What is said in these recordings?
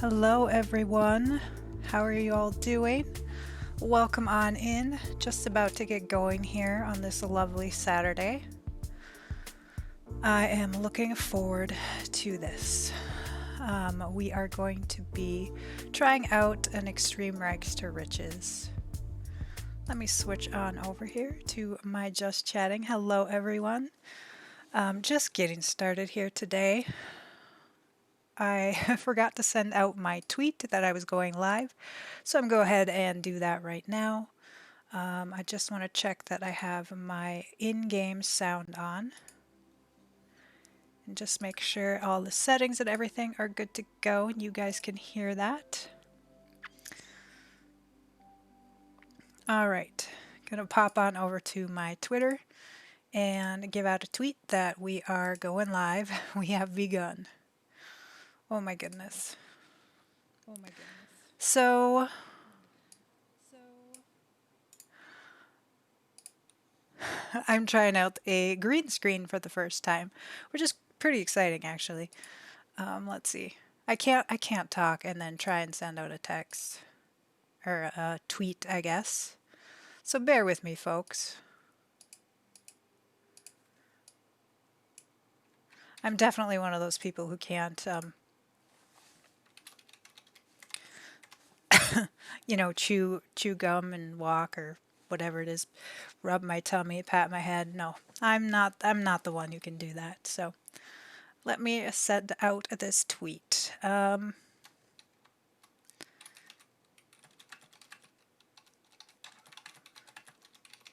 Hello, everyone. How are you all doing? Welcome on in. Just about to get going here on this lovely Saturday. I am looking forward to this. We are going to be trying out an Extreme Rags to Riches. Let me switch on over here to my Just Chatting. Hello, everyone. Just getting started here today. I forgot to send out my tweet that I was going live, so I'm going to go ahead and do that right now. I just want to check that I have my in-game sound on and just make sure all the settings and everything are good to go and you guys can hear that. Alright, gonna pop on over to my Twitter and give out a tweet that we are going live. We have begun. Oh my goodness. So I'm trying out a green screen for the first time, which is pretty exciting actually. Let's see. I can't talk and then try and send out a text or a tweet, I guess. So bear with me, folks. I'm definitely one of those people who can't chew gum and walk or whatever it is, rub my tummy, pat my head. No, I'm not the one who can do that. So let me send out this tweet.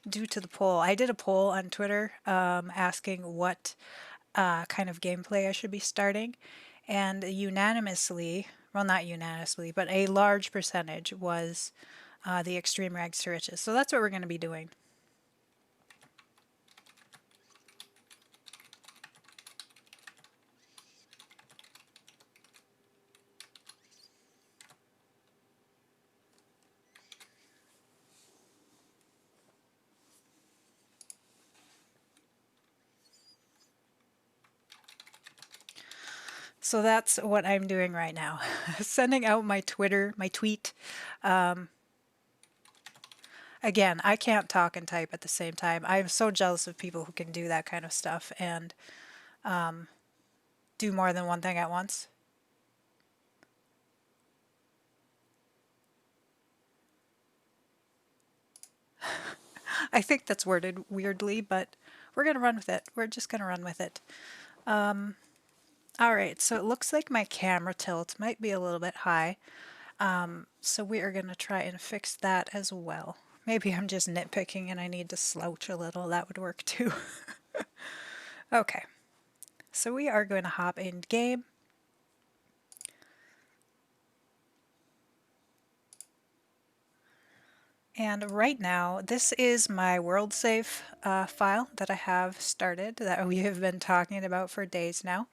Due to the poll, I did a poll on Twitter asking what kind of gameplay I should be starting, and unanimously, well, not unanimously, but a large percentage was the Extreme Rags to Riches. So that's what we're going to be doing. So that's what I'm doing right now. Sending out my tweet. Again, I can't talk and type at the same time. I'm so jealous of people who can do that kind of stuff and do more than one thing at once. I think that's worded weirdly, but we're going to run with it. We're just going to run with it. All right, so it looks like my camera tilt might be a little bit high. So we are going to try and fix that as well. Maybe I'm just nitpicking and I need to slouch a little. That would work too. Okay, so we are going to hop in game. And right now, this is my worldsave file that I have started that we have been talking about for days now.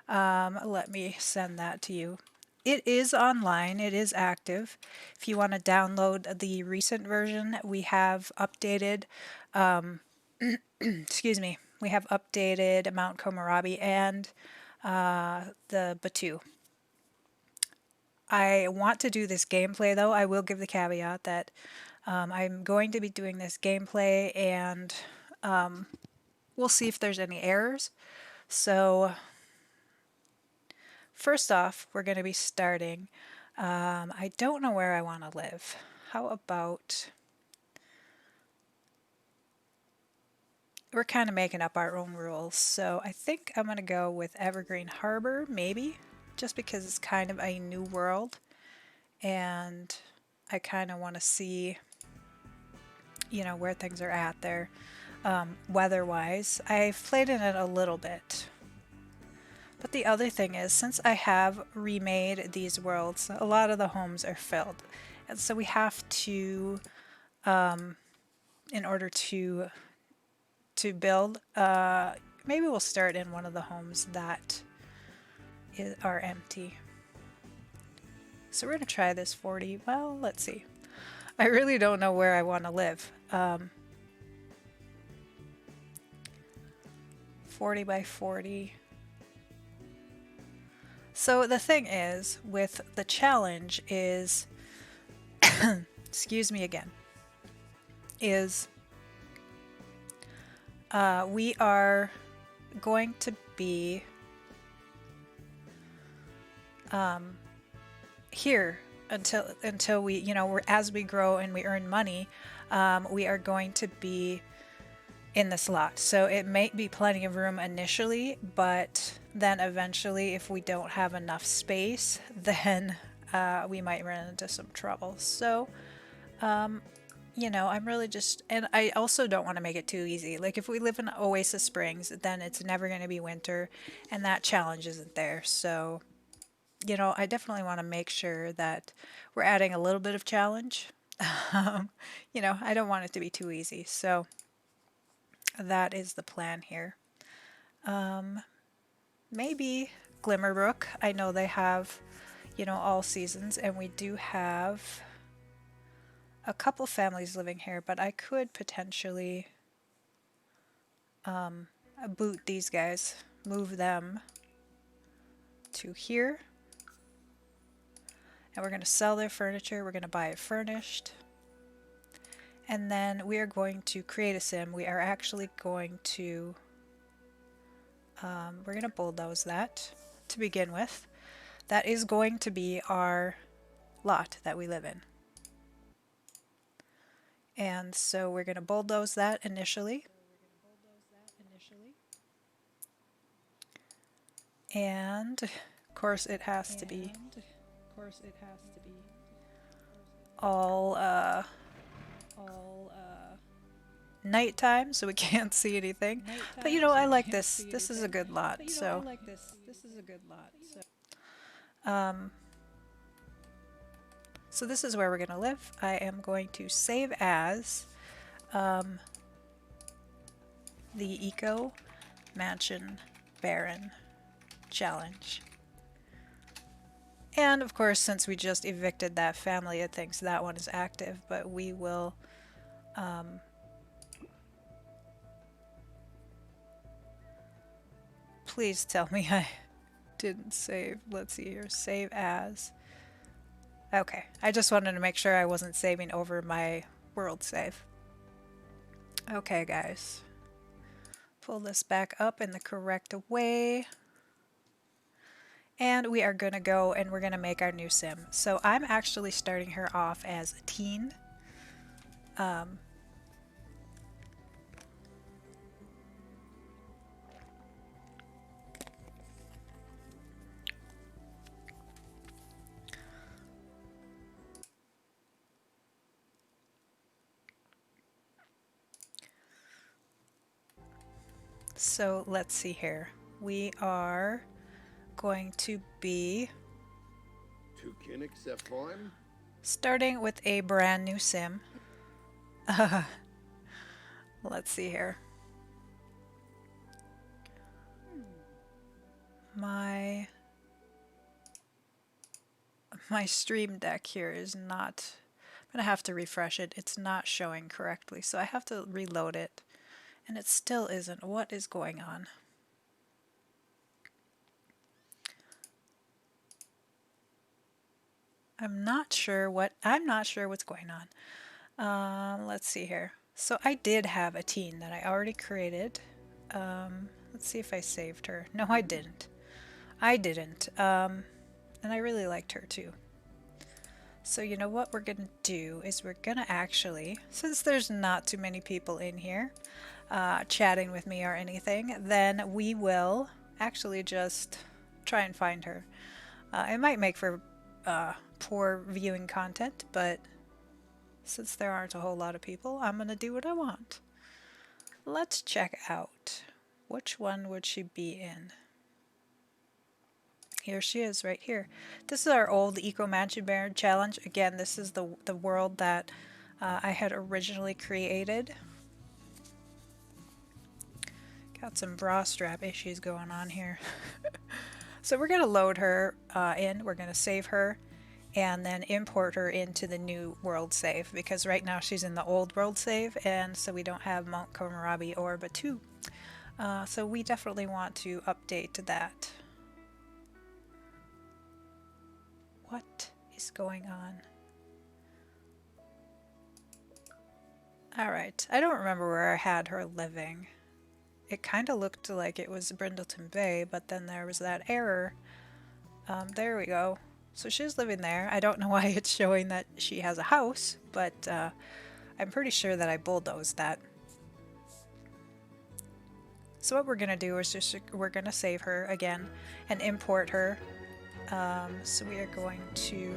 Let me send that to you. It is online, it is active. If you want to download the recent version, we have updated, excuse me, we have updated Mount Komorabi and the Batu. I want to do this gameplay though. I will give the caveat that I'm going to be doing this gameplay and we'll see if there's any errors. So first off, we're going to be starting. I don't know where I want to live. How about we're kind of making up our own rules. So I think I'm going to go with Evergreen Harbor, maybe, just because it's kind of a new world. And I kind of want to see, where things are at there weather-wise. I've played in it a little bit. But the other thing is, since I have remade these worlds, a lot of the homes are filled. And so we have to, in order to build, maybe we'll start in one of the homes that are empty. So we're going to try this 40. Well, let's see. I really don't know where I want to live. 40 by 40. So the thing is, with the challenge is, excuse me again, is we are going to be here until we, as we grow and we earn money, we are going to be in this lot. So it may be plenty of room initially, but then eventually, if we don't have enough space, then we might run into some trouble. So, I'm really just, and I also don't want to make it too easy. Like if we live in Oasis Springs, then it's never going to be winter, and that challenge isn't there. So, I definitely want to make sure that we're adding a little bit of challenge. I don't want it to be too easy. So that is the plan here. Maybe Glimmerbrook. I know they have, all seasons, and we do have a couple families living here, but I could potentially boot these guys, move them to here. And we're going to sell their furniture. We're going to buy it furnished. And then we are going to create a sim. We are actually going to, we're going to bulldoze that to begin with. That is going to be our lot that we live in. And so we're going to bulldoze that initially. And of course it has to be all nighttime, so we can't see anything. But I like this. This is a good lot. So so this is where we're gonna live. I am going to save as the Eco Mansion Baron challenge. And of course, since we just evicted that family, it thinks that one is active, but we will please tell me I didn't save. Let's see here. Save as. Okay, I just wanted to make sure I wasn't saving over my world save. Okay, guys. Pull this back up in the correct way. And we are going to go and we're going to make our new sim. So I'm actually starting her off as a teen. So let's see here. We are going to be starting with a brand new sim. Let's see here. My stream deck here is not, I'm gonna have to refresh it. It's not showing correctly, so I have to reload it, and it still isn't. What is going on? I'm not sure what's going on. Let's see here. So I did have a teen that I already created. Let's see if I saved her. No, I didn't. And I really liked her too. So you know what we're gonna do is we're gonna actually, since there's not too many people in here chatting with me or anything, then we will actually just try and find her. It might make for poor viewing content, but since there aren't a whole lot of people, I'm gonna do what I want. Let's check out. Which one would she be in? Here she is right here. This is our old Eco Mansion Baron challenge. Again, this is the world that I had originally created. Got some bra strap issues going on here. So we're going to load her in. We're going to save her and then import her into the new world save, because right now she's in the old world save, and so we don't have Mount Kohlrabi or Batu. So we definitely want to update that. What is going on? Alright, I don't remember where I had her living. It kind of looked like it was Brindleton Bay, but then there was that error. There we go. So she's living there. I don't know why it's showing that she has a house, but I'm pretty sure that I bulldozed that. So what we're going to do is we're going to save her again and import her. So we are going to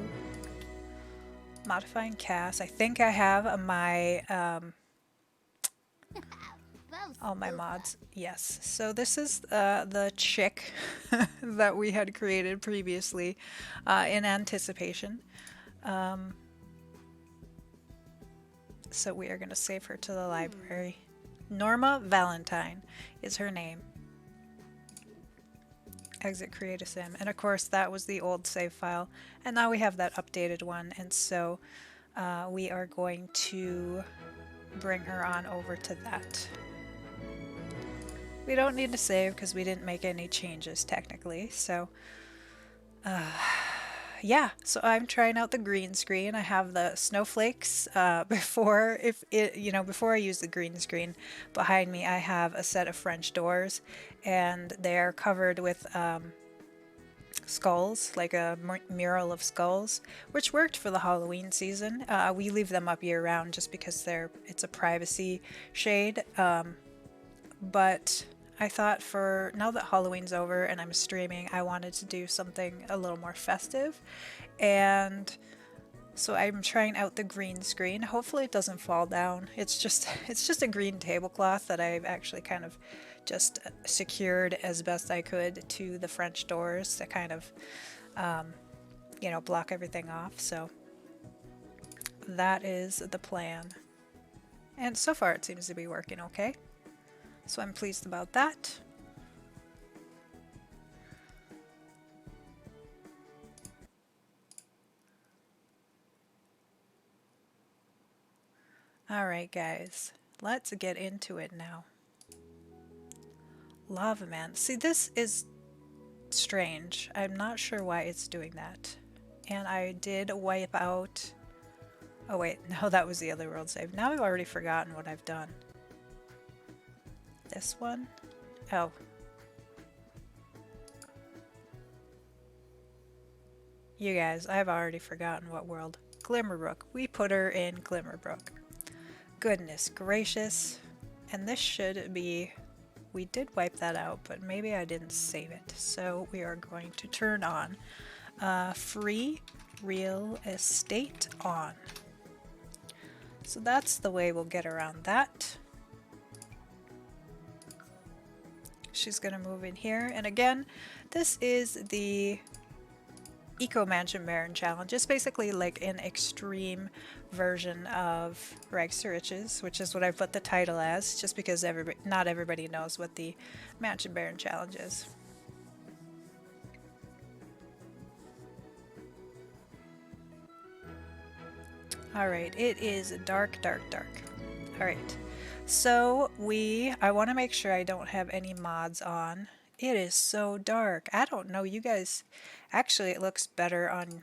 modifying cast. I think I have my all my mods. Yes. So this is the chick that we had created previously in anticipation. So we are going to save her to the library. Norma Valentine is her name. Exit create a sim. And of course that was the old save file. And now we have that updated one. And so we are going to bring her on over to that. We don't need to save because we didn't make any changes technically. So yeah, so I'm trying out the green screen. I have the snowflakes before I use the green screen behind me. I have a set of French doors and they are covered with skulls, like a mural of skulls, which worked for the Halloween season. We leave them up year round just because it's a privacy shade, but I thought for now that Halloween's over and I'm streaming, I wanted to do something a little more festive, and so I'm trying out the green screen. Hopefully it doesn't fall down. It's just a green tablecloth that I've actually kind of just secured as best I could to the French doors to kind of block everything off. So that is the plan, and so far it seems to be working okay. So I'm pleased about that. Alright guys, let's get into it now. Lava Man. See, this is strange. I'm not sure why it's doing that. And I did wipe out... Oh wait, no, that was the other world save. Now I've already forgotten what I've done. This one? Oh. You guys, I've already forgotten what world. Glimmerbrook. We put her in Glimmerbrook. Goodness gracious. And this should be... We did wipe that out, but maybe I didn't save it. So we are going to turn on free real estate on. So that's the way we'll get around that. She's gonna move in here, and again, this is the Eco Mansion Baron Challenge. It's basically like an extreme version of Rags to Riches, which is what I put the title as, just because not everybody knows what the Mansion Baron Challenge is. Alright, it is dark, dark, dark. Alright. So I want to make sure I don't have any mods on. It is so dark. I don't know, you guys, actually it looks better on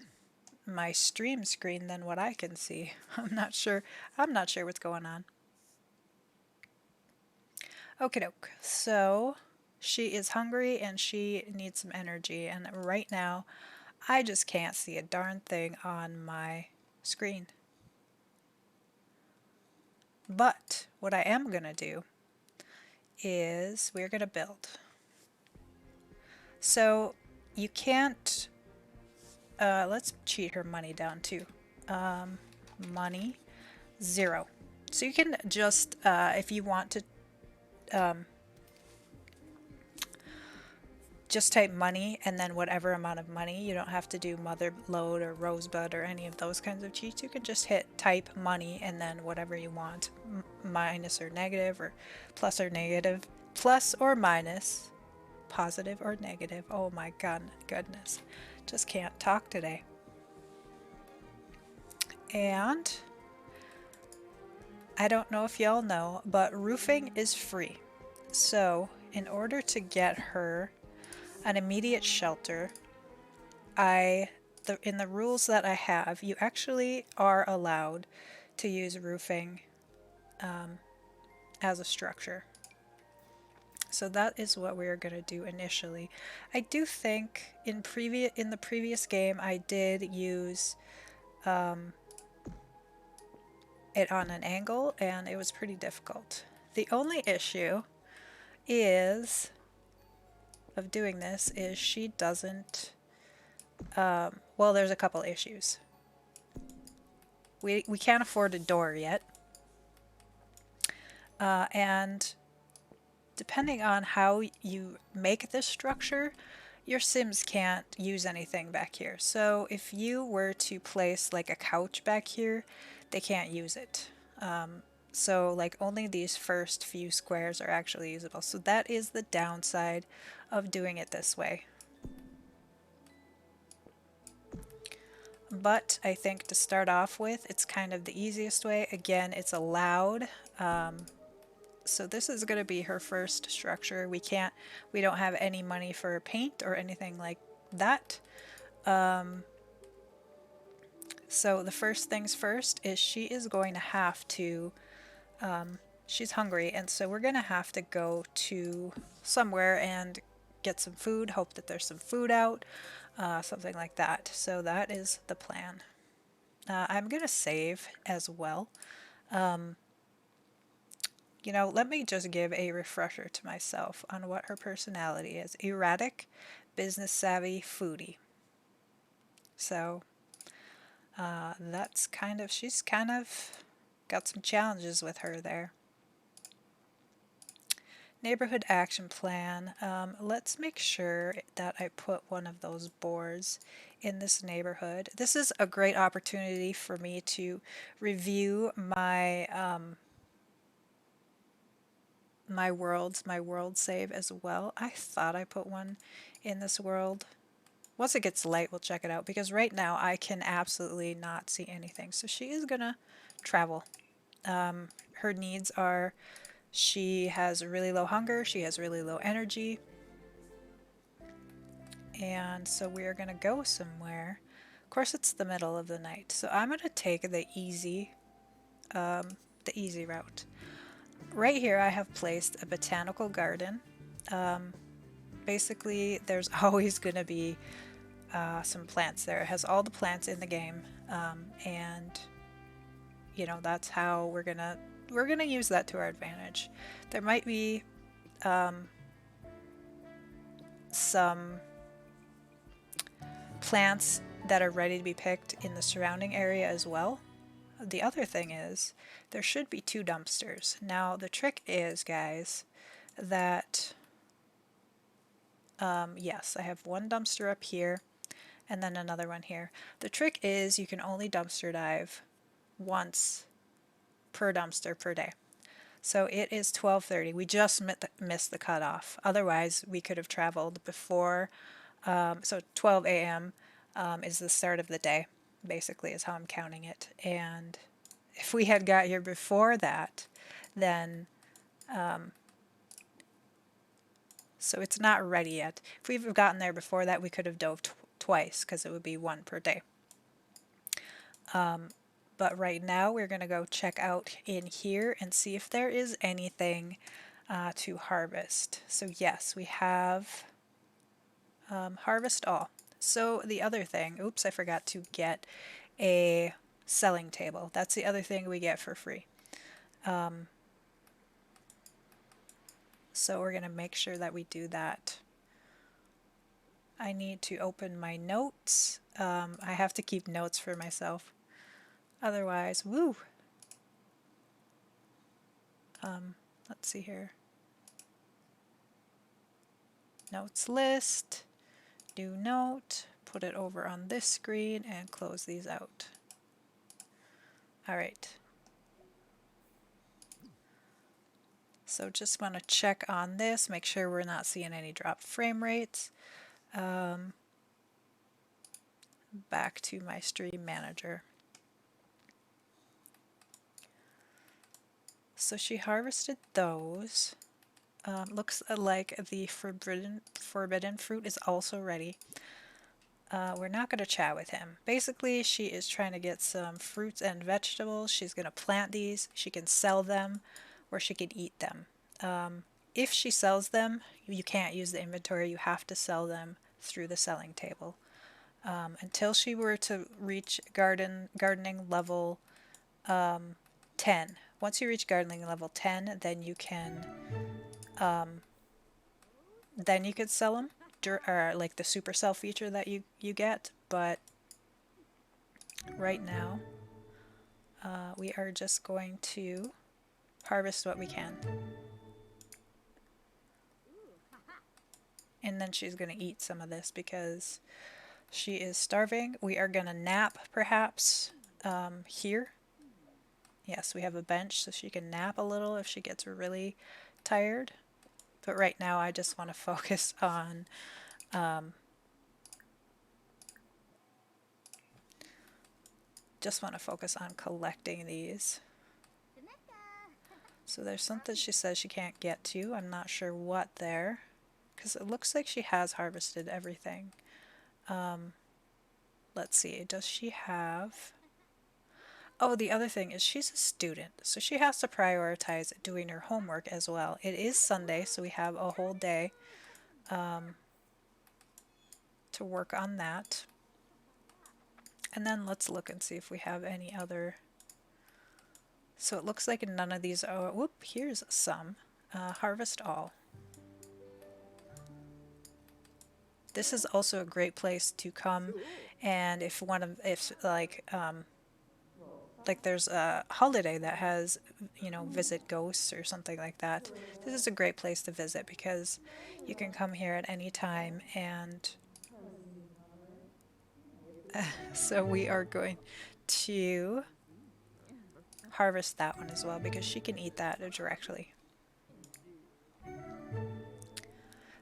my stream screen than what I can see. I'm not sure what's going on. Okie doke. So she is hungry and she needs some energy, and right now I just can't see a darn thing on my screen. But what I am going to do is we're going to build. So you can't, let's cheat her money down too. Money, 0. So you can just, if you want to, just type money and then whatever amount of money. You don't have to do mother lode or rosebud or any of those kinds of cheats. You can just hit type money and then whatever you want, minus or negative or plus or negative, plus or minus, positive or negative. Oh my goodness, just can't talk today. And I don't know if y'all know, but roofing is free. So in order to get her an immediate shelter, I in the rules that I have, you actually are allowed to use roofing as a structure. So that is what we're going to do initially. I do think in the previous game I did use it on an angle and it was pretty difficult. The only issue is of doing this is she doesn't well, there's a couple issues. We can't afford a door yet. And depending on how you make this structure, your Sims can't use anything back here. So if you were to place like a couch back here, they can't use it. So like only these first few squares are actually usable. So that is the downside of doing it this way. But I think to start off with, it's kind of the easiest way. Again, it's allowed. So this is going to be her first structure. We don't have any money for paint or anything like that. So the first things first is she is going to have to, she's hungry, and so we're going to have to go to somewhere and get some food, hope that there's some food out, something like that. So that is the plan. I'm going to save as well. You know, let me just give a refresher to myself on what her personality is. Erratic, business savvy, foodie. So she's kind of got some challenges with her there. Neighborhood action plan. Let's make sure that I put one of those boards in this neighborhood. This is a great opportunity for me to review my my world save as well. I thought I put one in this world. Once it gets light, we'll check it out, because right now I can absolutely not see anything. So she is gonna travel. Her needs are, she has really low hunger, she has really low energy, and so we are gonna go somewhere. Of course, it's the middle of the night, so I'm gonna take the easy route. Right here I have placed a botanical garden. Basically, there's always going to be some plants there. It has all the plants in the game, and you know, that's how we're gonna use that to our advantage. There might be some plants that are ready to be picked in the surrounding area as well. The other thing is there should be 2 dumpsters. Now the trick is, guys, that yes, I have 1 dumpster up here and then another one here. The trick is you can only dumpster dive once per dumpster per day. So it is 12:30. We just missed the cutoff. Otherwise, we could have traveled before. So 12 a.m. Is the start of the day, basically, is how I'm counting it. And if we had got here before that, then so it's not ready yet. If we've gotten there before that, we could have dove twice, because it would be 1 per day. But right now we're going to go check out in here and see if there is anything to harvest. So yes, we have harvest all. So the other thing, oops, I forgot to get a selling table. That's the other thing we get for free. So we're going to make sure that we do that. I need to open my notes. I have to keep notes for myself. Otherwise, woo! Let's see here. Notes list, new note, put it over on this screen and close these out. All right. So just want to check on this, make sure we're not seeing any dropped frame rates. Back to my stream manager. So she harvested those. Looks like the forbidden fruit is also ready. we're not going to chat with him. Basically, she is trying to get some fruits and vegetables. She's going to plant these. She can sell them or she can eat them. If she sells them, you can't use the inventory. You have to sell them through the selling table. Until she were to reach gardening level 10. Once you reach gardening level 10, then you could sell them, or like the supercell feature that you get. But right now, we are just going to harvest what we can. And then she's going to eat some of this because she is starving. We are going to nap perhaps here. Yes, we have a bench so she can nap a little if she gets really tired. But right now I just want to focus on collecting these. So there's something she says she can't get to. I'm not sure what there, because it looks like she has harvested everything. Let's see, does she have... Oh, the other thing is she's a student, so she has to prioritize doing her homework as well. It is Sunday, so we have a whole day to work on that. And then let's look and see if we have any other... So it looks like none of these are... Whoop, here's some. Harvest all. This is also a great place to come, and if there's a holiday that has, visit ghosts or something like that, this is a great place to visit because you can come here at any time. And so we are going to harvest that one as well because she can eat that directly.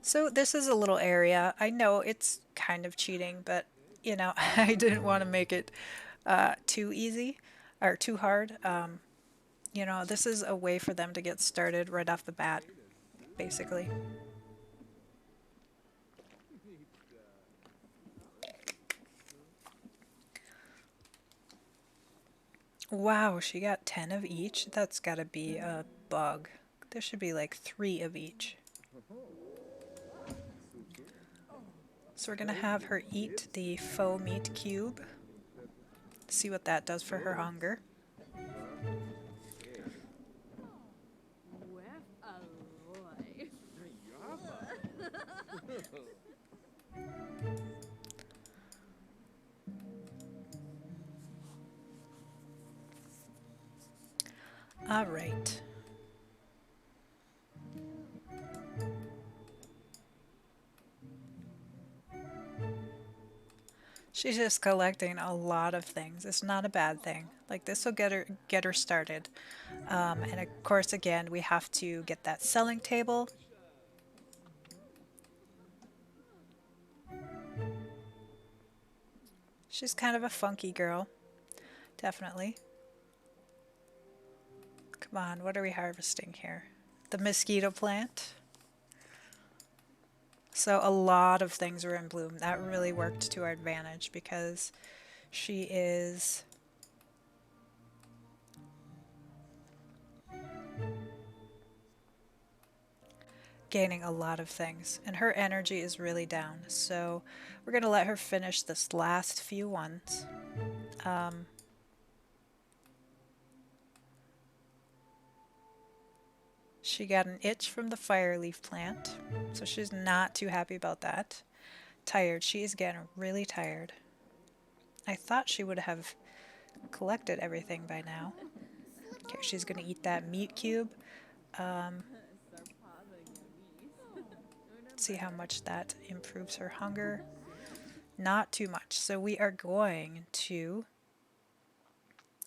So this is a little area. I know it's kind of cheating, but I didn't want to make it too easy or too hard. This is a way for them to get started right off the bat, basically. Wow, she got 10 of each. That's got to be a bug. There should be like 3 of each. So we're going to have her eat the faux meat cube. See what that does for her hunger. All right. She's just collecting a lot of things. It's not a bad thing. Like this will get her started. And of course, again, we have to get that selling table. She's kind of a funky girl, definitely. Come on, what are we harvesting here? The mosquito plant. So a lot of things were in bloom. That really worked to our advantage because she is gaining a lot of things and her energy is really down. So we're going to let her finish this last few ones. She got an itch from the fire leaf plant, so she's not too happy about that. Tired. She is getting really tired. I thought she would have collected everything by now. Okay, she's going to eat that meat cube. See how much that improves her hunger. Not too much. So we are going to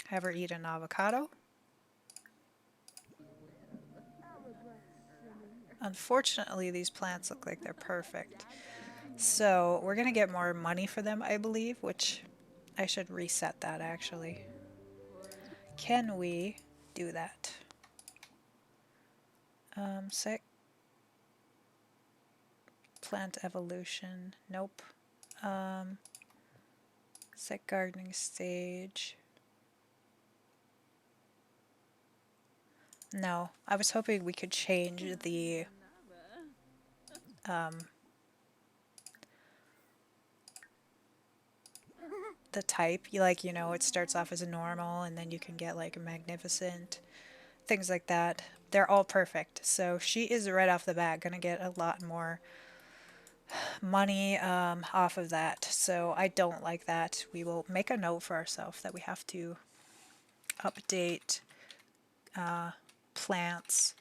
have her eat an avocado. Unfortunately, these plants look like they're perfect. So we're going to get more money for them, I believe, which I should reset that actually. Can we do that? Set plant evolution. Nope. Set gardening stage. No, I was hoping we could change um, the type. You know, it starts off as a normal and then you can get like a magnificent, things like that. They're all perfect. So she is right off the bat going to get a lot more money off of that. So I don't like that. We will make a note for ourselves that we have to update plants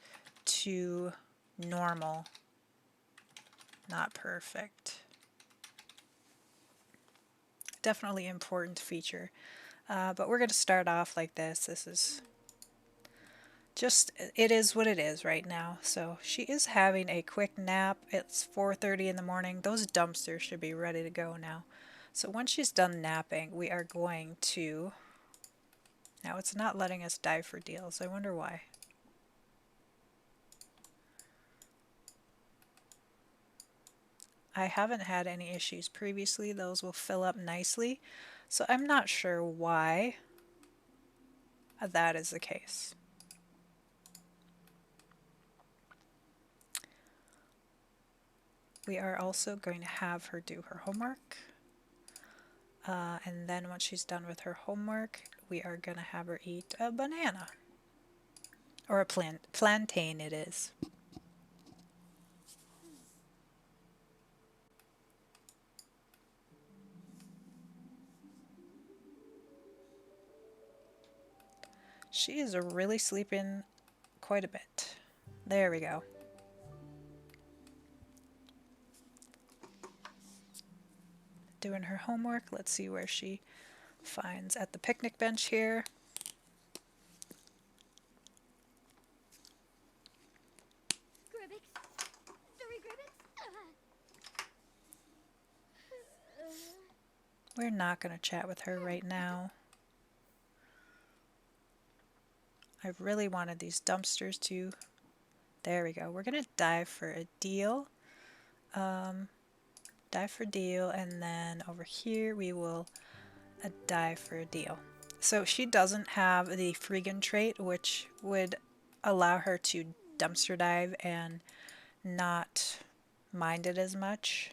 to normal, not perfect. Definitely important feature. But we're going to start off like this. This is just, it is what it is right now. So she is having a quick nap. It's 4:30 in the morning. Those dumpsters should be ready to go now. So once she's done napping, we are going to, now it's not letting us dive for deals. I wonder why. I haven't had any issues previously. Those will fill up nicely. So I'm not sure why that is the case. We are also going to have her do her homework. And then once she's done with her homework, we are going to have her eat a banana. Or a plantain it is. She is really sleeping quite a bit. There we go. Doing her homework. Let's see where she finds at the picnic bench here. We're not going to chat with her right now. I really wanted these dumpsters to... There we go. We're going to dive for a deal. Dive for deal, and then over here we will dive for a deal. So she doesn't have the Freegan trait, which would allow her to dumpster dive and not mind it as much.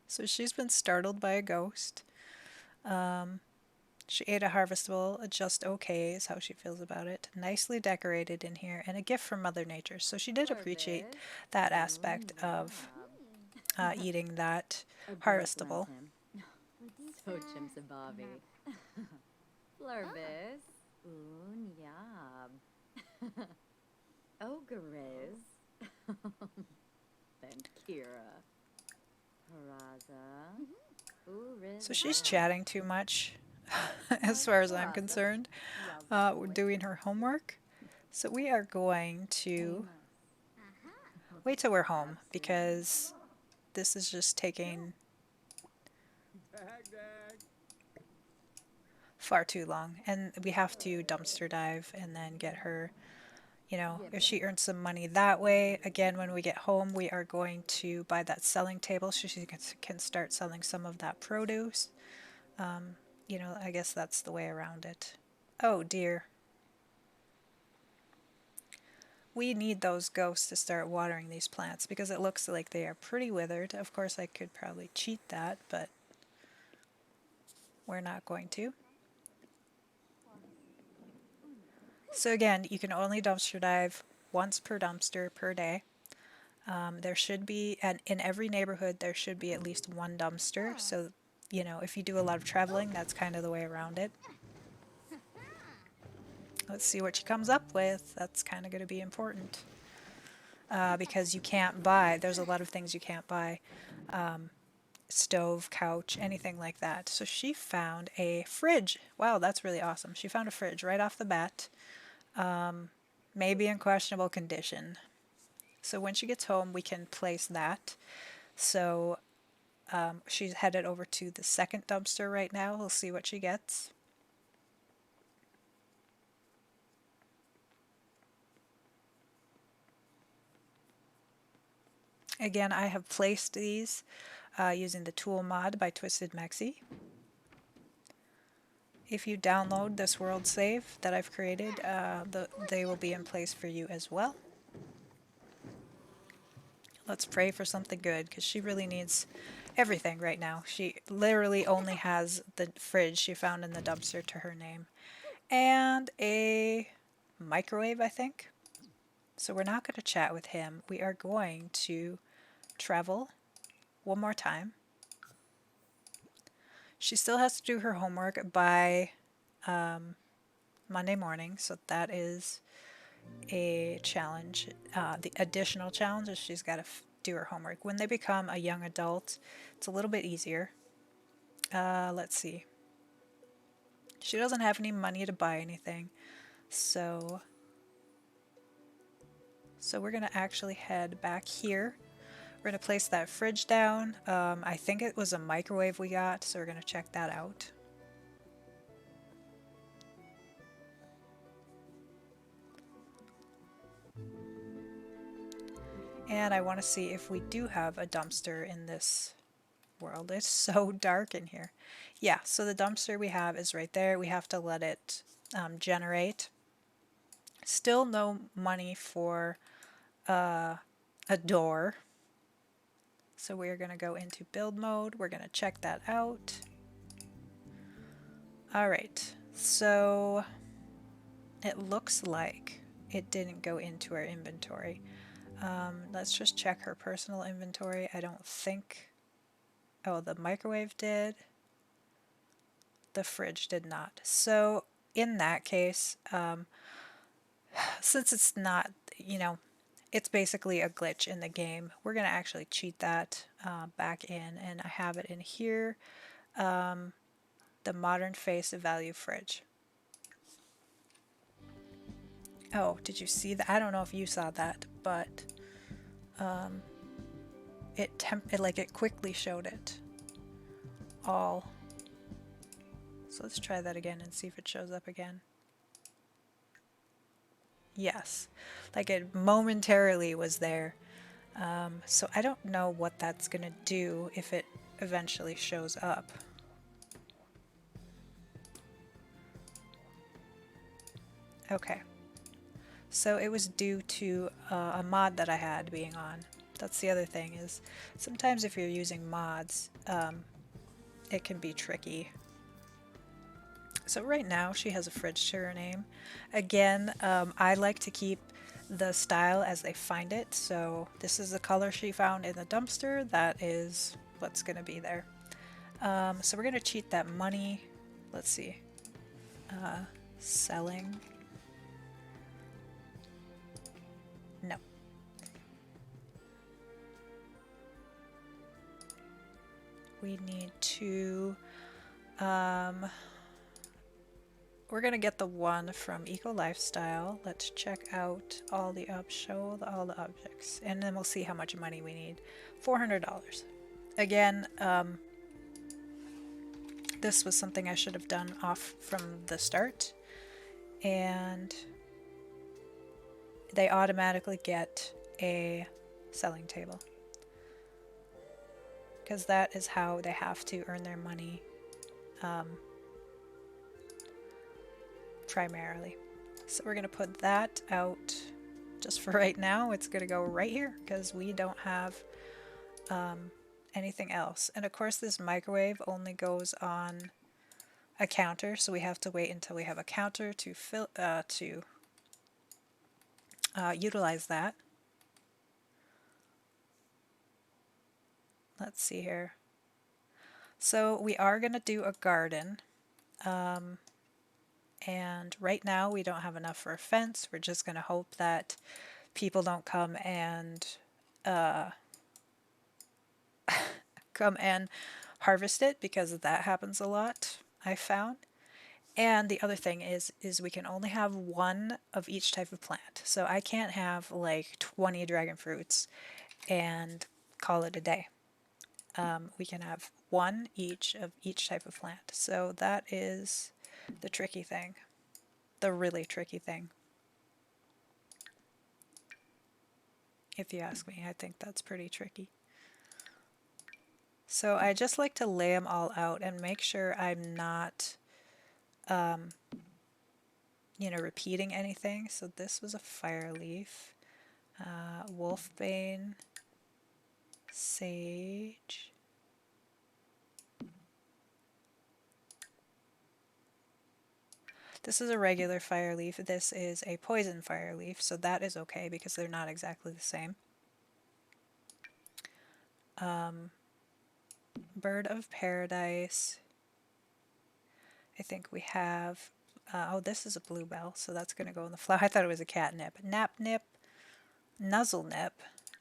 So she's been startled by a ghost. She ate a harvestable, just okay is how she feels about it. Nicely decorated in here, and a gift from Mother Nature. So she did appreciate that aspect of eating that harvestable. Flurvis, Unyab, Ogariz, then Kira, Haraza, Uriz. So she's chatting too much, as far as I'm concerned, doing her homework. So we are going to wait till we're home, because this is just taking far too long. And we have to dumpster dive and then get her, you know, if she earns some money that way. Again, when we get home, we are going to buy that selling table so she can start selling some of that produce. You know, I guess that's the way around it. Oh dear. We need those ghosts to start watering these plants because it looks like they are pretty withered. Of course, I could probably cheat that, but we're not going to. So again, you can only dumpster dive once per dumpster per day. There should be, and in every neighborhood, there should be at least one dumpster. So, you know, if you do a lot of traveling, that's kind of the way around it. Let's see what she comes up with. That's kind of going to be important. Because you can't buy, there's a lot of things you can't buy. Stove, couch, anything like that. So she found a fridge. Wow, that's really awesome. She found a fridge right off the bat. Maybe in questionable condition. So when she gets home, we can place that. So she's headed over to the second dumpster right now. We'll see what she gets. Again, I have placed these using the tool mod by Twisted Mexi. If you download this world save that I've created, they will be in place for you as well. Let's pray for something good because she really needs everything right now. She literally only has the fridge she found in the dumpster to her name and a microwave, I think. So we're not going to chat with him. We are going to travel one more time. She still has to do her homework by Monday morning, so that is a challenge. The additional challenge is she's got to do her homework. When they become a young adult, it's a little bit easier. Let's see. She doesn't have any money to buy anything, so we're gonna actually head back here. We're gonna place that fridge down. I think it was a microwave we got, so we're gonna check that out. And I want to see if we do have a dumpster in this world. It's so dark in here. Yeah, so the dumpster we have is right there. We have to let it generate. Still no money for a door. So we're going to go into build mode. We're going to check that out. All right, so it looks like it didn't go into our inventory. Let's just check her personal inventory. I don't think... Oh, the microwave did. The fridge did not. So in that case, since it's not, it's basically a glitch in the game, we're going to actually cheat that back in, and I have it in here, the modern face of value fridge. Oh, did you see that? I don't know if you saw that, but it quickly showed it all. So let's try that again and see if it shows up again. Yes, like it momentarily was there. So I don't know what that's gonna do if it eventually shows up. Okay, so it was due to a mod that I had being on. That's the other thing, is sometimes if you're using mods, it can be tricky. So right now she has a fridge to her name. Again, I like to keep the style as they find it. So this is the color she found in the dumpster. That is what's going to be there. So we're going to cheat that money. Let's see. Selling. No. We need to... we're gonna get the one from Eco Lifestyle. Let's check out all the all the objects, and then we'll see how much money we need. $400. Again, this was something I should have done off from the start, and they automatically get a selling table because that is how they have to earn their money. Primarily. So we're going to put that out just for right now. It's going to go right here because we don't have anything else. And of course this microwave only goes on a counter, so we have to wait until we have a counter to utilize that. Let's see here. So we are going to do a garden. And right now we don't have enough for a fence. We're just going to hope that people don't come and harvest it, because that happens a lot, I found. And the other thing is we can only have one of each type of plant. So I can't have like 20 dragon fruits and call it a day. We can have one each of each type of plant. So that is the tricky thing. The really tricky thing. If you ask me, I think that's pretty tricky. So I just like to lay them all out and make sure I'm not repeating anything. So this was a fire leaf, wolfbane, sage. This is a regular fire leaf. This is a poison fire leaf, so that is okay because they're not exactly the same. Bird of paradise. I think we have. Oh, this is a bluebell, so that's going to go in the flower. I thought it was a catnip. Napnip, nuzzlenip,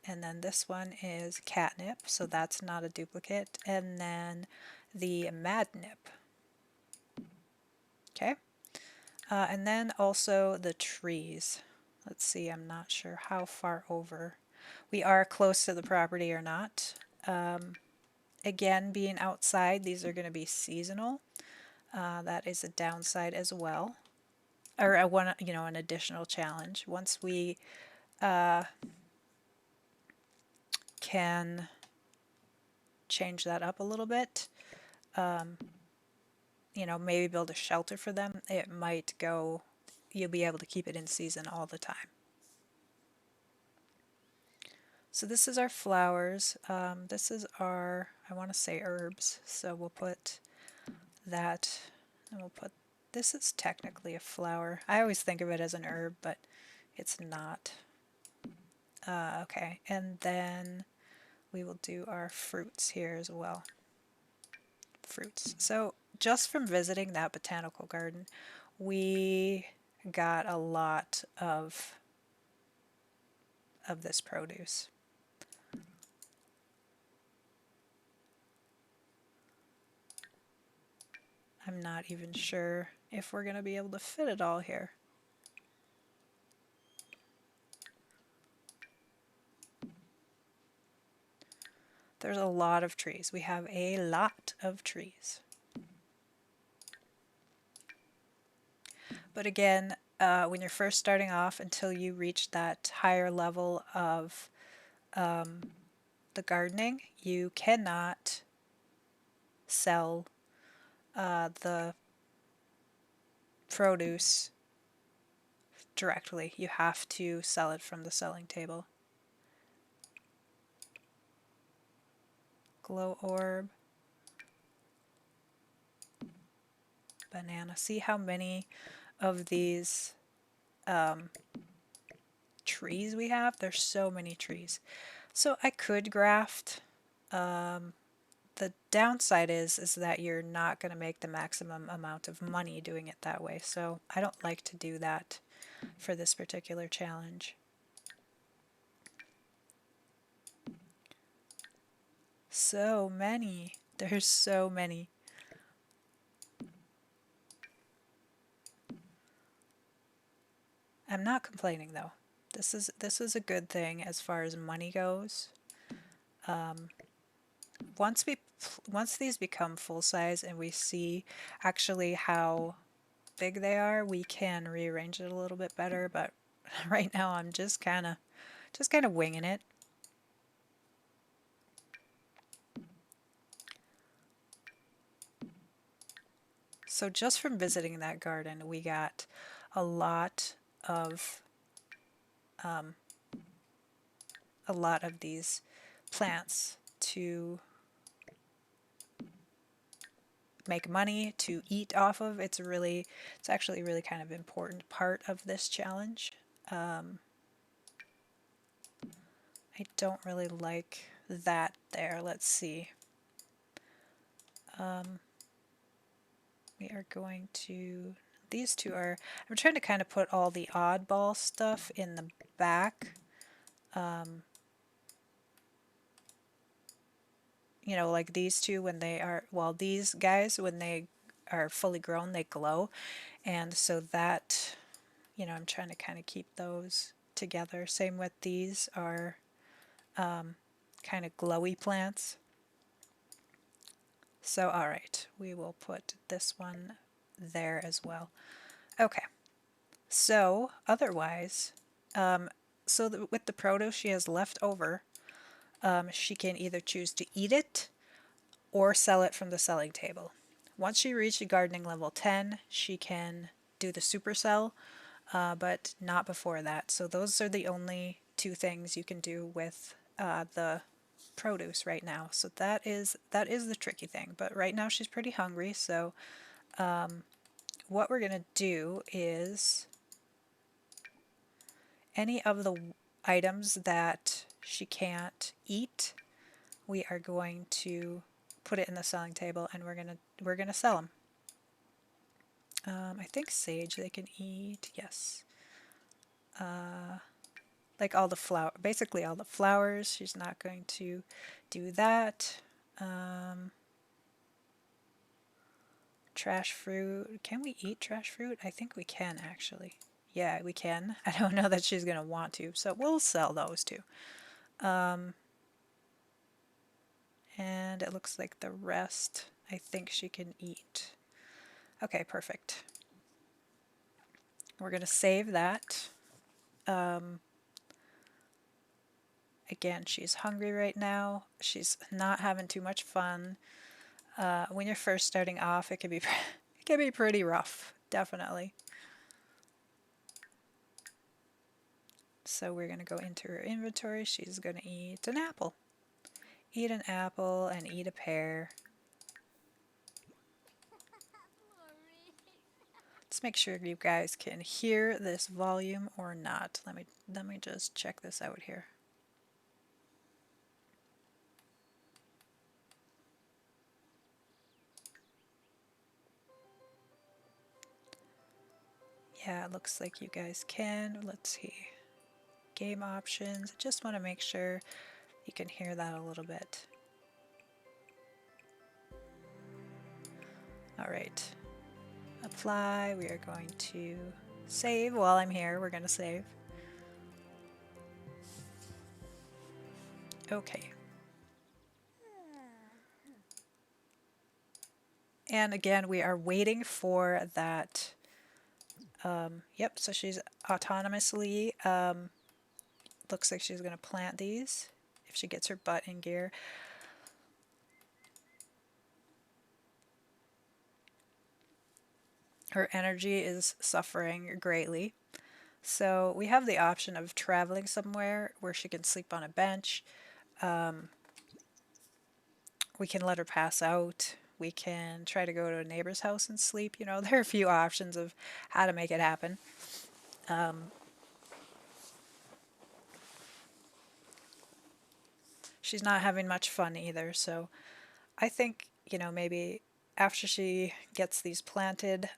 and then this one is catnip, so that's not a duplicate. And then the madnip. Okay. And then also the trees. Let's see, I'm not sure how far over we are close to the property or not. Again, being outside, these are going to be seasonal. That is a downside as well, or an additional challenge. Once we can change that up a little bit, maybe build a shelter for them, it might go, you'll be able to keep it in season all the time. So this is our flowers. This is our, I want to say herbs, so we'll put that, and we'll put, this is technically a flower. I always think of it as an herb, but it's not. Okay, and then we will do our fruits here as well. Fruits. So just from visiting that botanical garden, we got a lot of this produce. I'm not even sure if we're going to be able to fit it all here. There's a lot of trees. We have a lot of trees. But again, when you're first starting off, until you reach that higher level of the gardening, you cannot sell the produce directly. You have to sell it from the selling table. Glow orb. Banana. See how many of these trees we have? There's so many trees. So I could graft. The downside is that you're not going to make the maximum amount of money doing it that way. So I don't like to do that for this particular challenge. So many. There's so many. I'm not complaining though. This is a good thing as far as money goes. Once these become full size and we see actually how big they are, we can rearrange it a little bit better. But right now, I'm just kind of winging it. So just from visiting that garden, we got a lot of these plants to make money, to eat off of. It's actually really kind of important part of this challenge. I don't really like that there. Let's see. We are going to, these two are, I'm trying to kind of put all the oddball stuff in the back. Like these two when they are, well, these guys, when they are fully grown, they glow. And so that, I'm trying to kind of keep those together. Same with these are kind of glowy plants. So, all right, we will put this one there as well. Okay, so otherwise, with the produce she has left over, she can either choose to eat it or sell it from the selling table. Once she reaches gardening level 10, she can do the supercell, but not before that. So those are the only two things you can do with the produce right now. So that is the tricky thing. But right now she's pretty hungry. So what we're gonna do is any of the items that she can't eat, we are going to put it in the selling table, and we're gonna sell them. I think sage they can eat. Yes. Like all the basically all the flowers. She's not going to do that. Trash fruit. Can we eat trash fruit? I think we can actually. Yeah, we can. I don't know that she's going to want to, so we'll sell those too. And it looks like the rest I think she can eat. Okay, perfect. We're going to save that. Again, she's hungry right now. She's not having too much fun. When you're first starting off, it can be it can be pretty rough, definitely. So we're gonna go into her inventory. She's gonna eat an apple. Eat an apple and eat a pear. Let's make sure you guys can hear this volume or not. Let me just check this out here. Yeah, it looks like you guys can. Let's see. Game options. I just want to make sure you can hear that a little bit. All right. Apply. We are going to save while I'm here. We're going to save. Okay. And again, we are waiting for that. Yep, so she's autonomously, looks like she's going to plant these if she gets her butt in gear. Her energy is suffering greatly. So we have the option of traveling somewhere where she can sleep on a bench. We can let her pass out. We can try to go to a neighbor's house and sleep. You know, there are a few options of how to make it happen. She's not having much fun either, so I think, maybe after she gets these planted,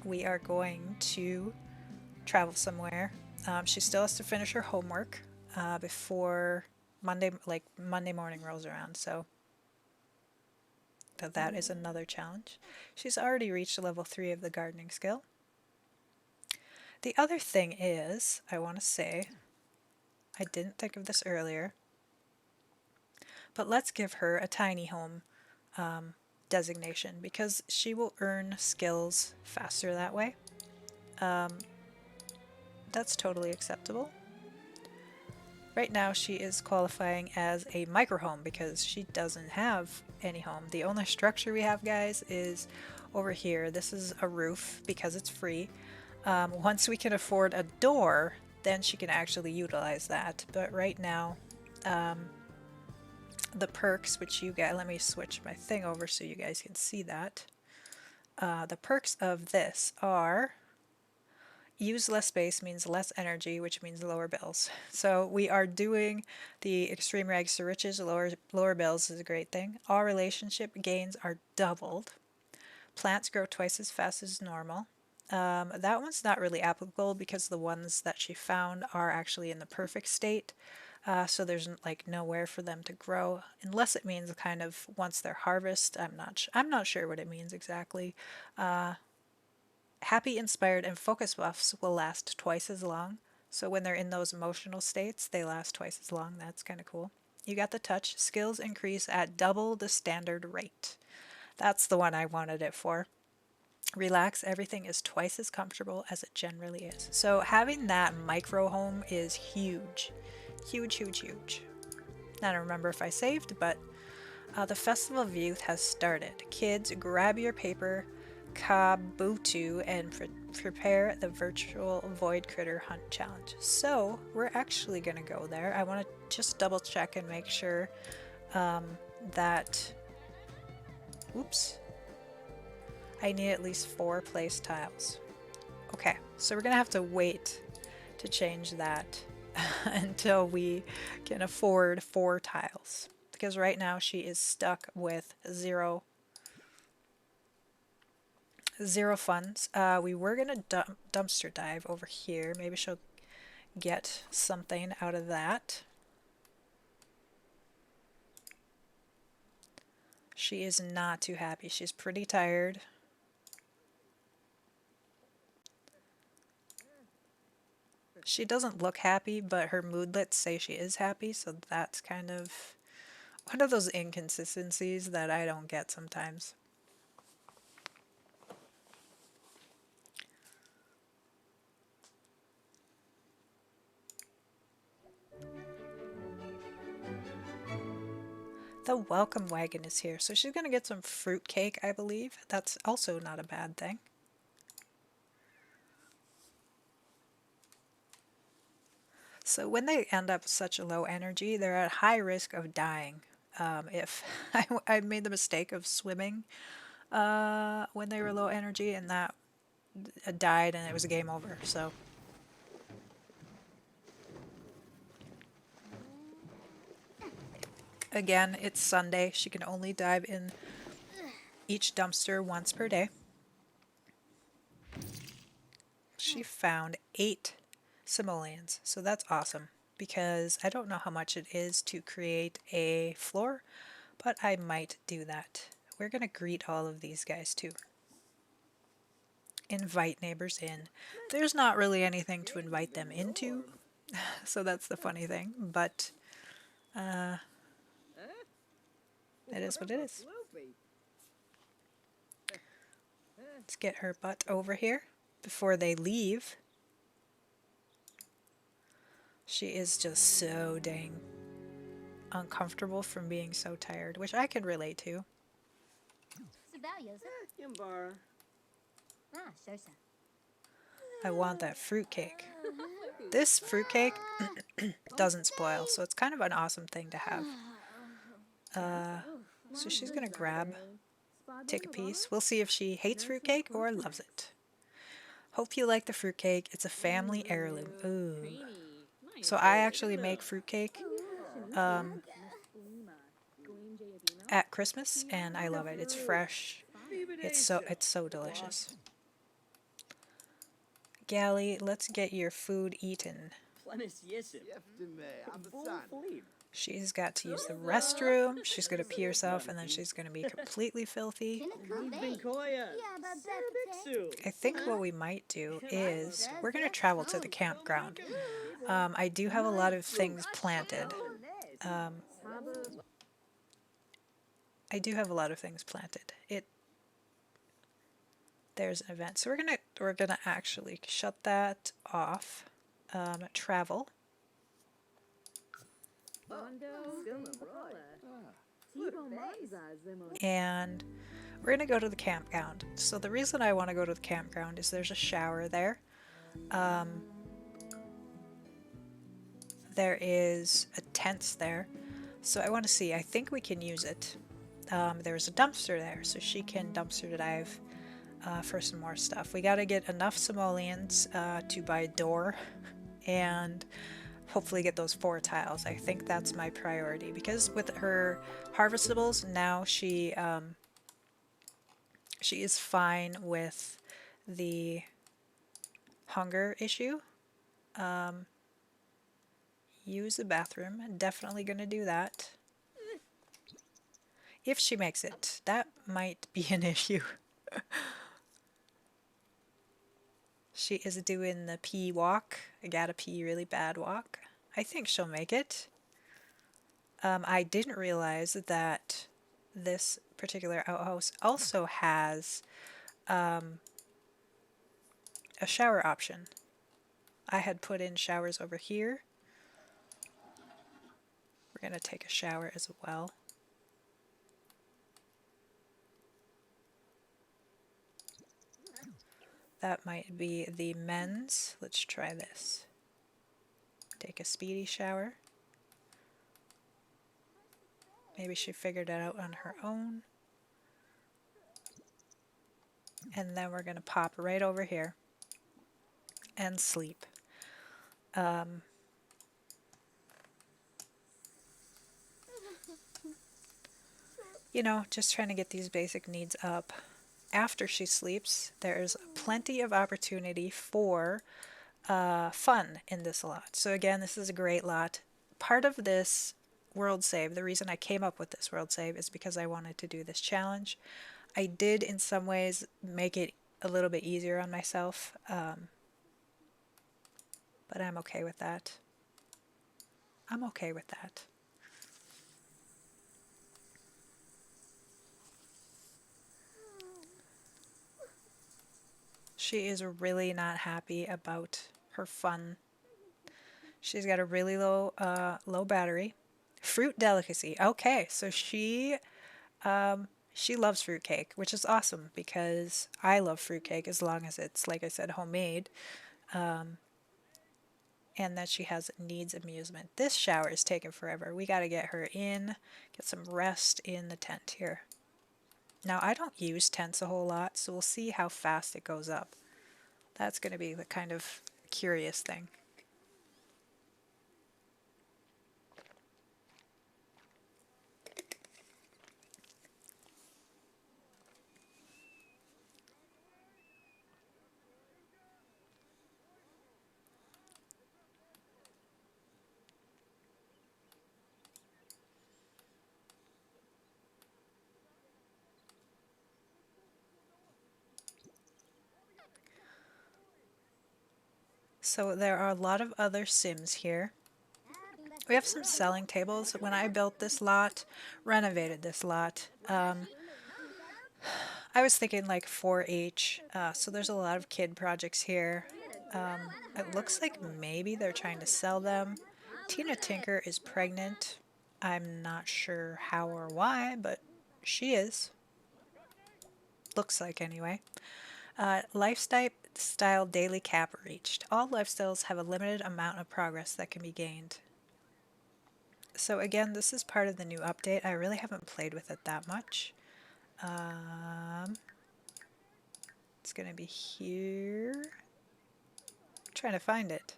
we are going to travel somewhere. She still has to finish her homework before Monday morning rolls around, so that is another challenge. She's already reached level 3 of the gardening skill. The other thing is, I want to say, I didn't think of this earlier, but let's give her a tiny home designation because she will earn skills faster that way. That's totally acceptable. Right now she is qualifying as a microhome because she doesn't have any home. The only structure we have, guys, is over here. This is a roof because it's free. Once we can afford a door, then she can actually utilize that. But right now, the perks, which you guys, let me switch my thing over so you guys can see that. The perks of this are use less space means less energy, which means lower bills. So we are doing the extreme rags to riches. Lower bills is a great thing. All relationship gains are doubled. Plants grow twice as fast as normal. That one's not really applicable because the ones that she found are actually in the perfect state. So there's like nowhere for them to grow unless it means kind of once they're harvest. I'm not sure what it means exactly. Happy, inspired, and focus buffs will last twice as long. So when they're in those emotional states, they last twice as long. That's kind of cool. You got the touch. Skills increase at double the standard rate. That's the one I wanted it for. Relax, everything is twice as comfortable as it generally is. So having that micro home is huge. Huge, huge, huge. I don't remember if I saved, but The Festival of Youth has started. Kids, grab your paper kabutu and prepare the virtual void critter hunt challenge. So we're actually gonna go there. I want to just double check and make sure that, oops, I need at least 4 place tiles. Okay, so we're gonna have to wait to change that until we can afford 4 tiles, because right now she is stuck with zero funds. We were gonna dumpster dive over here. Maybe she'll get something out of that. She is not too happy. She's pretty tired. She doesn't look happy, but her moodlets say she is happy, so that's kind of one of those inconsistencies that I don't get sometimes. The welcome wagon is here, so she's gonna get some fruit cake, I believe. That's also not a bad thing. So when they end up such a low energy, they're at high risk of dying. If I made the mistake of swimming when they were low energy, and that died, and it was a game over. So again, it's Sunday. She can only dive in each dumpster once per day. She found 8 simoleons, so that's awesome, because I don't know how much it is to create a floor, but I might do that. We're gonna greet all of these guys too. Invite neighbors in. There's not really anything to invite them into, so that's the funny thing, but it is what it is. Let's get her butt over here before they leave. She is just so dang uncomfortable from being so tired, which I can relate to. I want that fruitcake. This fruitcake doesn't spoil, so it's kind of an awesome thing to have. So she's gonna take a piece. We'll see if she hates fruitcake or loves it. Hope you like the fruitcake. It's a family heirloom. Ooh. So I actually make fruitcake at Christmas, and I love it. It's fresh. It's so delicious. Galley, let's get your food eaten. She's got to use the restroom. She's going to pee herself, and then she's going to be completely filthy. I think what we might do is we're going to travel to the campground. I do have a lot of things planted. There's an event, so we're gonna actually shut that off. Travel. And we're gonna go to the campground. So the reason I want to go to the campground is there's a shower there. There is a tent there. So I want to see. I think we can use it. There's a dumpster there, so she can dumpster dive for some more stuff. We got to get enough simoleons to buy a door and hopefully get those 4 tiles. I think that's my priority, because with her harvestables now she is fine with the hunger issue. Use the bathroom. Definitely gonna do that. If she makes it. That might be an issue. She is doing the pee walk. I gotta pee really bad walk. I think she'll make it. I didn't realize that this particular outhouse also has a shower option. I had put in showers over here. We're gonna take a shower as well. That might be the men's. Let's try this. Take a speedy shower. Maybe she figured it out on her own. And then we're going to pop right over here and sleep. You know, just trying to get these basic needs up. After she sleeps, there's plenty of opportunity for fun in this lot. So again, this is a great lot. Part of this world save, the reason I came up with this world save is because I wanted to do this challenge. I did in some ways make it a little bit easier on myself, but I'm okay with that. I'm okay with that. She is really not happy about her fun. She's got a really low battery. Fruit delicacy. Okay, so she loves fruitcake, which is awesome because I love fruitcake as long as it's, like I said, homemade, and that she has needs amusement. This shower is taking forever. We got to get her in, get some rest in the tent here. Now, I don't use tents a whole lot, so we'll see how fast it goes up. That's going to be the kind of curious thing. So there are a lot of other Sims here. We have some selling tables. When I built this lot, renovated this lot, I was thinking like 4-H. So there's a lot of kid projects here. It looks like maybe they're trying to sell them. Tina Tinker is pregnant. I'm not sure how or why, but she is. Looks like anyway. Lifestyle daily cap reached. All lifestyles have a limited amount of progress that can be gained. So again, this is part of the new update. I really haven't played with it that much. It's going to be here. I'm trying to find it.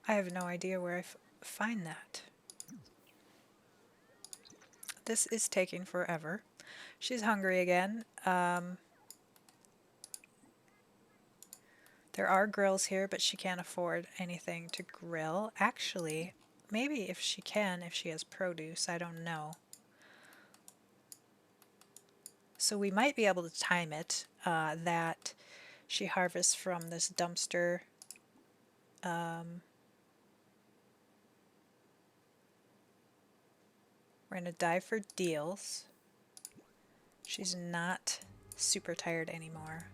I have no idea where I find that. This is taking forever. She's hungry again. There are grills here, but she can't afford anything to grill. Actually, maybe if she can, if she has produce, I don't know. So we might be able to time it that she harvests from this dumpster. We're going to dive for deals. She's not super tired anymore.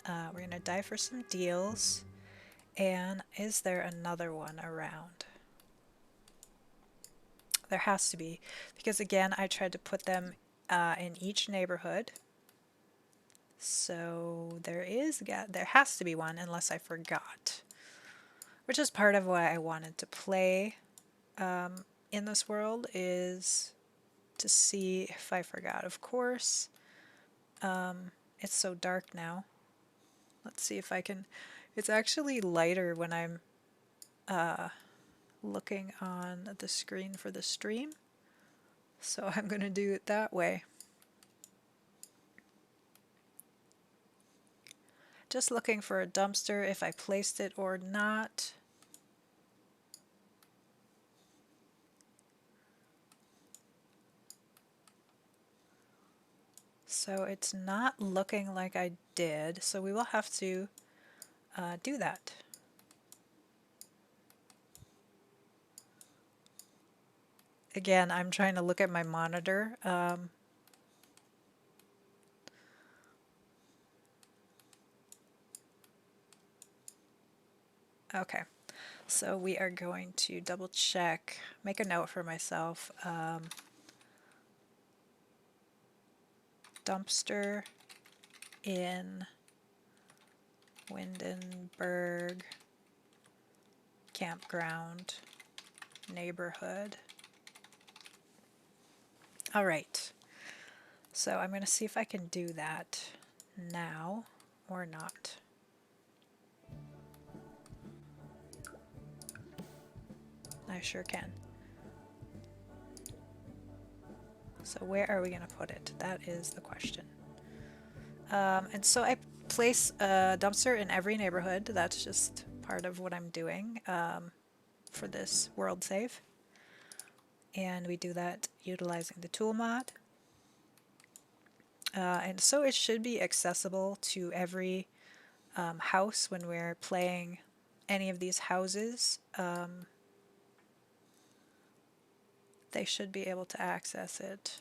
We're going to dive for some deals. And is there another one around? There has to be, because again, I tried to put them in each neighborhood. So there has to be one unless I forgot, which is part of why I wanted to play in this world, is to see if I forgot. Of course, it's so dark now. Let's see if I can. It's actually lighter when I'm looking on the screen for the stream, so I'm going to do it that way. Just looking for a dumpster, if I placed it or not. So it's not looking like I did, so we will have to do that. Again, I'm trying to look at my monitor. Okay, so we are going to double check, make a note for myself. dumpster in Windenburg campground neighborhood. All right, so I'm going to see if I can do that now or not. I sure can. So where are we going to put it? That is the question. And so I place a dumpster in every neighborhood. That's just part of what I'm doing for this world save. And we do that utilizing the tool mod. And so it should be accessible to every house when we're playing any of these houses. They should be able to access it.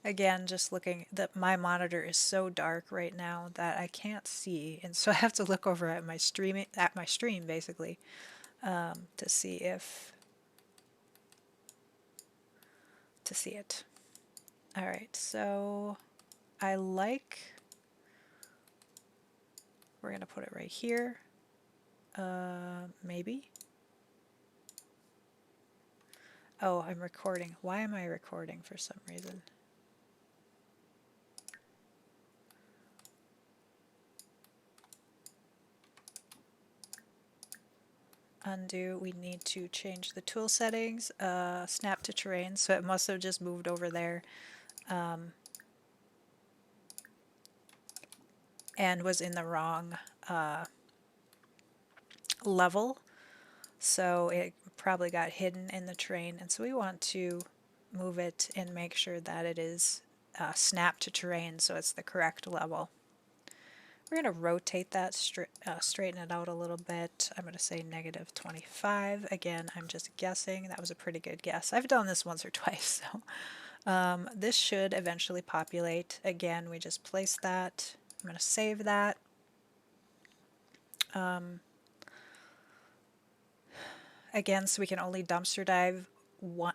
Again, just looking that my monitor is so dark right now that I can't see, and so I have to look over at my stream basically to see it. All right, so I like. We're gonna put it right here. Maybe. Oh, I'm recording. Why am I recording for some reason? Undo, we need to change the tool settings, snap to terrain, so it must have just moved over there and was in the wrong level, so it probably got hidden in the terrain, and so we want to move it and make sure that it is snap to terrain so it's the correct level. We're going to rotate that, straighten it out a little bit. I'm going to say -25. Again, I'm just guessing. That was a pretty good guess. I've done this once or twice, so this should eventually populate. Again, we just place that. I'm going to save that. Again, so we can only dumpster dive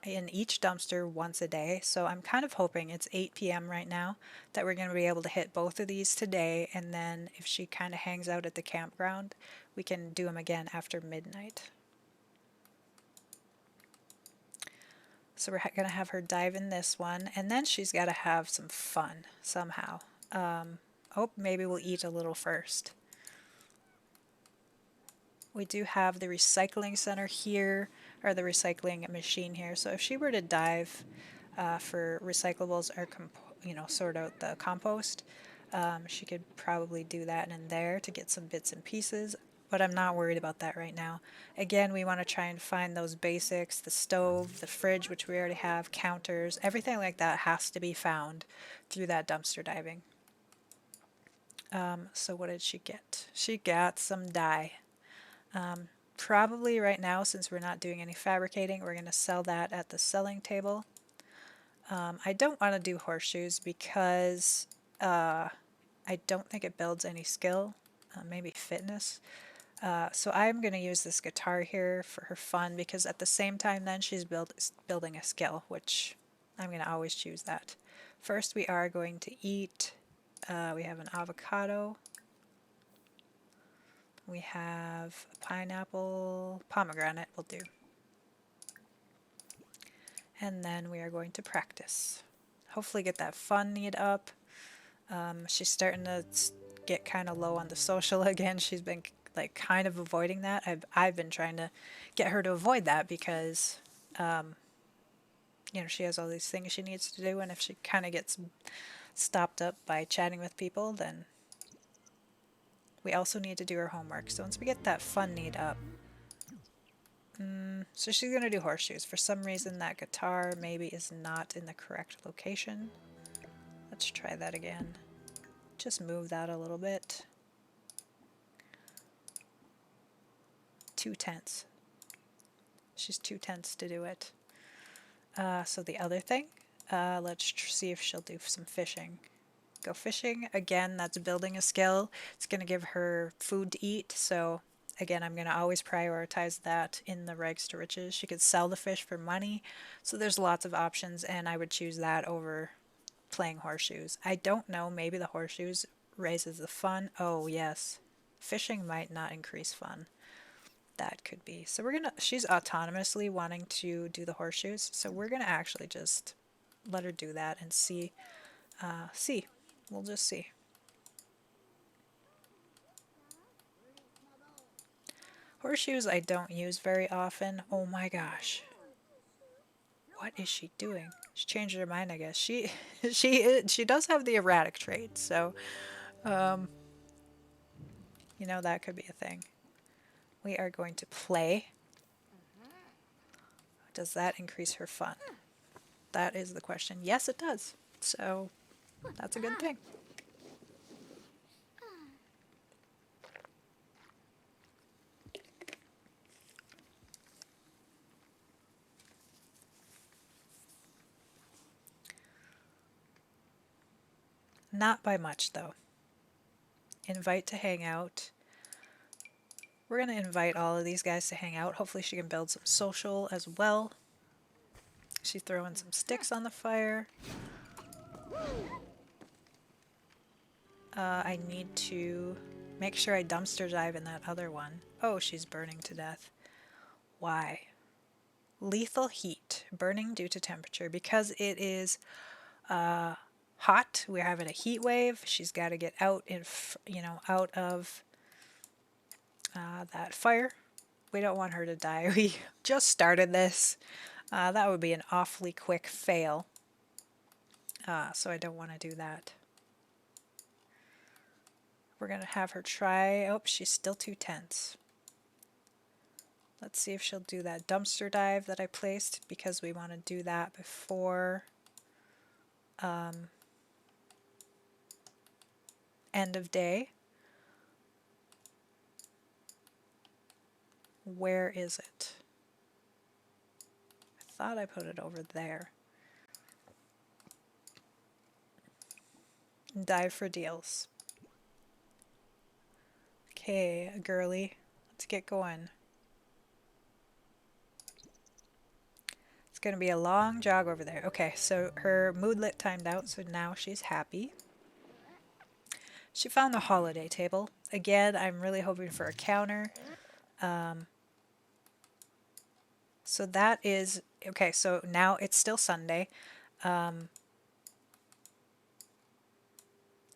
in each dumpster once a day. So I'm kind of hoping it's 8 p.m. right now that we're going to be able to hit both of these today. And then if she kind of hangs out at the campground, we can do them again after midnight. So we're going to have her dive in this one. And then she's got to have some fun somehow. Oh, maybe we'll eat a little first. We do have the recycling center here, or the recycling machine here. So if she were to dive for recyclables or sort out the compost, she could probably do that in there to get some bits and pieces. But I'm not worried about that right now. Again, we want to try and find those basics: the stove, the fridge, which we already have, counters, everything like that has to be found through that dumpster diving. So what did she get? She got some dye. Probably right now, since we're not doing any fabricating, we're going to sell that at the selling table. I don't want to do horseshoes because I don't think it builds any skill, maybe fitness. So I'm going to use this guitar here for her fun, because at the same time then she's building a skill, which I'm going to always choose that. First we are going to eat, we have an avocado. We have a pineapple, pomegranate will do. And then we are going to practice. Hopefully get that fun need up. She's starting to get kind of low on the social again. She's been like kind of avoiding that. I've been trying to get her to avoid that because she has all these things she needs to do, and if she kind of gets stopped up by chatting with people, then we also need to do her homework. So once we get that fun need up, so she's going to do horseshoes. For some reason that guitar maybe is not in the correct location. Let's try that again. Just move that a little bit. 2 tenths. She's 2 tenths to do it. So the other thing, let's see if she'll do some fishing. Go fishing. Again, that's building a skill. It's going to give her food to eat. So Again, I'm going to always prioritize that in the rags to riches. She could sell the fish for money, so there's lots of options, and I would choose that over playing horseshoes. I don't know, maybe the horseshoes raises the fun. Oh, yes. Fishing might not increase fun. That could be. So we're gonna, she's autonomously wanting to do the horseshoes, so we're gonna actually just let her do that and see. See. We'll just see. Horseshoes I don't use very often. Oh my gosh. What is she doing? She changed her mind, I guess. She does have the erratic trait, so you know that could be a thing. We are going to play. Does that increase her fun? That is the question. Yes, it does. So that's a good thing. Not by much, though. Invite to hang out. We're going to invite all of these guys to hang out. Hopefully she can build some social as well. She's throwing some sticks on the fire. I need to make sure I dumpster dive in that other one. Oh, she's burning to death. Why? Lethal heat. Burning due to temperature. Because it is hot. We're having a heat wave. She's got to get out out of that fire. We don't want her to die. We just started this. That would be an awfully quick fail. So I don't want to do that. We're going to have her try. Oh, she's still too tense. Let's see if she'll do that dumpster dive that I placed, because we want to do that before end of day. Where is it? I thought I put it over there. Dive for deals. Okay, girly. Let's get going. It's going to be a long jog over there. Okay, so her moodlet timed out, so now she's happy. She found the holiday table. Again, I'm really hoping for a counter. So that is, okay, so now it's still Sunday.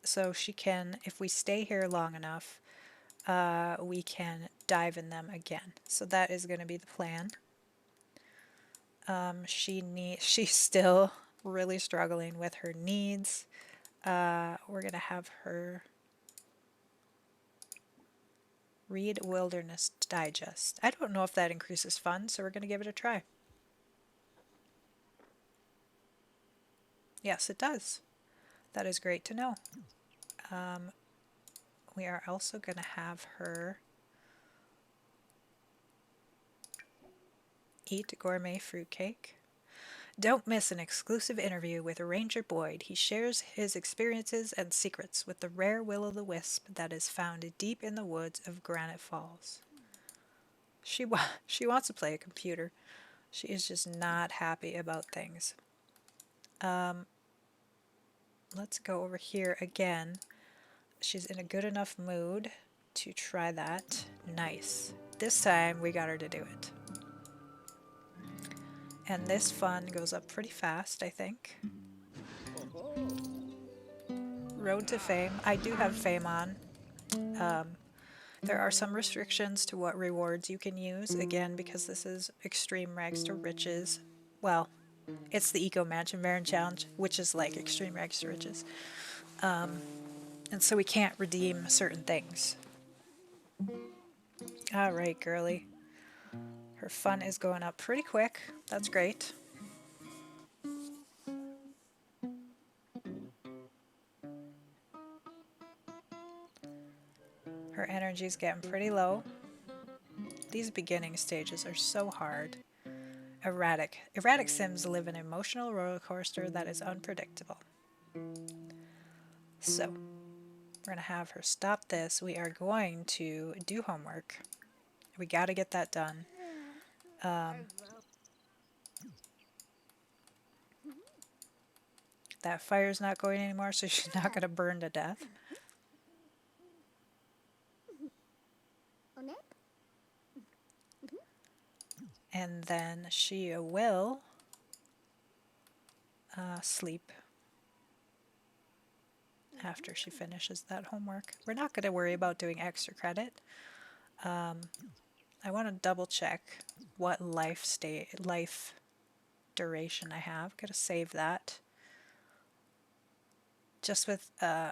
So she can, if we stay here long enough, we can dive in them again. So that is going to be the plan. She's still really struggling with her needs. We're going to have her read Wilderness Digest. I don't know if that increases fun, so we're going to give it a try. Yes, it does. That is great to know. We are also going to have her eat gourmet fruitcake. Don't miss an exclusive interview with Ranger Boyd. He shares his experiences and secrets with the rare will-o'-the-wisp that is found deep in the woods of Granite Falls. She wants to play a computer. She is just not happy about things. Let's go over here again. She's in a good enough mood to try that. Nice. This time we got her to do it. And this fun goes up pretty fast, I think. Road to Fame. I do have Fame on. There are some restrictions to what rewards you can use, again, because this is Extreme Rags to Riches. Well, it's the Eco Mansion Baron Challenge, which is like Extreme Rags to Riches. And so we can't redeem certain things. Alright, girly. Her fun is going up pretty quick. That's great. Her energy's getting pretty low. These beginning stages are so hard. Erratic. Erratic Sims live an emotional roller coaster that is unpredictable. So, we're going to have her stop this. We are going to do homework. We got to get that done. That fire's not going anymore, so she's not going to burn to death. And then she will sleep after she finishes that homework. We're not going to worry about doing extra credit. I want to double check what life duration I have. Got to save that. Just with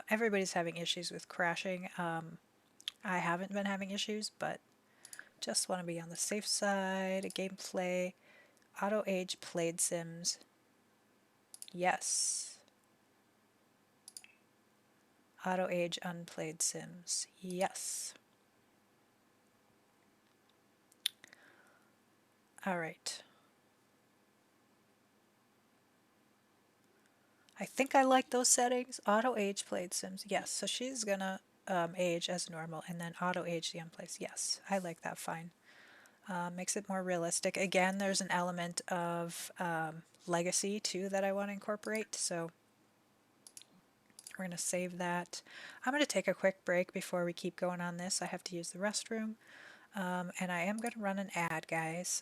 everybody's having issues with crashing. I haven't been having issues, but just want to be on the safe side. Gameplay, auto age played sims. Yes. Auto age unplayed sims. Yes. All right. I think I like those settings. Auto age played sims. Yes. So she's gonna age as normal and then auto age the unplayed. Yes. I like that fine. Makes it more realistic. Again, there's an element of legacy too that I want to incorporate. So we're going to save that. I'm going to take a quick break before we keep going on this. I have to use the restroom. And I am going to run an ad, guys,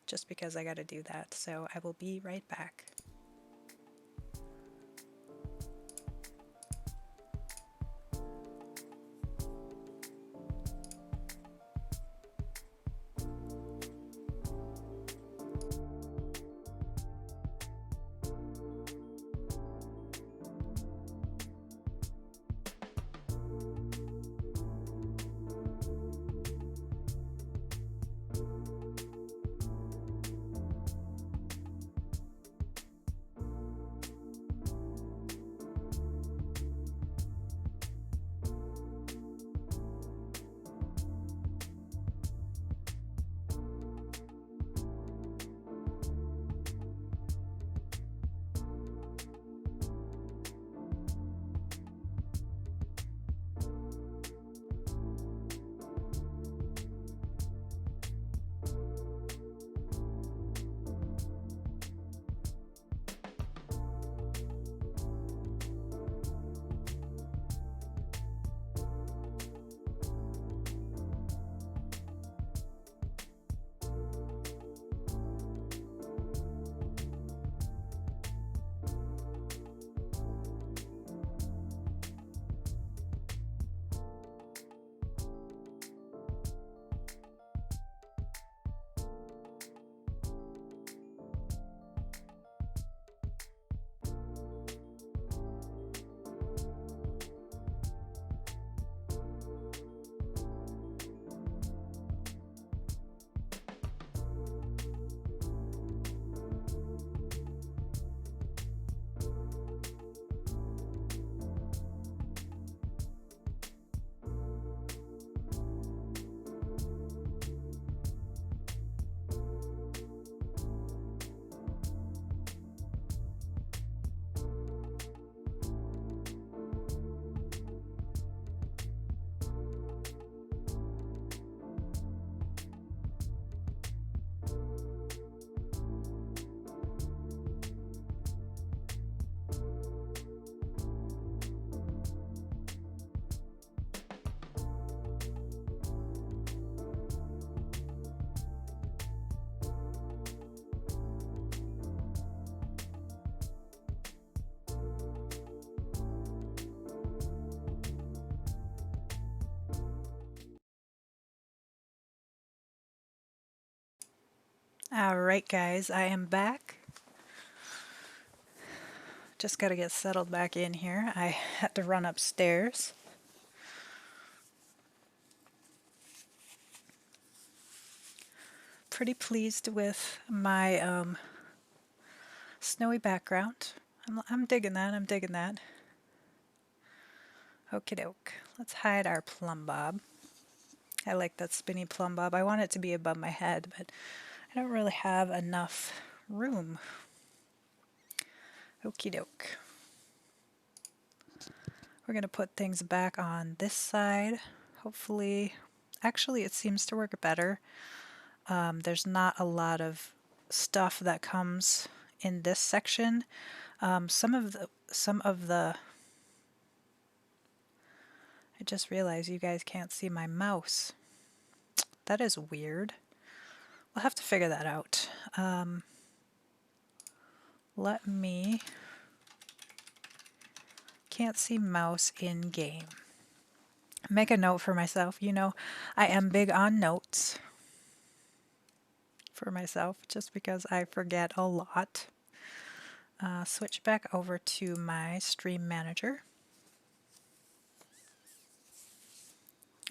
just because I got to do that. So I will be right back. All right, guys, I am back. Just got to get settled back in here. I had to run upstairs. Pretty pleased with my snowy background. I'm digging that. I'm digging that. Okie doke. Let's hide our plumb bob. I like that spinny plumb bob. I want it to be above my head, but I don't really have enough room. Okie doke. We're going to put things back on this side. Hopefully Actually, it seems to work better. There's not a lot of stuff that comes in this section. Some of the I just realized you guys can't see my mouse. That is weird. We'll have to figure that out. Let me can't see mouse in game. Make a note for myself. You know, I am big on notes for myself just because I forget a lot. Switch back over to my stream manager.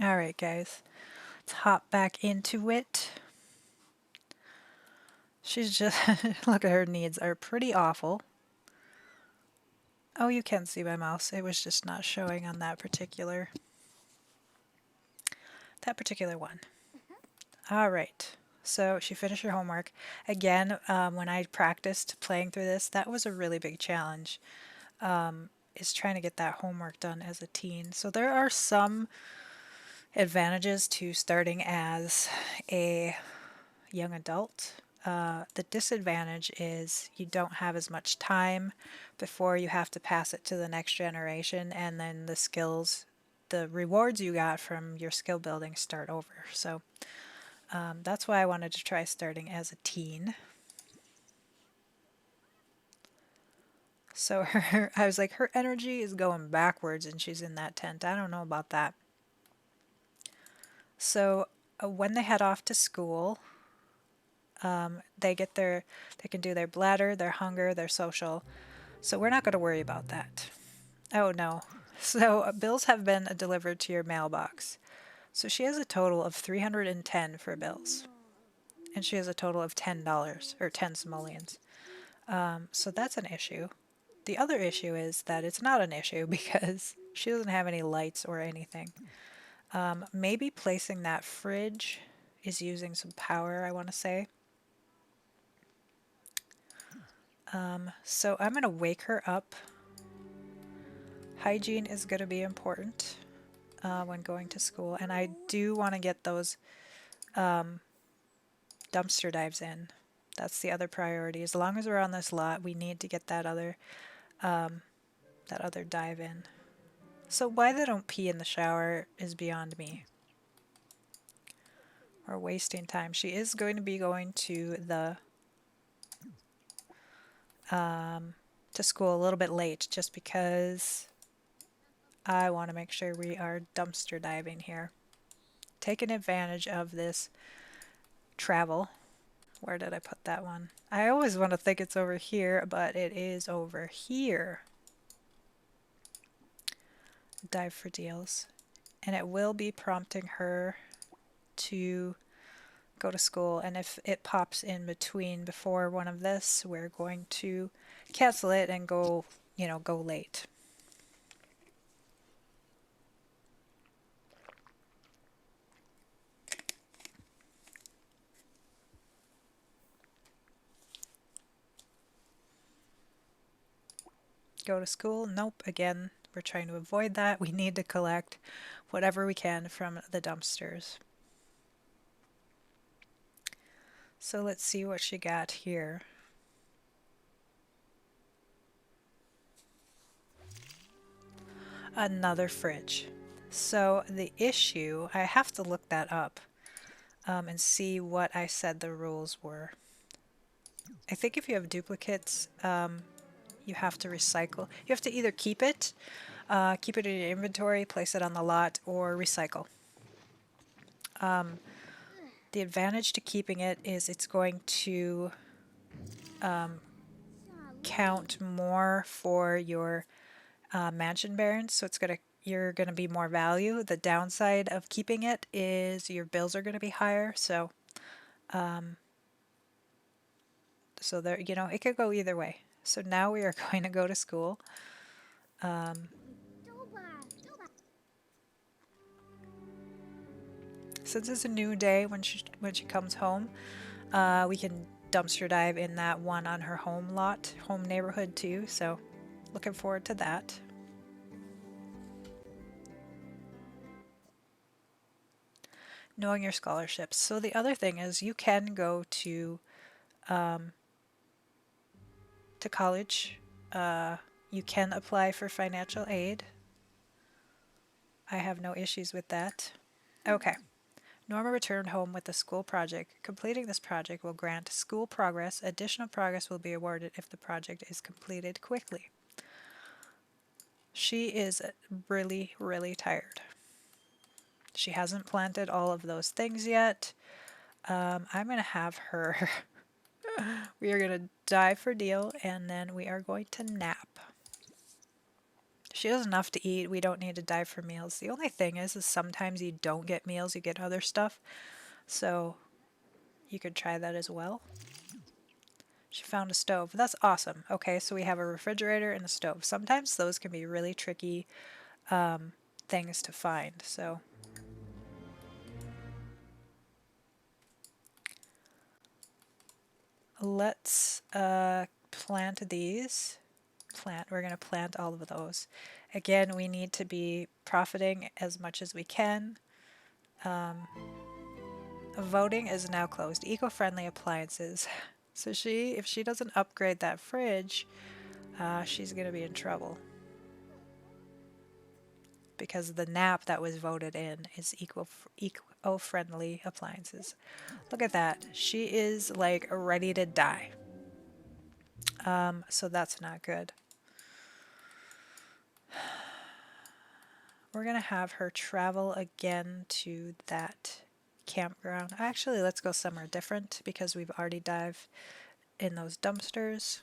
All right, guys, let's hop back into it. She's just, look at her needs are pretty awful. Oh, you can see my mouse. It was just not showing on that particular one. All right. So she finished her homework. Again, when I practiced playing through this, that was a really big challenge, is trying to get that homework done as a teen. So there are some advantages to starting as a young adult. The disadvantage is you don't have as much time before you have to pass it to the next generation, and then the rewards you got from your skill building start over. So that's why I wanted to try starting as a teen. So I was like, her energy is going backwards and she's in that tent. I don't know about that. So when they head off to school, they can do their bladder, their hunger, their social. So we're not going to worry about that. Oh no. So bills have been delivered to your mailbox. So she has a total of 310 for bills. And she has a total of $10 or 10 simoleons. So that's an issue. The other issue is that it's not an issue because she doesn't have any lights or anything. Maybe placing that fridge is using some power, I want to say. So I'm going to wake her up. Hygiene is going to be important when going to school. And I do want to get those dumpster dives in. That's the other priority. As long as we're on this lot, we need to get that other dive in. So why they don't pee in the shower is beyond me. Or wasting time. She is going to be going to school a little bit late just because I want to make sure we are dumpster diving here. Taking advantage of this travel. Where did I put that one? I always want to think it's over here, but it is over here. Dive for deals. And it will be prompting her to go to school. And if it pops in between before one of this, we're going to cancel it and go late. Go to school? Nope. Again, we're trying to avoid that. We need to collect whatever we can from the dumpsters. So let's see what she got here. Another fridge. So the issue, I have to look that up and see what I said the rules were. I think if you have duplicates, you have to recycle. You have to either keep it in your inventory, place it on the lot, or recycle. The advantage to keeping it is it's going to count more for your mansion barons, so you're gonna be more value. The downside of keeping it is your bills are gonna be higher. So there, it could go either way. So now we are going to go to school. Since it's a new day when she comes home, we can dumpster dive in that one on her home neighborhood too. So looking forward to that. knowing your scholarships. So the other thing is you can go to college. You can apply for financial aid. I have no issues with that. Okay. Norma returned home with a school project. Completing this project will grant school progress. Additional progress will be awarded if the project is completed quickly. She is really, really tired. She hasn't planted all of those things yet. I'm going to have her. We are going to die for deal and then we are going to nap. She has enough to eat. We don't need to die for meals. The only thing is sometimes you don't get meals, you get other stuff. So you could try that as well. She found a stove. That's awesome. Okay, so we have a refrigerator and a stove. Sometimes those can be really tricky things to find. So let's plant these. We're going to plant all of those. Again, we need to be profiting as much as we can. Voting is now closed. Eco-friendly appliances. So if she doesn't upgrade that fridge, she's going to be in trouble. Because the nap that was voted in is eco-friendly appliances. Look at that. She is like ready to die. So that's not good. We're going to have her travel again to that campground. Actually, let's go somewhere different because we've already dived in those dumpsters.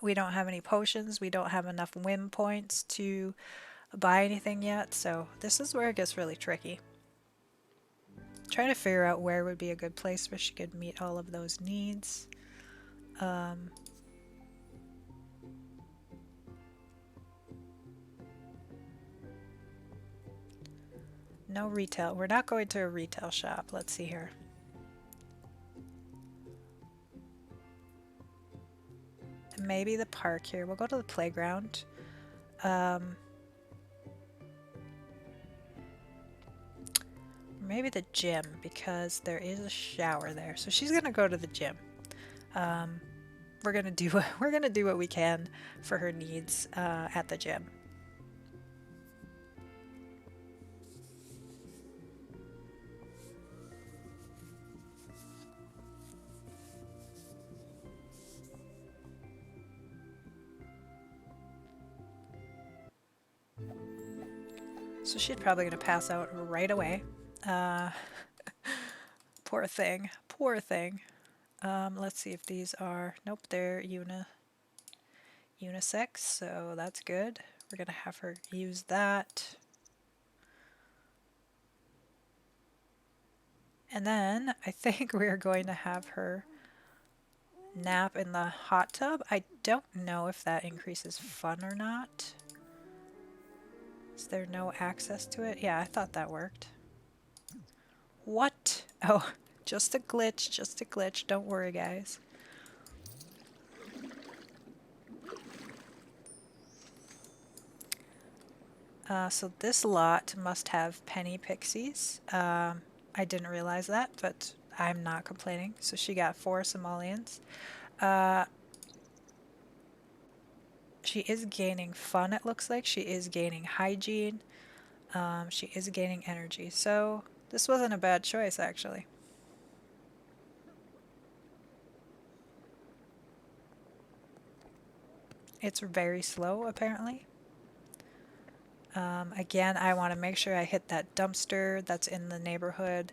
We don't have any potions. We don't have enough whim points to buy anything yet. So this is where it gets really tricky. Trying to figure out where would be a good place where she could meet all of those needs. No retail. We're not going to a retail shop. Let's see here. Maybe the park here. We'll go to the playground. Maybe the gym because there is a shower there. So she's gonna go to the gym. We're gonna do what we can for her needs at the gym. So she's probably gonna pass out right away. Poor thing. Poor thing. Let's see if these are. Nope, they're unisex, so that's good. We're gonna have her use that. And then I think we're going to have her nap in the hot tub. I don't know if that increases fun or not. Is there no access to it? Yeah, I thought that worked. What? Oh, just a glitch, just a glitch. Don't worry, guys. So this lot must have penny pixies. I didn't realize that, but I'm not complaining. So she got 4 simoleons. She is gaining fun, it looks like. She is gaining hygiene. She is gaining energy. So this wasn't a bad choice, actually. It's very slow, apparently. Again, I want to make sure I hit that dumpster that's in the neighborhood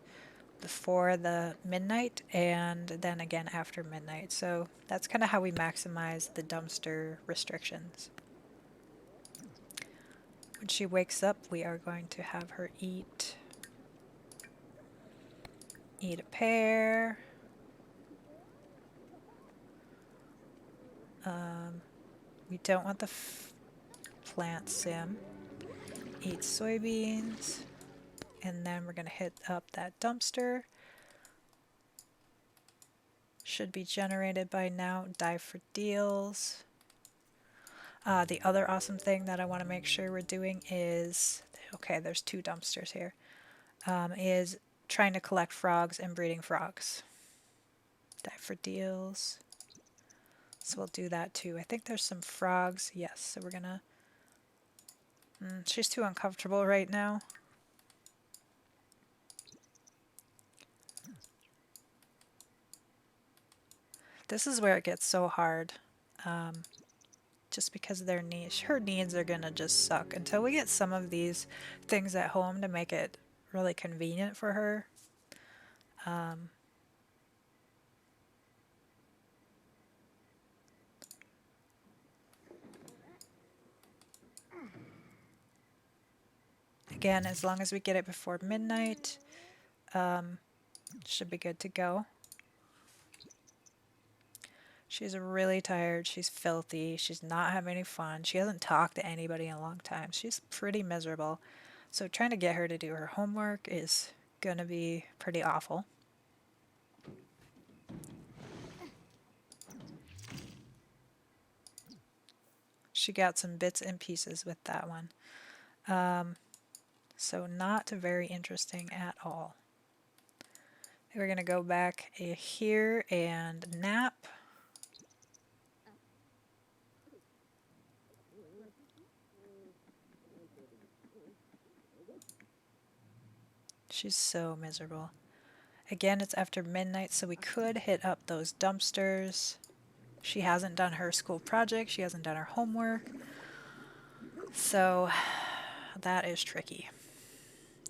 before the midnight and then again after midnight. So that's kind of how we maximize the dumpster restrictions. When she wakes up, we are going to have her eat a pear. We don't want the plant sim. Eat soybeans. And then we're going to hit up that dumpster. Should be generated by now. Dive for deals. The other awesome thing that I want to make sure we're doing is, okay, there's 2 dumpsters here, is trying to collect frogs and breeding frogs. Dive for deals. So we'll do that too. I think there's some frogs. Yes, so we're gonna... she's too uncomfortable right now. This is where it gets so hard. Just because of their needs. Her needs are gonna just suck until we get some of these things at home to make it really convenient for her. Again, as long as we get it before midnight, should be good to go. She's really tired. She's filthy. She's not having any fun. She hasn't talked to anybody in a long time. She's pretty miserable. So trying to get her to do her homework is gonna be pretty awful. She got some bits and pieces with that one. So not very interesting at all. We're gonna go back here and nap. She's so miserable. Again, it's after midnight, so we could hit up those dumpsters. She hasn't done her school project. She hasn't done her homework. So that is tricky.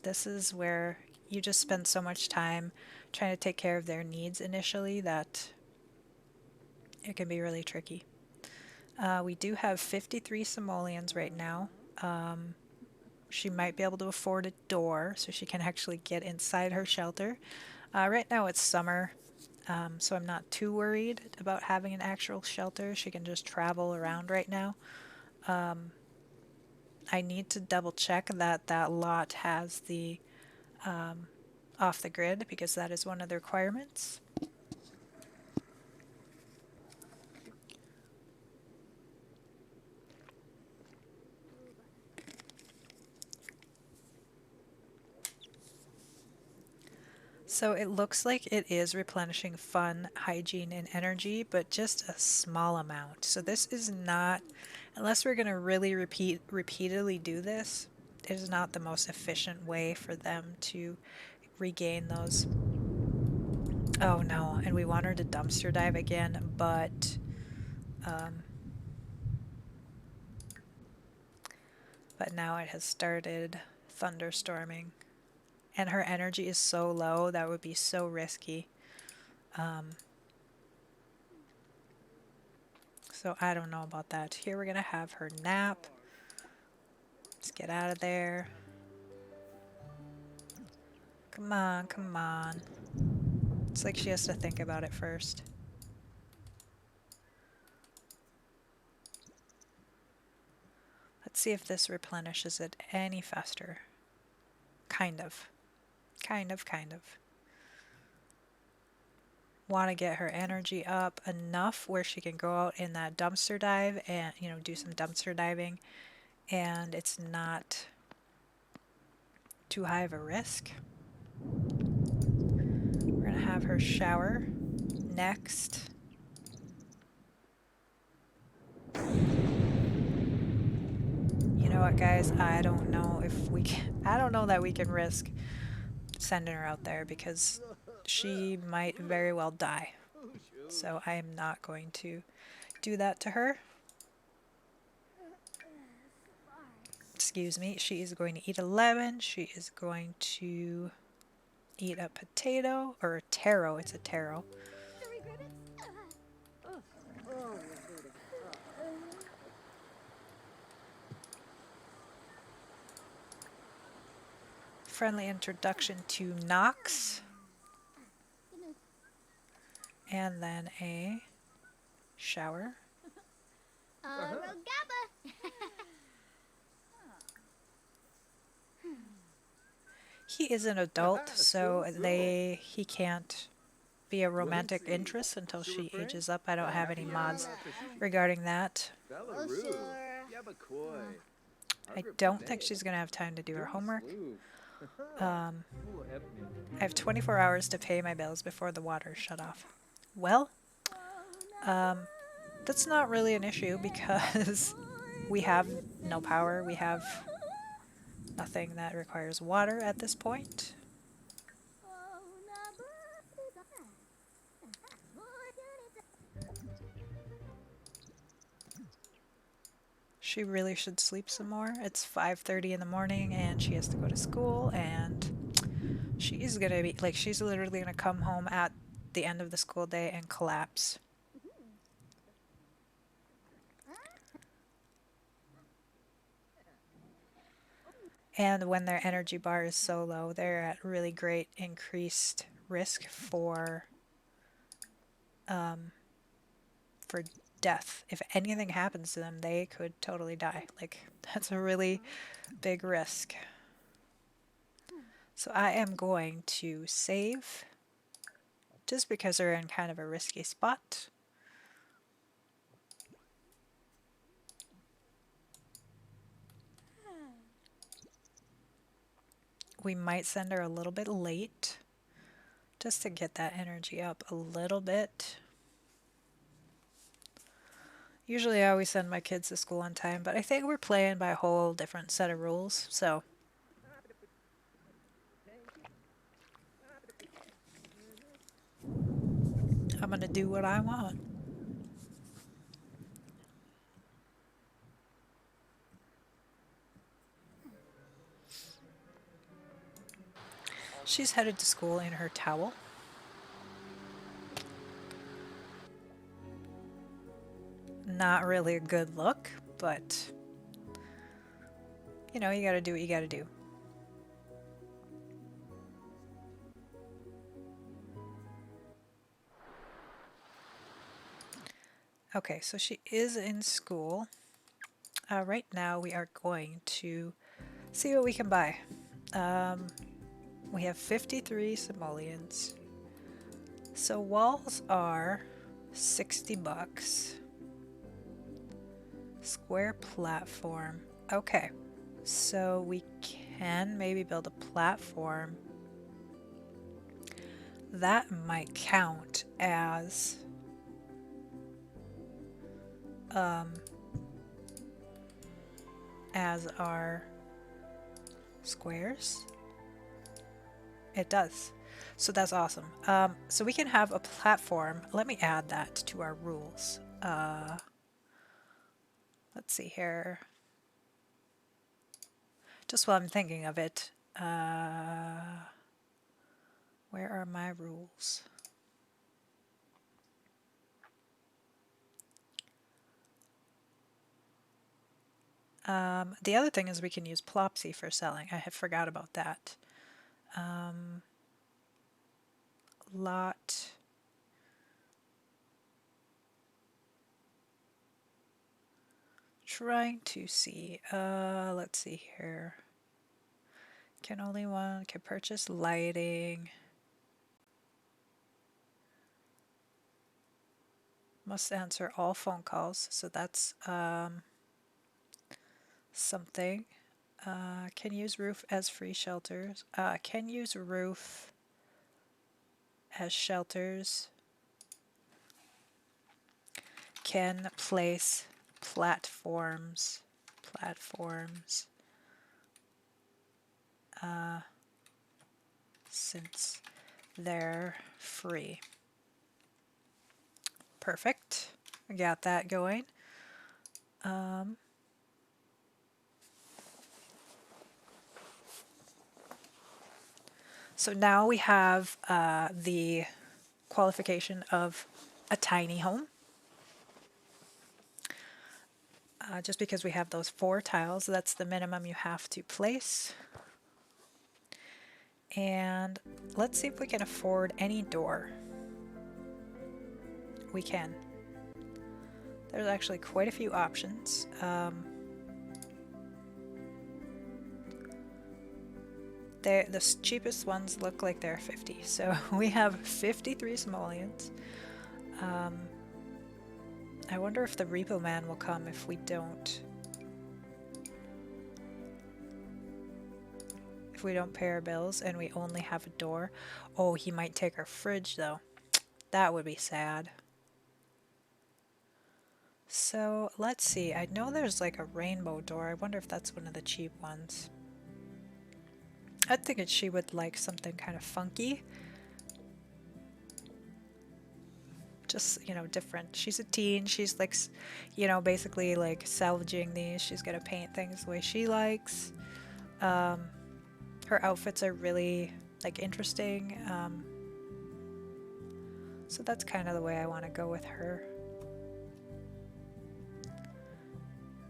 This is where you just spend so much time trying to take care of their needs initially that it can be really tricky. We do have 53 simoleons right now. She might be able to afford a door so she can actually get inside her shelter. Right now it's summer, so I'm not too worried about having an actual shelter. She can just travel around right now. I need to double check that that lot has the off the grid because that is one of the requirements. So it looks like it is replenishing fun, hygiene, and energy, but just a small amount. So this is not, unless we're going to really repeatedly do this, it is not the most efficient way for them to regain those. Oh no, and we want her to dumpster dive again, but now it has started thunderstorming. And her energy is so low, that would be so risky. So I don't know about that. Here we're going to have her nap. Let's get out of there. Come on, come on. It's like she has to think about it first. Let's see if this replenishes it any faster. Kind of. Kind of. Want to get her energy up enough where she can go out in that dumpster dive and, do some dumpster diving, and it's not too high of a risk. We're going to have her shower next. You know what, guys? I don't know that we can risk sending her out there because she might very well die. So I am not going to do that to her. Excuse me. She is going to eat a lemon. She is going to eat a potato or a taro. It's a taro. Friendly introduction to Knox. And then a shower. He is an adult, so he can't be a romantic interest until she ages up. I don't have any mods regarding that. I don't think she's going to have time to do her homework. I have 24 hours to pay my bills before the water is shut off. Well, that's not really an issue because we have no power. We have nothing that requires water at this point. She really should sleep some more. It's 5:30 in the morning and she has to go to school and she's gonna be like she's literally gonna come home at the end of the school day and collapse. And when their energy bar is so low, they're at really great increased risk for death. If anything happens to them, they could totally die. Like that's a really big risk. So I am going to save just because they're in kind of a risky spot. We might send her a little bit late just to get that energy up a little bit. Usually I always send my kids to school on time, but I think we're playing by a whole different set of rules, so I'm gonna do what I want. She's headed to school in her towel. Not really a good look, but you know, you gotta do what you gotta do. Okay, so she is in school. Right now we are going to see what we can buy. We have 53 simoleons. So walls are 60 bucks. Square platform. Okay, so we can maybe build a platform. That might count as our squares. It does. So that's awesome. So we can have a platform. Let me add that to our rules. Let's see here. Just while I'm thinking of it, where are my rules? The other thing is we can use Plopsy for selling. I had forgot about that. Lot. Trying to see. Let's see here. Can purchase lighting. Must answer all phone calls, so that's something. Can use roof as free shelters. Can use roof as shelters. Can place platforms. Since they're free. Perfect. We got that going. So now we have the qualification of a tiny home. Just because we have those 4 tiles, that's the minimum you have to place. And let's see if we can afford any door. We can. There's actually quite a few options. The cheapest ones look like they're 50. So we have 53 simoleons. I wonder if the repo man will come if we don't if we don't pay our bills and we only have a door. Oh, he might take our fridge though. That would be sad. So let's see. I know there's like a rainbow door. I wonder if that's one of the cheap ones. I think she would like something kind of funky. Just, you know, different. She's a teen. She's like, you know, basically like salvaging these. She's gonna paint things the way she likes. Her outfits are really like interesting. So that's kind of the way I want to go with her.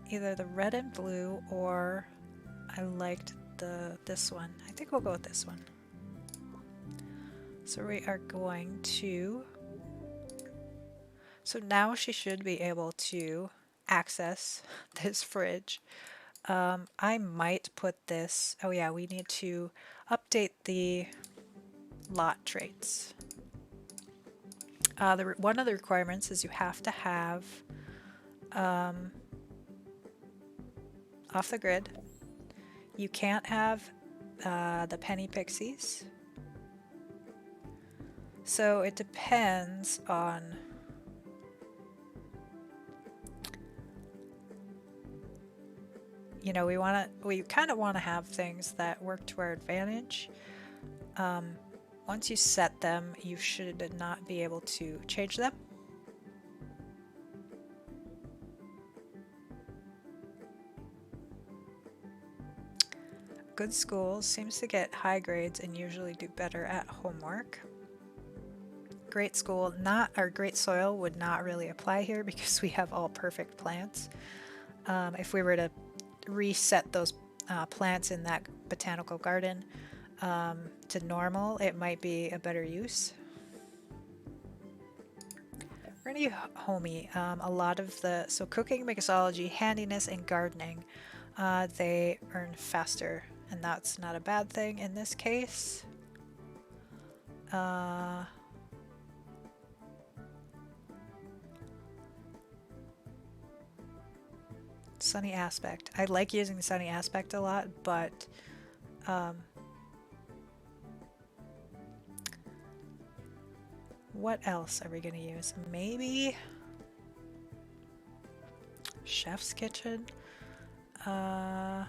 Either the red and blue, or I liked this one. I think we'll go with this one. So we are going to... So now she should be able to access this fridge. I might put this... Oh yeah, we need to update the lot traits. One of the requirements is you have to have off the grid. You can't have the penny pixies. So it depends on... You know, we kind of want to have things that work to our advantage. Once you set them, you should not be able to change them. Good school seems to get high grades and usually do better at homework. Great school, not our great soil would not really apply here because we have all perfect plants. If we were to reset those plants in that botanical garden to normal, it might be a better use. We're gonna use homey. A lot of so cooking, mixology, handiness, and gardening, they earn faster, and that's not a bad thing in this case. Sunny aspect. I like using the sunny aspect a lot, but what else are we gonna use? Maybe chef's kitchen. Though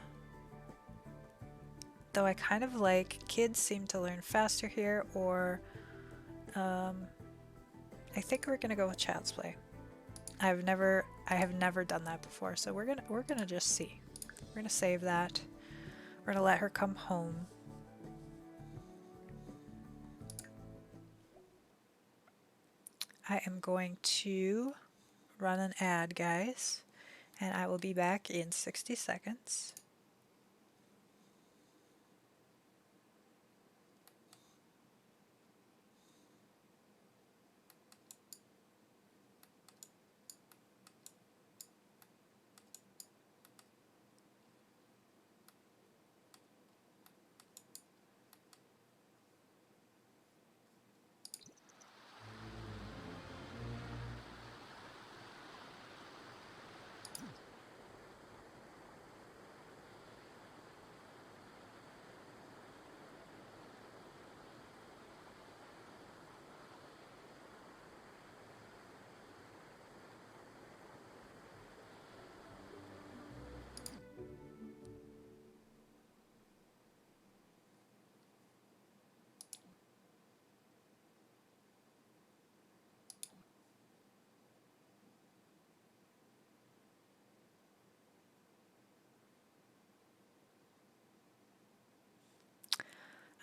I kind of like kids seem to learn faster here, or I think we're gonna go with child's play. I have never done that before, so we're gonna just see. We're gonna save that. We're gonna let her come home. I am going to run an ad, guys, and I will be back in 60 seconds.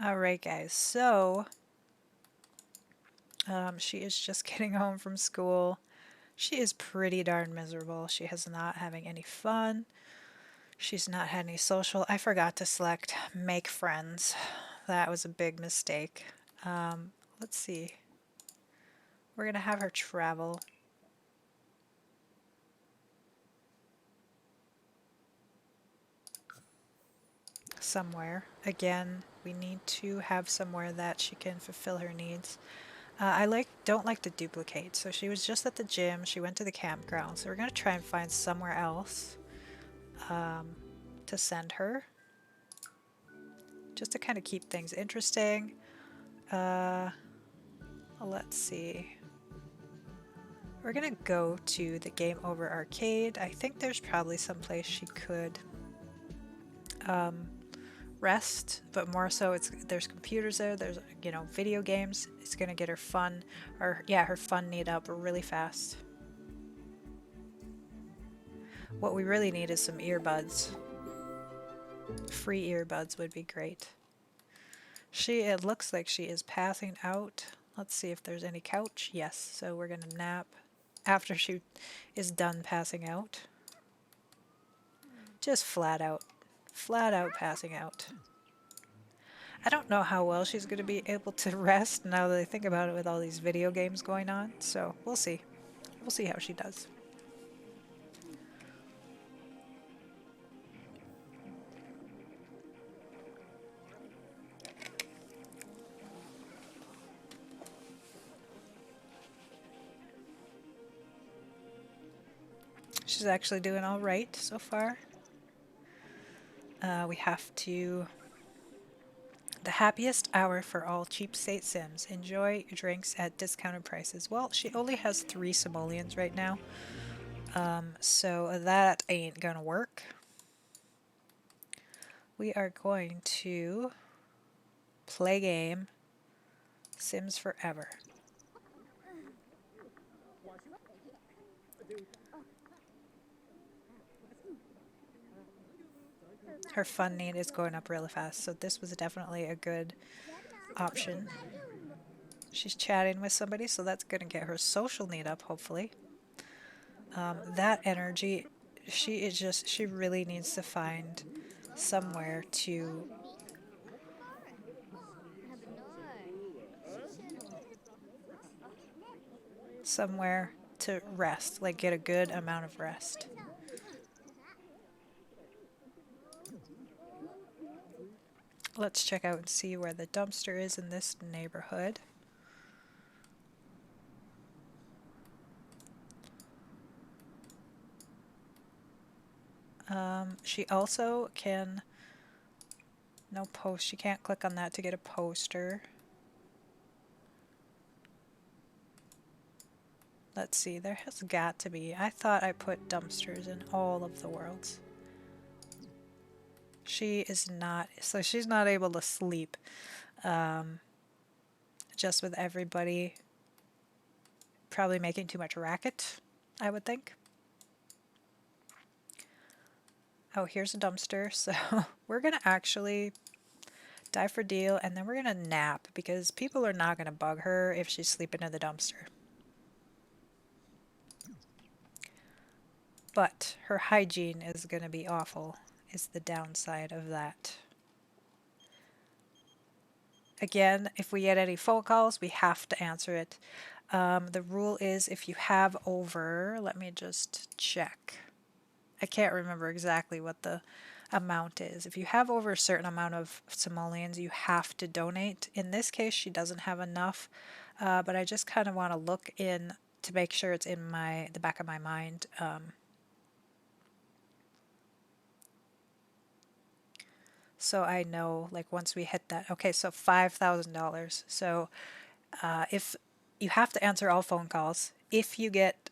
Alright guys, so she is just getting home from school. She is pretty darn miserable. She is not having any fun. She's not had any social. I forgot to select make friends. That was a big mistake. Let's see. We're gonna have her travel. Somewhere. Again, we need to have somewhere that she can fulfill her needs. I don't like to duplicate, so she was just at the gym, she went to the campground, so we're gonna try and find somewhere else to send her. just to kind of keep things interesting. Uh, let's see. We're gonna go to the Game Over Arcade. I think there's probably some place she could rest, but more so there's computers there, there's video games. It's gonna get her fun, or yeah, her fun need up really fast. What we really need is some earbuds. Free earbuds would be great. It looks like she is passing out. Let's see if there's any couch. Yes, so we're gonna nap after she is done passing out. Just flat out passing out. I don't know how well she's gonna be able to rest now that I think about it with all these video games going on, so we'll see. We'll see how she does. She's actually doing all right so far. We have to... The happiest hour for all cheap state sims. Enjoy your drinks at discounted prices. Well, she only has 3 simoleons right now, so that ain't gonna work. We are going to play game Sims Forever. Her fun need is going up really fast, so this was definitely a good option. She's chatting with somebody, so that's going to get her social need up, hopefully. That energy, she really needs to find somewhere to rest, like get a good amount of rest. Let's check out and see where the dumpster is in this neighborhood. She also can... No post. She can't click on that to get a poster. Let's see. There has got to be. I thought I put dumpsters in all of the worlds. She is not. So she's not able to sleep. Just with everybody probably making too much racket, I would think. Oh, here's a dumpster. So we're going to actually die for deal, and then we're going to nap because people are not going to bug her if she's sleeping in the dumpster. But her hygiene is going to be awful, is the downside of that. Again, if we get any phone calls, we have to answer it. The rule is if you have over, let me just check. I can't remember exactly what the amount is. If you have over a certain amount of simoleons, you have to donate. In this case, she doesn't have enough, but I just kind of want to look in to make sure it's in the back of my mind. So I know, like, once we hit that, okay, so $5,000. So if you have to answer all phone calls, if you get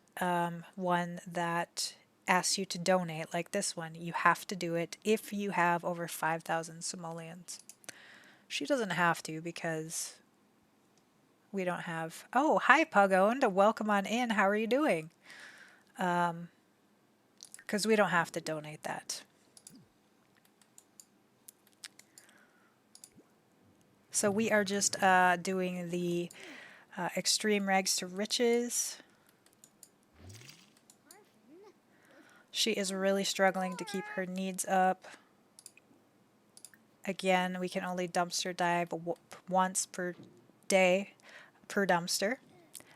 one that asks you to donate, like this one, you have to do it if you have over 5,000 simoleons. She doesn't have to because we don't have... Oh, hi, Pugoned. Welcome on in. How are you doing? Because we don't have to donate that. So we are just doing the extreme rags to riches. She is really struggling to keep her needs up. Again, we can only dumpster dive once per day per dumpster.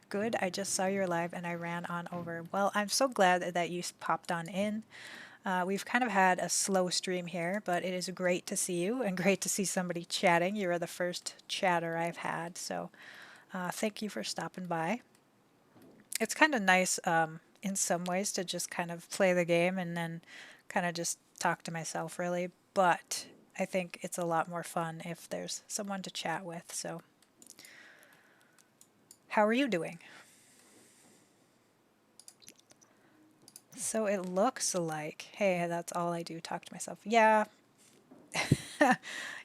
Good, I just saw your live and I ran on over. Well, I'm so glad that you popped on in. We've kind of had a slow stream here, but it is great to see you and great to see somebody chatting. You are the first chatter I've had, so thank you for stopping by. It's kind of nice in some ways to just kind of play the game and then kind of just talk to myself, really. But I think it's a lot more fun if there's someone to chat with. So, how are you doing? So it looks like, hey, that's all I do, talk to myself. Yeah,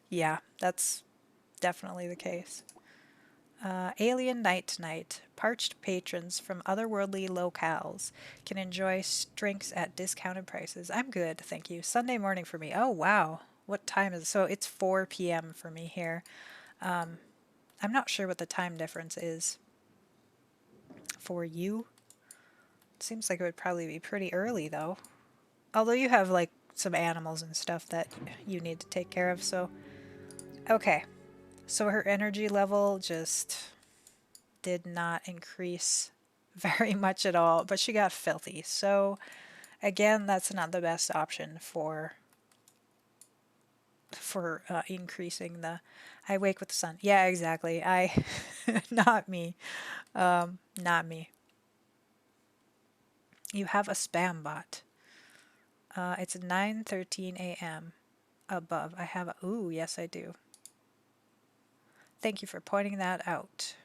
yeah, that's definitely the case. Alien Night Tonight. Parched patrons from otherworldly locales can enjoy drinks at discounted prices. I'm good, thank you. Sunday morning for me. Oh, wow. What time is it? So it's 4 p.m. for me here. I'm not sure what the time difference is for you. Seems like it would probably be pretty early, though. Although you have, like, some animals and stuff that you need to take care of, so. Okay. So her energy level just did not increase very much at all, but she got filthy. So again, that's not the best option for increasing the. I wake with the sun. Yeah, exactly. I, not me, not me. You have a spam bot. It's 9:13 a.m. above. I have a. Ooh, yes, I do. Thank you for pointing that out.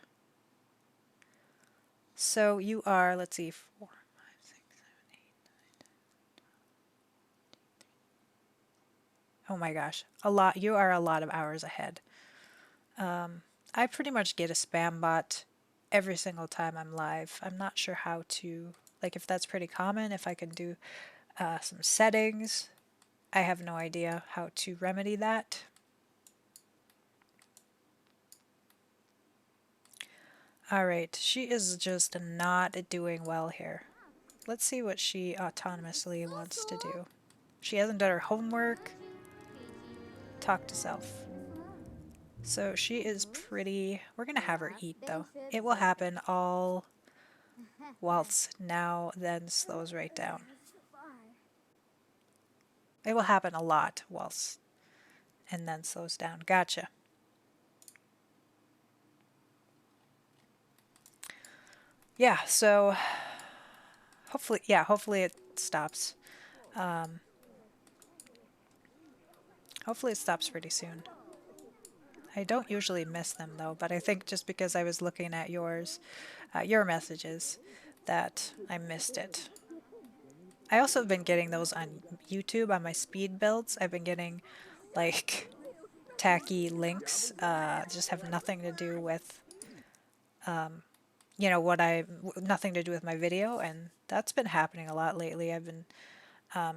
So you are. Let's see. 4, 5, 6, 7, 8. Oh my gosh, a lot. You are a lot of hours ahead. I pretty much get a spam bot every single time I'm live. I'm not sure how to, like, if that's pretty common, if I can do some settings. I have no idea how to remedy that. All right, she is just not doing well here. Let's see what she autonomously wants to do. She hasn't done her homework. Talk to self. So she is pretty. We're going to have her eat, though. It will happen all whilst now then slows right down. It will happen a lot whilst and then slows down. Gotcha. Yeah, so hopefully it stops. Hopefully it stops pretty soon. I don't usually miss them though, but I think just because I was looking at your messages, that I missed it. I also have been getting those on YouTube on my speed builds. I've been getting like tacky links, just have nothing to do with nothing to do with my video, and that's been happening a lot lately. I've been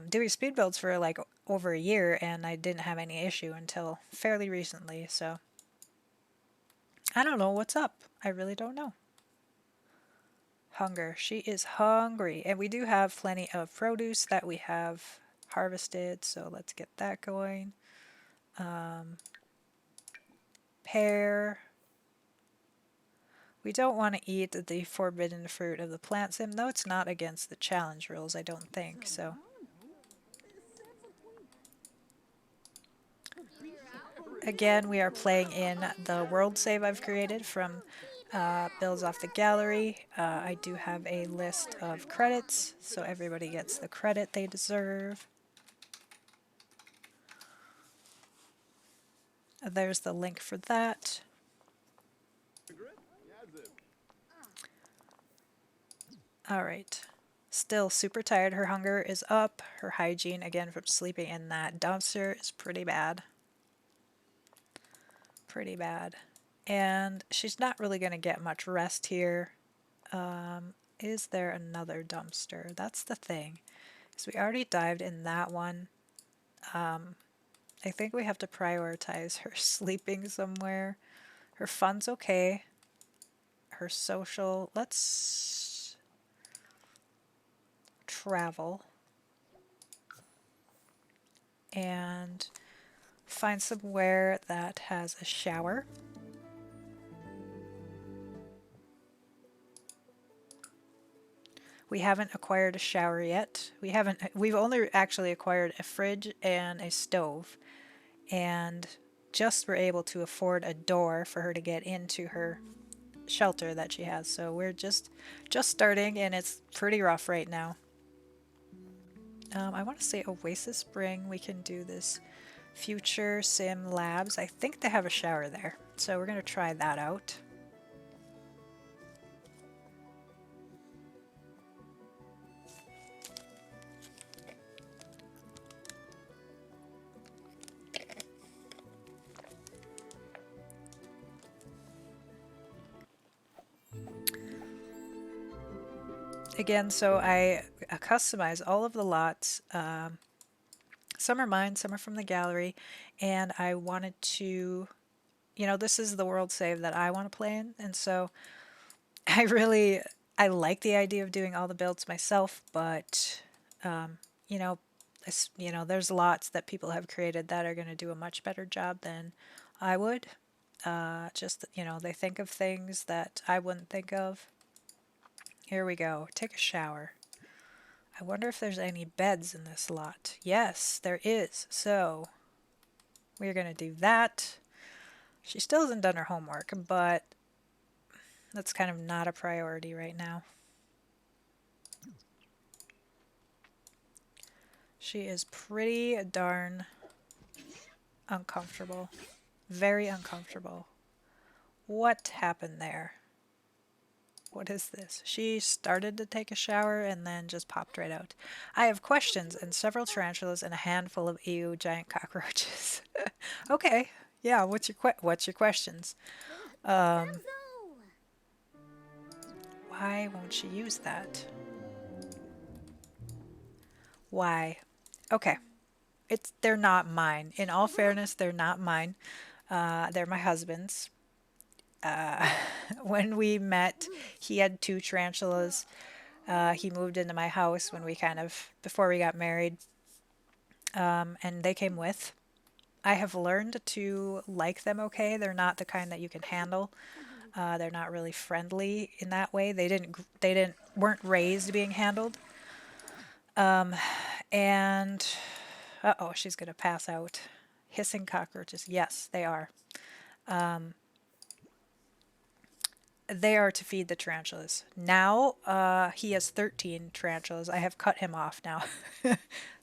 doing speed builds for like over a year, and I didn't have any issue until fairly recently. So I don't know what's up. I really don't know. Hunger. She is hungry, and we do have plenty of produce that we have harvested. So let's get that going. Pear. We don't want to eat the forbidden fruit of the plant sim, though it's not against the challenge rules, I don't think. So again, we are playing in the world save I've created from builds off the gallery. I do have a list of credits, so everybody gets the credit they deserve. There's the link for that. All right. Still super tired. Her hunger is up. Her hygiene, again, from sleeping in that dumpster is pretty bad. Pretty bad. And she's not really going to get much rest here. Is there another dumpster? That's the thing. So we already dived in that one. I think we have to prioritize her sleeping somewhere. Her fun's okay. Her social. Let's travel and find somewhere that has a shower. We haven't acquired a shower yet. We've only actually acquired a fridge and a stove, and just were able to afford a door for her to get into her shelter that she has. So we're just starting, and it's pretty rough right now. I want to say Oasis Spring. We can do this Future Sim Labs. I think they have a shower there. So we're going to try that out. Again, so I customize all of the lots. Some are mine, some are from the gallery, and I wanted to, this is the world save that I want to play in, and so I really, I like the idea of doing all the builds myself, but um, you know, there's lots that people have created that are going to do a much better job than I would. Just, they think of things that I wouldn't think of. Here we go. Take a shower. I wonder if there's any beds in this lot. Yes, there is. So we're going to do that. She still hasn't done her homework, but that's kind of not a priority right now. She is pretty darn uncomfortable. Very uncomfortable. What happened there? What is this? She started to take a shower and then just popped right out. I have questions and several tarantulas and a handful of EU giant cockroaches. Okay. Yeah, what's your questions? Um, why won't she use that? Why? Okay. They're not mine. In all fairness, they're not mine. They're my husband's. Uh, when we met, he had two tarantulas. He moved into my house when before we got married, and they came with. I have learned to like them okay. They're not the kind that you can handle. They're not really friendly in that way. Weren't raised being handled. And, uh-oh, she's going to pass out. Hissing cockroaches. Yes, they are. They are to feed the tarantulas. Now, he has 13 tarantulas. I have cut him off now.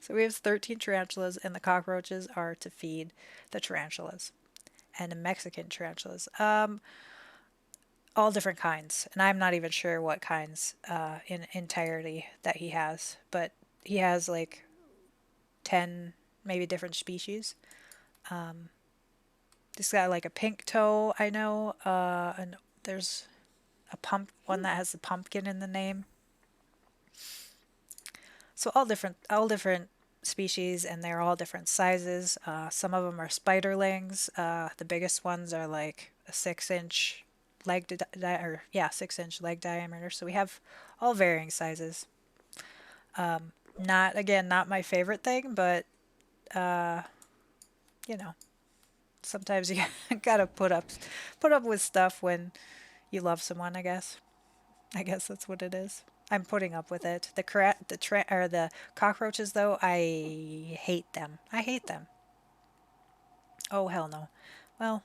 So we have 13 tarantulas, and the cockroaches are to feed the tarantulas. And the Mexican tarantulas. All different kinds. And I'm not even sure what kinds in entirety that he has. But he has like 10 maybe different species. He's got like a pink toe, I know. And there's one that has the pumpkin in the name. So all different species, and they're all different sizes. Some of them are spiderlings. The biggest ones are like a 6-inch leg, 6-inch leg diameter. So we have all varying sizes. Not my favorite thing, but uh, you know, sometimes you gotta put up with stuff when you love someone. I guess that's what it is. I'm putting up with it. The cockroaches though, I hate them. I hate them. Oh hell no. Well,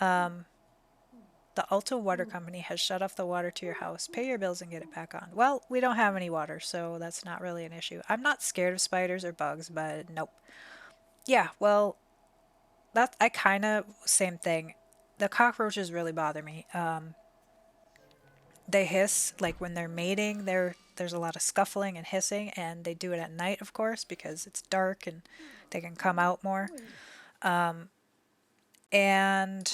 the Alto Water Company has shut off the water to your house. Pay your bills and get it back on. Well, we don't have any water, so that's not really an issue. I'm not scared of spiders or bugs, but nope. Yeah, well, that I kind of same thing. The cockroaches really bother me. They hiss like when they're mating. There's a lot of scuffling and hissing, and they do it at night, of course, because it's dark and they can come out more. And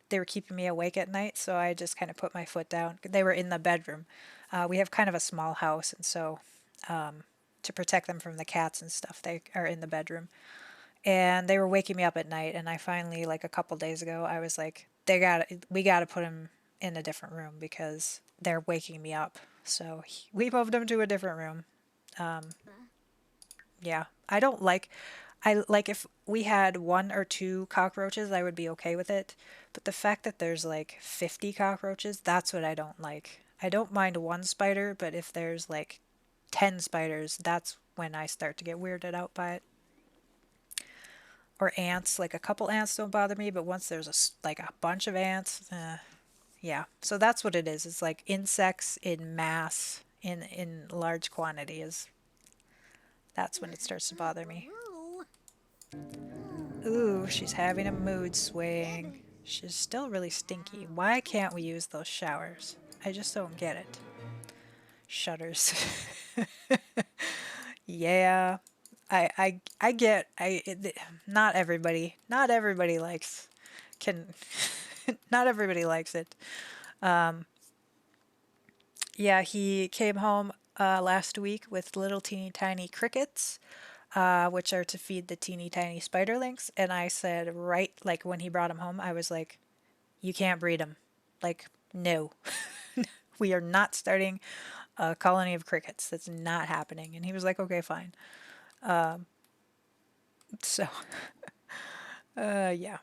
they were keeping me awake at night, so I just kind of put my foot down. They were in the bedroom. We have kind of a small house, and so to protect them from the cats and stuff, they are in the bedroom. And they were waking me up at night, and I finally, like a couple days ago, I was like, we got to put him in a different room because they're waking me up. So we moved him to a different room. Yeah, I like if we had one or two cockroaches, I would be okay with it. But the fact that there's like 50 cockroaches, that's what I don't like. I don't mind one spider, but if there's like 10 spiders, that's when I start to get weirded out by it. Or ants, like a couple ants don't bother me, but once there's like a bunch of ants, yeah. So that's what it is. It's like insects in mass, in large quantity is that's when it starts to bother me. Ooh, she's having a mood swing. She's still really stinky. Why can't we use those showers? I just don't get it. Shutters. Yeah. I get not everybody likes can not everybody likes it. Yeah, he came home last week with little teeny tiny crickets, which are to feed the teeny tiny spiderlings. And I said, right, like when he brought him home, I was like, you can't breed them. Like, no, we are not starting a colony of crickets. That's not happening. And he was like, okay, fine. So, yeah,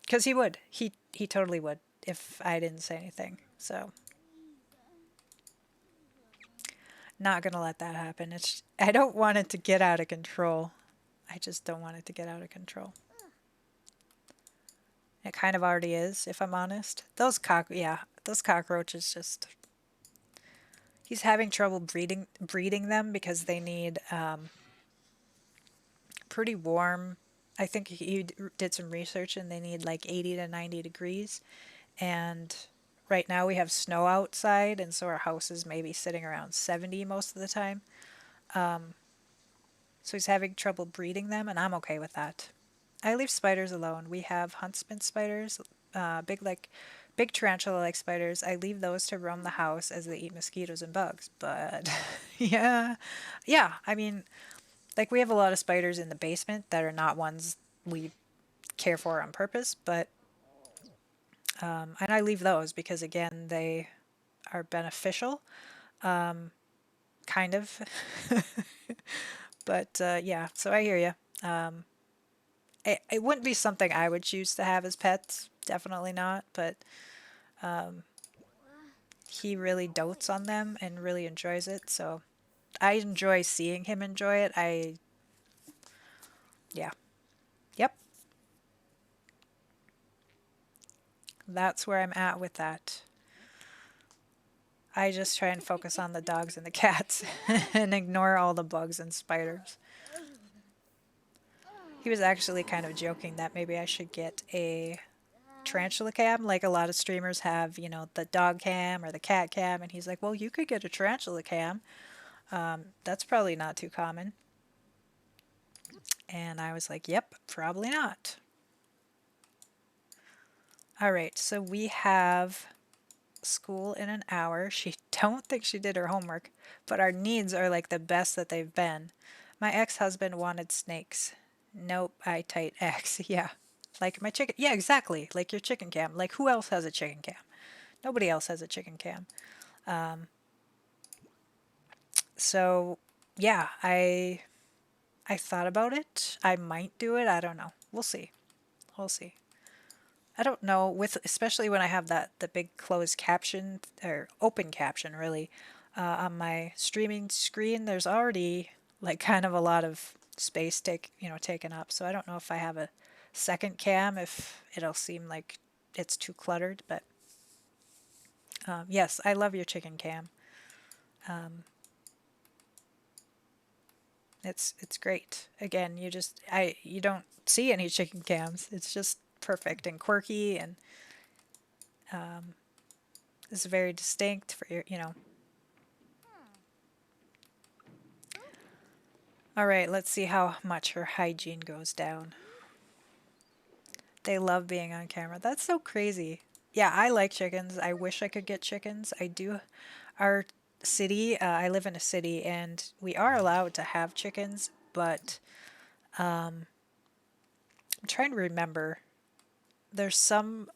because he would. He totally would if I didn't say anything. So, not gonna let that happen. I don't want it to get out of control. I just don't want it to get out of control. It kind of already is, if I'm honest. Yeah, those cockroaches just. He's having trouble breeding them because they need pretty warm. I think he did some research and they need like 80 to 90 degrees. And right now we have snow outside, and so our house is maybe sitting around 70 most of the time. So he's having trouble breeding them, and I'm okay with that. I leave spiders alone. We have huntsman spiders, big tarantula-like spiders. I leave those to roam the house as they eat mosquitoes and bugs. But yeah, yeah. I mean, like we have a lot of spiders in the basement that are not ones we care for on purpose, but and I leave those because again they are beneficial, kind of. But yeah, so I hear you. It wouldn't be something I would choose to have as pets, definitely not. But he really dotes on them and really enjoys it. So I enjoy seeing him enjoy it. Yeah, yep, that's where I'm at with that. I just try and focus on the dogs and the cats and ignore all the bugs and spiders. He was actually kind of joking that maybe I should get a tarantula cam, like a lot of streamers have, the dog cam or the cat cam. And he's like, well, you could get a tarantula cam. That's probably not too common. And I was like, yep, probably not. All right, so we have school in an hour. She don't think she did her homework, but our needs are like the best that they've been. My ex-husband wanted snakes. Nope, I tight X. Yeah. Like my chicken. Yeah, exactly. Like your chicken cam. Like who else has a chicken cam? Nobody else has a chicken cam. So, yeah, I thought about it. I might do it. I don't know. We'll see. We'll see. I don't know with especially when I have the big closed caption or open caption really on my streaming screen. There's already like kind of a lot of space taken up. So I don't know if I have a second cam if it'll seem like it's too cluttered. But yes, I love your chicken cam. It's great. Again, you don't see any chicken cams. It's just perfect and quirky and it's very. For your. All right, let's see how much her hygiene goes down. They love being on camera. That's so crazy. Yeah, I like chickens. I wish I could get chickens. I do. Our city, I live in a city, and we are allowed to have chickens, but I'm trying to remember. There's some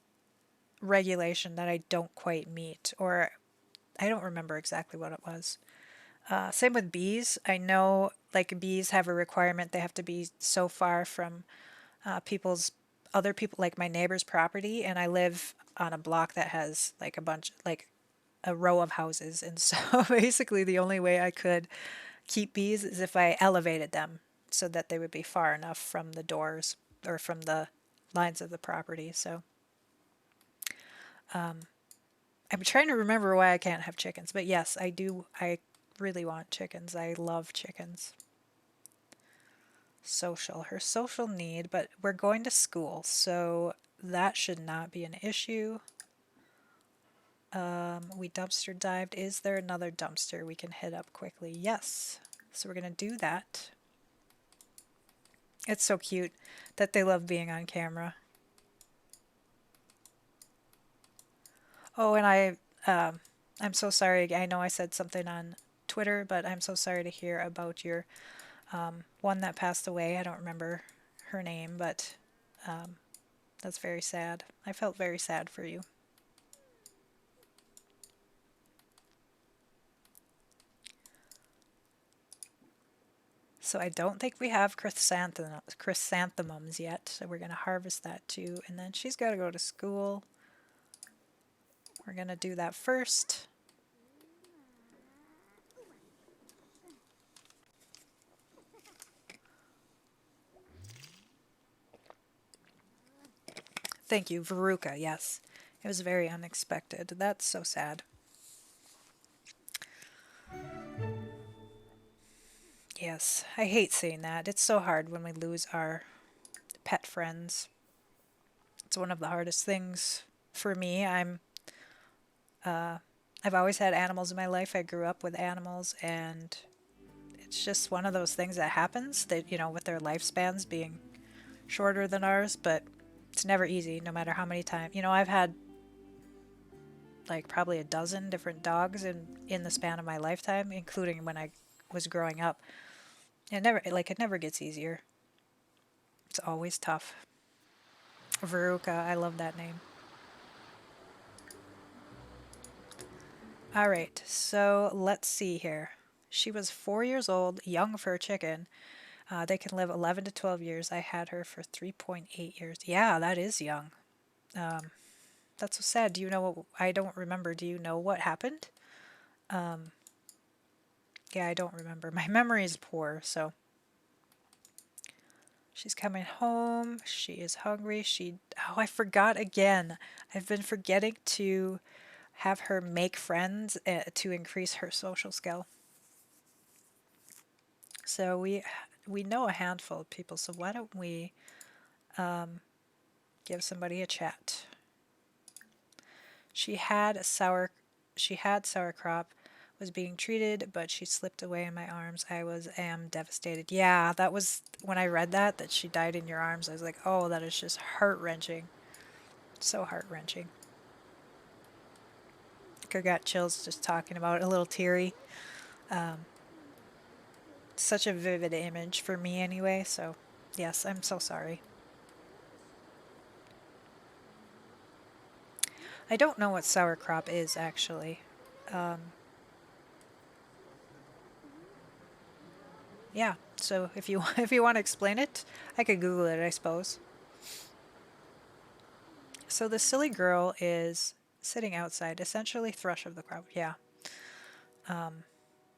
regulation that I don't quite meet, or I don't remember exactly what it was. Same with bees. I know like bees have a requirement they have to be so far from people's other people like my neighbor's property, and I live on a block that has like a row of houses, and so basically the only way I could keep bees is if I elevated them so that they would be far enough from the doors or from the lines of the property. So I'm trying to remember why I can't have chickens, but yes, I do. I really want chickens. I love chickens. her social need, but we're going to school, so that should not be an issue. We dumpster dived. Is there another dumpster we can hit up quickly? Yes. So we're going to do that. It's so cute that they love being on camera. Oh, and I'm so sorry. I know I said something on Twitter, but I'm so sorry to hear about your one that passed away. I don't remember her name, but that's very sad. I felt very sad for you. So I don't think we have chrysanthemums yet, so we're going to harvest that too. And then she's got to go to school. We're going to do that first. Thank you, Veruca, yes. It was very unexpected. That's so sad. Yes, I hate seeing that. It's so hard when we lose our pet friends. It's one of the hardest things for me. I've always had animals in my life. I grew up with animals, and it's just one of those things that happens that, with their lifespans being shorter than ours, but it's never easy no matter how many times. I've had like probably a dozen different dogs in the span of my lifetime, including when I was growing up. It never gets easier. It's always tough. Veruca, I love that name. All right, so let's see here. She was 4 years old, young for a chicken. They can live 11 to 12 years. I had her for 3.8 years. Yeah, that is young. Um, that's so sad. Do you know what? I don't remember. Do you know what happened? Yeah, I don't remember. My memory is poor, so. She's coming home. She is hungry. Oh, I forgot again. I've been forgetting to have her make friends to increase her social skill. So we know a handful of people, so why don't we give somebody a chat? She had sauerkraut, was being treated, but she slipped away in my arms. I am devastated. Yeah, that was when I read that she died in your arms. I was like, oh, that is just heart-wrenching. So heart-wrenching. I got chills just talking about it, a little teary. Such a vivid image for me anyway, so yes, I'm so sorry. I don't know what sauerkraut is actually. Yeah, so if you if you want to explain it, I could Google it, I suppose. So the silly girl is sitting outside, essentially thrush of the crop. Yeah,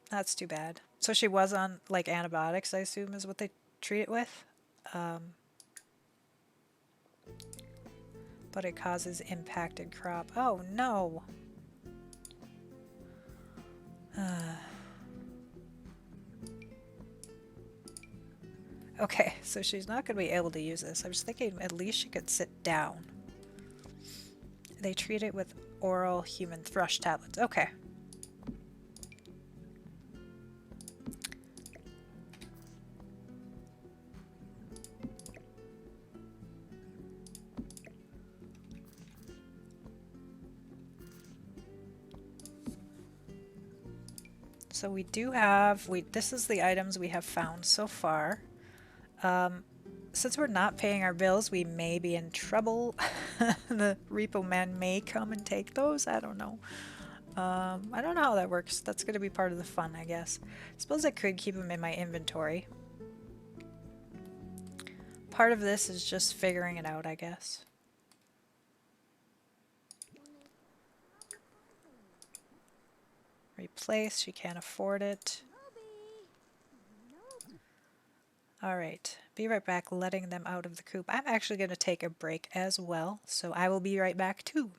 that's too bad. So she was on like antibiotics, I assume, is what they treat it with. But it causes impacted crop. Oh no. Okay, so she's not going to be able to use this. I was thinking at least she could sit down. They treat it with oral human thrush tablets. Okay. So we do have, this is the items we have found so far. Since we're not paying our bills, we may be in trouble. The repo man may come and take those. I don't know. I don't know how that works. That's going to be part of the fun, I guess. Suppose I could keep them in my inventory. Part of this is just figuring it out, I guess. Replace, she can't afford it. Alright, be right back, letting them out of the coop. I'm actually going to take a break as well, so I will be right back too.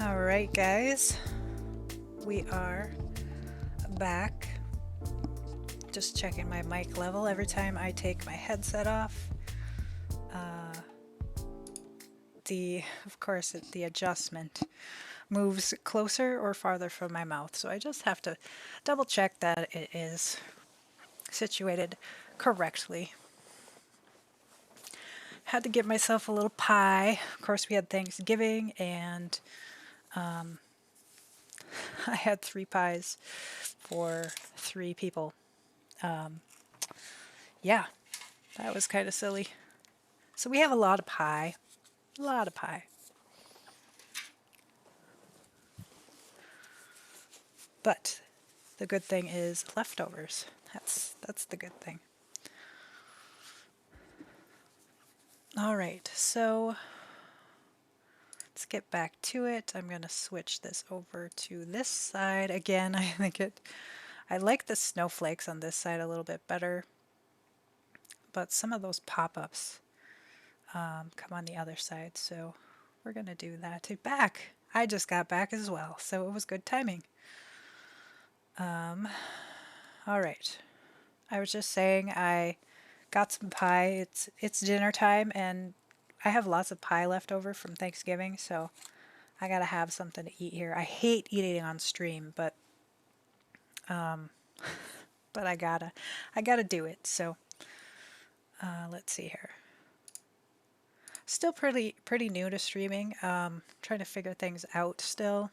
All right, guys, we are back. Just checking my mic level every time I take my headset off. Uh, of course, the adjustment moves closer or farther from my mouth, so I just have to double check that it is situated correctly. Had to give myself a little pie. Of course, we had Thanksgiving, and I had 3 pies for 3 people. Yeah, that was kind of silly. So we have a lot of pie. A lot of pie. But the good thing is leftovers. That's the good thing. All right, so let's get back to it. I'm going to switch this over to this side again. I like the snowflakes on this side a little bit better, but some of those pop-ups come on the other side, so we're going to do that. Back. I just got back as well, so it was good timing. All right. I was just saying I got some pie. It's dinner time, and I have lots of pie left over from Thanksgiving, so I gotta have something to eat here. I hate eating on stream, but I gotta do it. So let's see here. Still pretty new to streaming. Trying to figure things out still.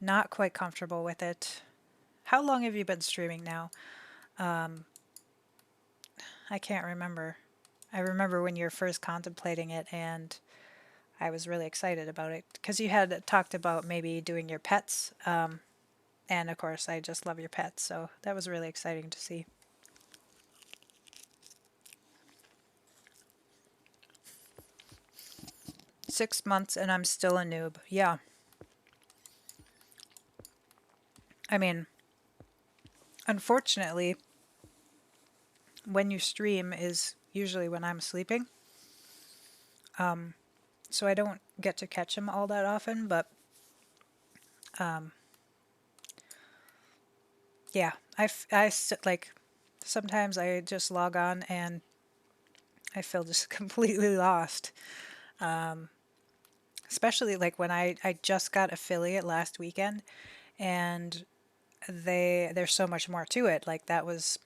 Not quite comfortable with it. How long have you been streaming now? I can't remember. I remember when you were first contemplating it, and I was really excited about it because you had talked about maybe doing your pets. And of course, I just love your pets, so that was really exciting to see. 6 months and I'm still a noob. Yeah. I mean, unfortunately, when you stream is usually when I'm sleeping. So I don't get to catch them all that often, but yeah, like sometimes I just log on and I feel just completely lost. Especially like when I just got affiliate last weekend, and there's so much more to it. Like that was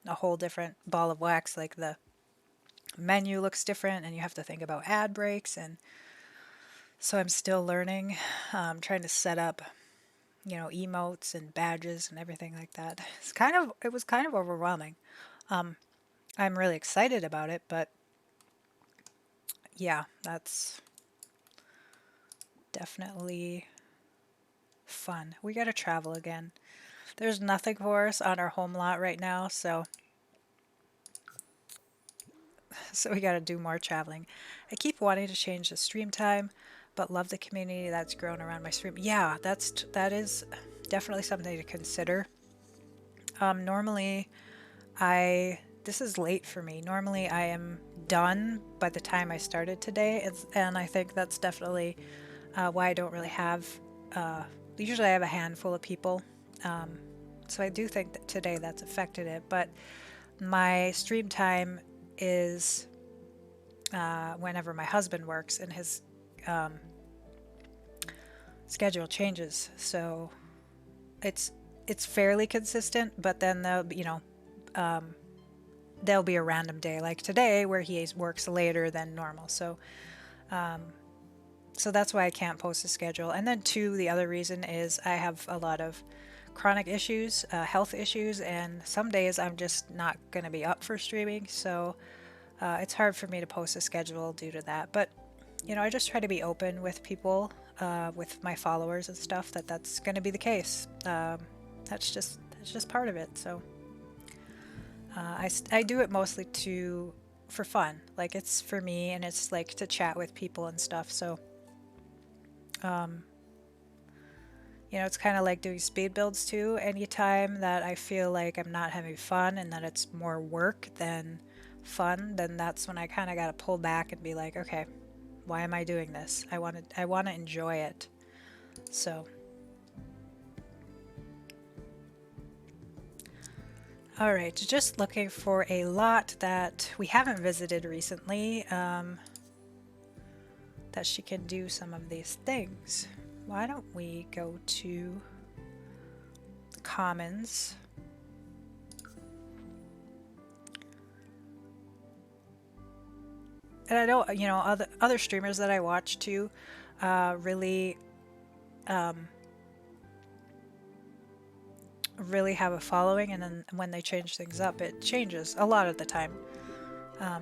a whole different ball of wax. Like the menu looks different, and you have to think about ad breaks, and so I'm still learning, trying to set up, emotes and badges and everything like that. It was kind of overwhelming. I'm really excited about it, but yeah, that's definitely fun. We got to travel again. There's nothing for us on our home lot right now, so we got to do more traveling. I keep wanting to change the stream time, but love the community that's grown around my stream. Yeah, that is definitely something to consider. Normally, I this is late for me. Normally, I am done by the time I started today, and I think that's definitely why I don't really have. Usually, I have a handful of people, so I do think that today that's affected it. But my stream time is whenever my husband works, and his schedule changes. So it's it's fairly consistent, but then there'll be a random day like today where he works later than normal. So that's why I can't post a schedule. And then two, the other reason is I have a lot of chronic issues, health issues, and some days I'm just not going to be up for streaming. So it's hard for me to post a schedule due to that. But I just try to be open with people, with my followers and stuff, that's going to be the case. That's just part of it. So I do it mostly for fun. Like it's for me, and it's like to chat with people and stuff. So it's kind of like doing speed builds too. Anytime that I feel like I'm not having fun and that it's more work than fun, then that's when I kind of got to pull back and be like, okay, Why am I doing this? I want to enjoy it. So, all right, just looking for a lot that we haven't visited recently, that she can do some of these things. Why don't we go to the commons? And I know, other streamers that I watch too, really, um, really have a following, and then when they change things up, it changes a lot of the time.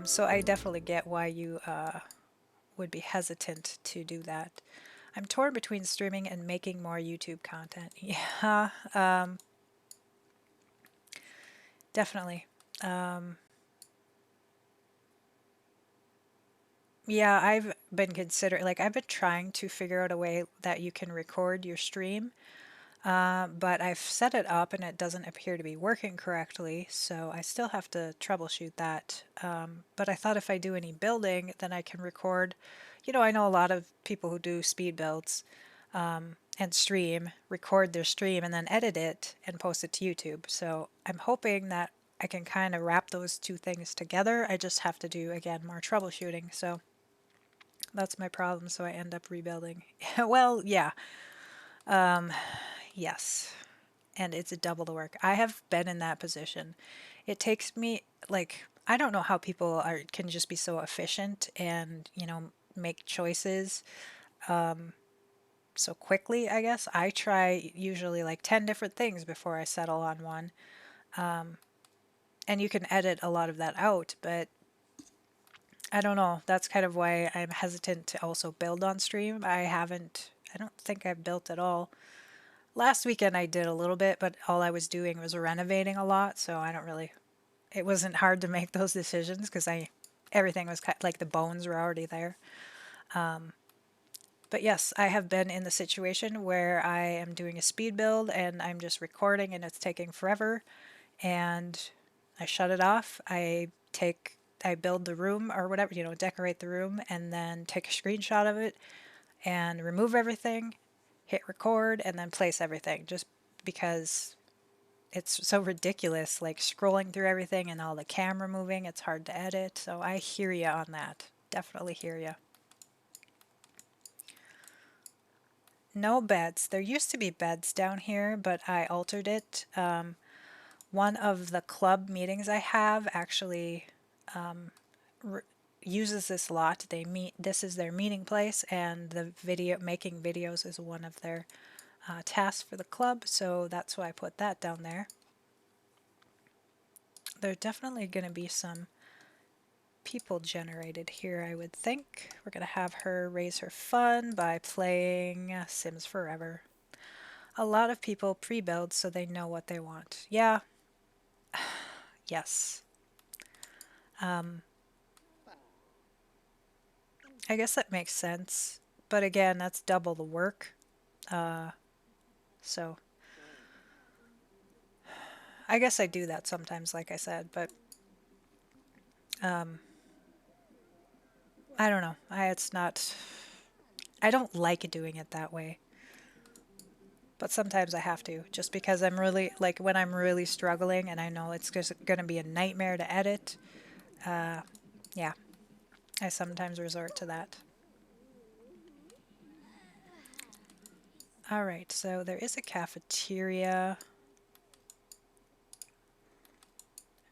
So I definitely get why you would be hesitant to do that. I'm torn between streaming and making more YouTube content. Yeah, definitely. Um, yeah, I've been considering, like, I've been trying to figure out a way that you can record your stream, but I've set it up and it doesn't appear to be working correctly, so I still have to troubleshoot that. But I thought if I do any building, then I can record. I know a lot of people who do speed builds and stream, record their stream, and then edit it and post it to YouTube. So I'm hoping that I can kind of wrap those two things together. I just have to do, again, more troubleshooting. So that's my problem. So I end up rebuilding. Well, yeah. Yes. And it's double the work. I have been in that position. It takes me, like, I don't know how people can just be so efficient and, make choices so quickly, I guess. I try usually like 10 different things before I settle on one. And you can edit a lot of that out, but I don't know. That's kind of why I'm hesitant to also build on stream. I don't think I've built at all. Last weekend I did a little bit, but all I was doing was renovating a lot, so I don't really, it wasn't hard to make those decisions because everything was like the bones were already there. But yes, I have been in the situation where I am doing a speed build and I'm just recording and it's taking forever, and I shut it off. I build the room or whatever, decorate the room, and then take a screenshot of it and remove everything, hit record, and then place everything just because it's so ridiculous, like scrolling through everything and all the camera moving. It's hard to edit. So I hear you on that. Definitely hear you. No beds. There used to be beds down here, but I altered it. One of the club meetings I have actually r- uses this lot. They meet. This is their meeting place, and the making videos is one of their tasks for the club. So that's why I put that down there. There's definitely going to be some people generated here, I would think. We're going to have her raise her fund by playing Sims Forever. A lot of people pre-build so they know what they want. Yeah, yes. I guess that makes sense. But again, that's double the work. So I guess I do that sometimes, like I said, but I don't know. I don't like doing it that way. But sometimes I have to, just because I'm really, like when I'm really struggling and I know it's just going to be a nightmare to edit. Yeah, I sometimes resort to that. All right, so there is a cafeteria. I'm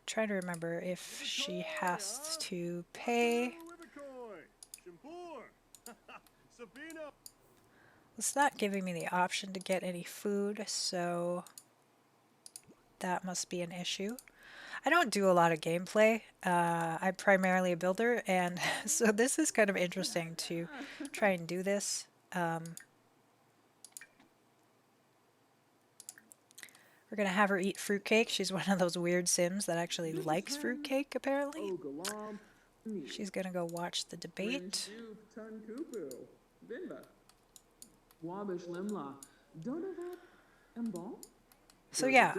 trying to remember if she has to pay. It's not giving me the option to get any food, so that must be an issue. I don't do a lot of gameplay. I'm primarily a builder, and so this is kind of interesting to try and do this. We're gonna have her eat fruitcake. She's one of those weird Sims that actually likes fruitcake, apparently. She's gonna go watch the debate. So yeah,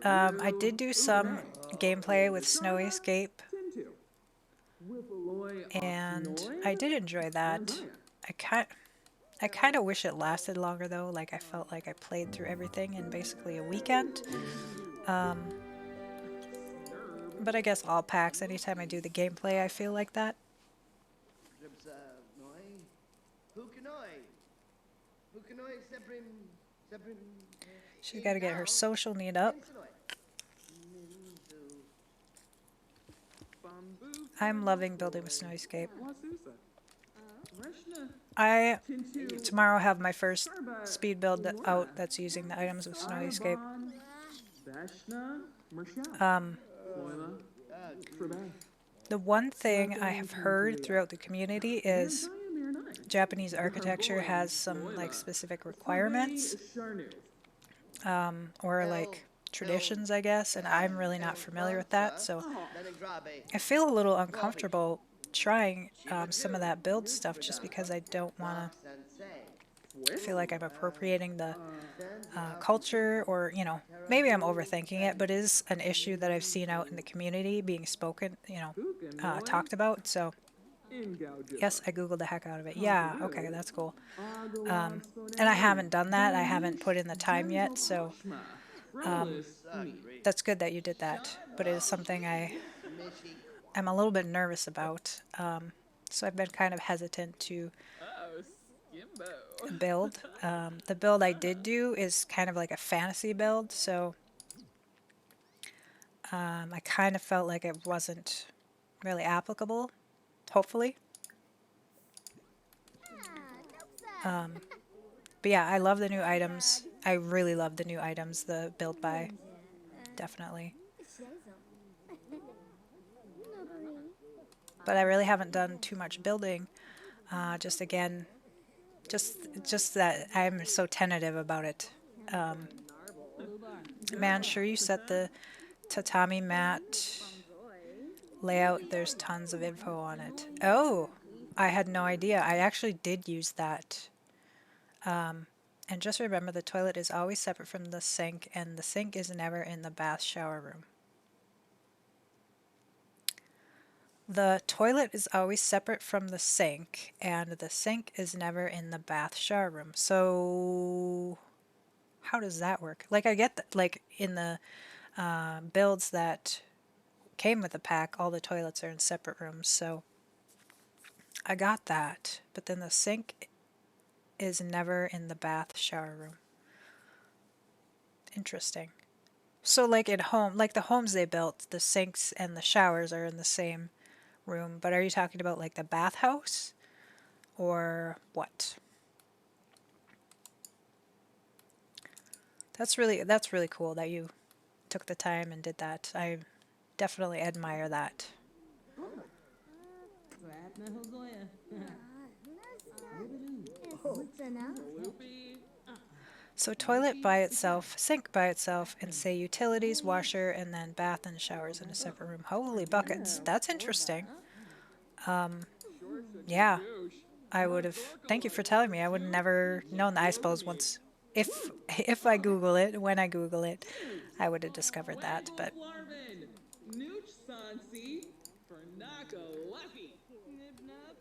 I did do some gameplay with Snowy Escape, and I did enjoy that. I kind I kind of wish it lasted longer though. Like I felt like I played through everything in basically a weekend. Um, but I guess all packs. Anytime I do the gameplay, I feel like that. She's got to get her social need up. I'm loving building with Snowscape. I tomorrow have my first speed build out that's using the items of Snowscape. Um, the one thing I have heard throughout the community is Japanese architecture has some like specific requirements or like traditions, I guess, and I'm really not familiar with that. So I feel a little uncomfortable trying some of that build stuff just because I don't want to feel like I'm appropriating the culture or, maybe I'm overthinking it, but it is an issue that I've seen out in the community being spoken, talked about. So yes, I Googled the heck out of it. Yeah, okay, that's cool. And I haven't done that. I haven't put in the time yet, so that's good that you did that. But it is something I'm a little bit nervous about. So I've been kind of hesitant to build. The build I did do is kind of like a fantasy build, so I kind of felt like it wasn't really applicable, hopefully. But yeah, I love the new items. I really love the new items, the build by, definitely. But I really haven't done too much building. Just again, just that I'm so tentative about it. Man, sure you set the tatami mat layout. There's tons of info on it. Oh, I had no idea. I actually did use that. And just remember the toilet is always separate from the sink, and the sink is never in the bath shower room. The toilet is always separate from the sink, and the sink is never in the bath shower room. So, how does that work? Like, I get that, like, in the builds that came with the pack, all the toilets are in separate rooms, so I got that. But then the sink is never in the bath shower room. Interesting. So, like at home, like the homes they built, the sinks and the showers are in the same room. But are you talking about like the bathhouse or what? That's really cool that you took the time and did that. I definitely admire that. So toilet by itself, sink by itself, and say utilities, washer, and then bath and showers in a separate room. Holy buckets. That's interesting. Yeah, I would have. Thank you for telling me. I would have never known that. I suppose once, if I Google it, when I Google it, I would have discovered that. But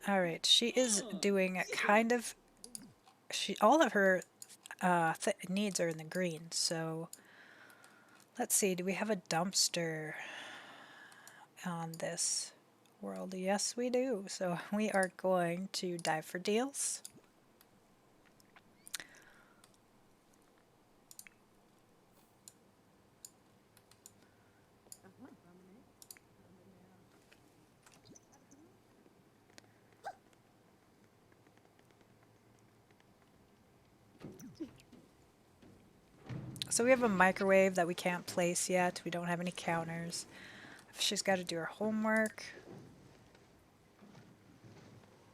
all right, she is doing kind of. She all of her needs are in the green. So let's see. Do we have a dumpster on this world? Yes, we do. So we are going to dive for deals. So we have a microwave that we can't place yet. We don't have any counters. She's got to do her homework.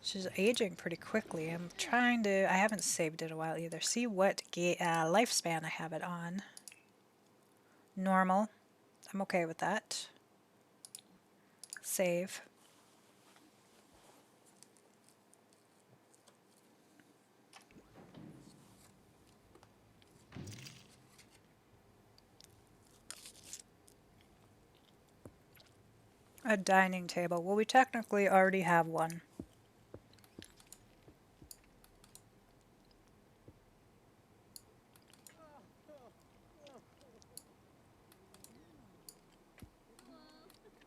She's aging pretty quickly. I'm trying to... I haven't saved it in a while either. See what lifespan I have it on. Normal. I'm okay with that. Save. A dining table. Well, we technically already have one.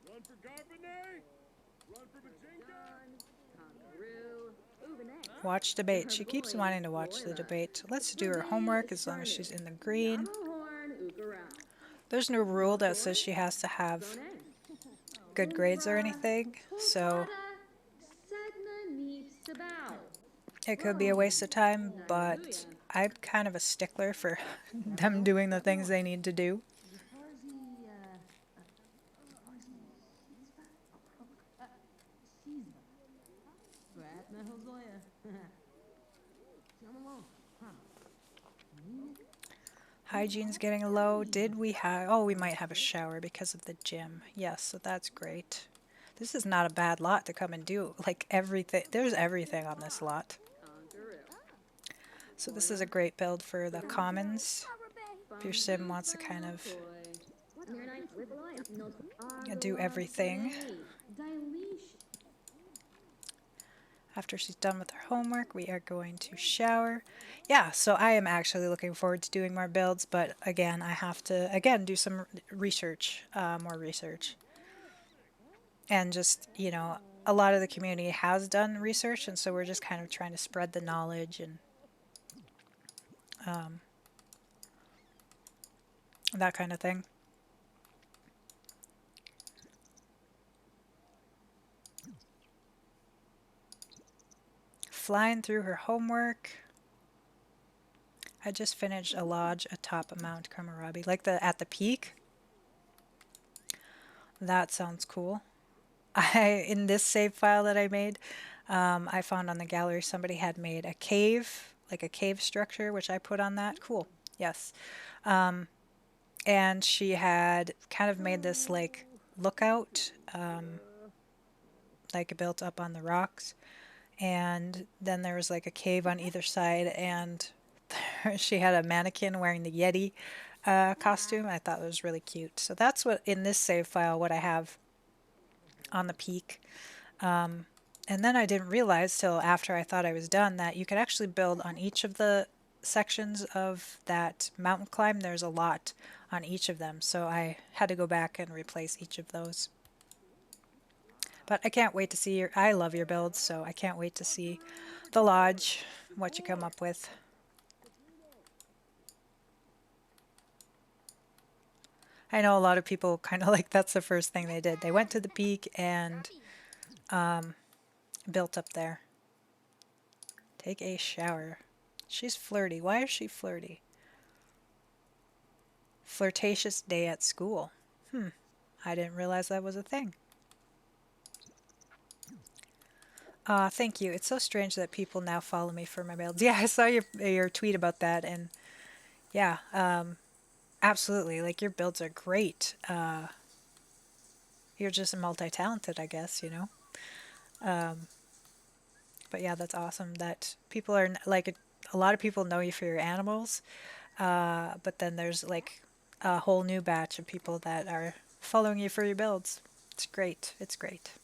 Run for Garfinet! Run for Bajinka! Kangaroo. Uganet. Watch debate. She keeps wanting to watch the debate. So let's do her homework as long as she's in the green. Horn. Ugarao. There's no rule that says she has to have good grades or anything, so Sedna neep sabao. it could be a waste of time, but I'm kind of a stickler for them doing the things they need to do. Hygiene's getting low. Did we have... Oh, we might have a shower because of the gym. Yes, so that's great. This is not a bad lot to come and do. Like everything, there's everything on this lot. So this is a great build for the commons. If your sim wants to kind of do everything. After she's done with her homework, we are going to shower. Yeah, so I am actually looking forward to doing more builds, but again, I have to, again, do some research, more research. And just, you know, a lot of the community has done research, and so we're just kind of trying to spread the knowledge and that kind of thing. Flying through her homework. I just finished a lodge atop Mount Kamarabi, like the at the peak. That sounds cool. In this save file that I made, I found on the gallery somebody had made a cave, like a cave structure, which I put on that. Cool. Yes. And she had kind of made this like lookout, like built up on the rocks. And then there was like a cave on either side, and she had a mannequin wearing the Yeti costume. I thought it was really cute. So that's what in this save file what I have on the peak. And then I didn't realize till after I thought I was done that you could actually build on each of the sections of that mountain climb. There's a lot on each of them, so I had to go back and replace each of those. But I can't wait to see your... I love your builds, so I can't wait to see the lodge, what you come up with. I know a lot of people kind of like that's the first thing they did. They went to the peak and built up there. Take a shower. She's flirty. Why is she flirty? Flirtatious day at school. I didn't realize that was a thing. Thank you. It's so strange that people now follow me for my builds. Yeah, I saw your tweet about that, and yeah, absolutely. Like, your builds are great. You're just multi-talented, I guess, you know? But yeah, that's awesome that people are, like, a lot of people know you for your animals, but then there's, like, a whole new batch of people that are following you for your builds. It's great. It's great.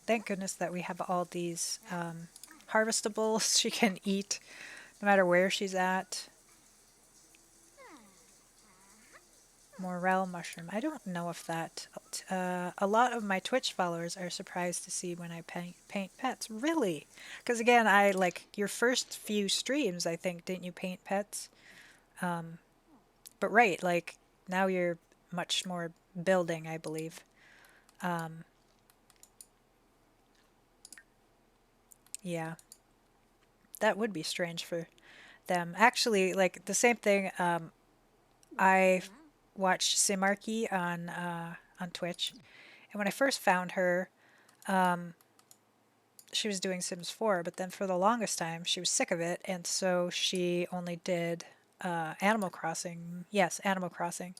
Thank goodness that we have all these harvestables she can eat no matter where she's at. Morel mushroom. I don't know if that... a lot of my Twitch followers are surprised to see when I paint pets. Really? Because again, I like your first few streams, I think, didn't you paint pets? But right, like now you're much more building, I believe. Yeah. That would be strange for them. Actually, like the same thing, I watched Simarchy on Twitch, and when I first found her, she was doing Sims 4, but then for the longest time she was sick of it, and so she only did Animal Crossing. Yes, Animal Crossing.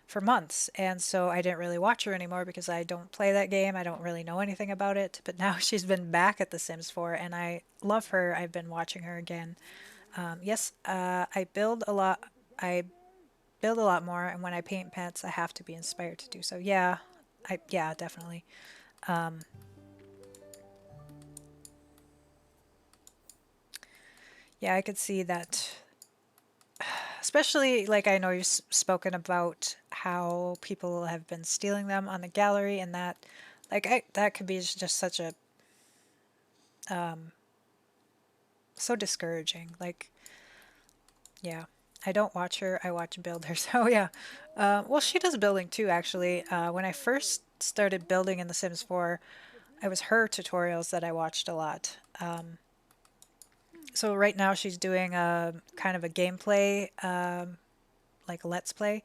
for months. And so I didn't really watch her anymore because I don't play that game. I don't really know anything about it. But now she's been back at The Sims 4 and I love her. I've been watching her again. Yes, I build a lot. I build a lot more, and when I paint pets, I have to be inspired to do so. Yeah, yeah, definitely. Yeah, I could see that. Especially, like, I know you've spoken about how people have been stealing them on the gallery, and that, like, that could be just such a so discouraging. Like, yeah, I don't watch her. I watch builders. Oh yeah. Well, she does building too, actually. When I first started building in The Sims 4, it was her tutorials that I watched a lot. So right now she's doing a kind of a gameplay, like let's play,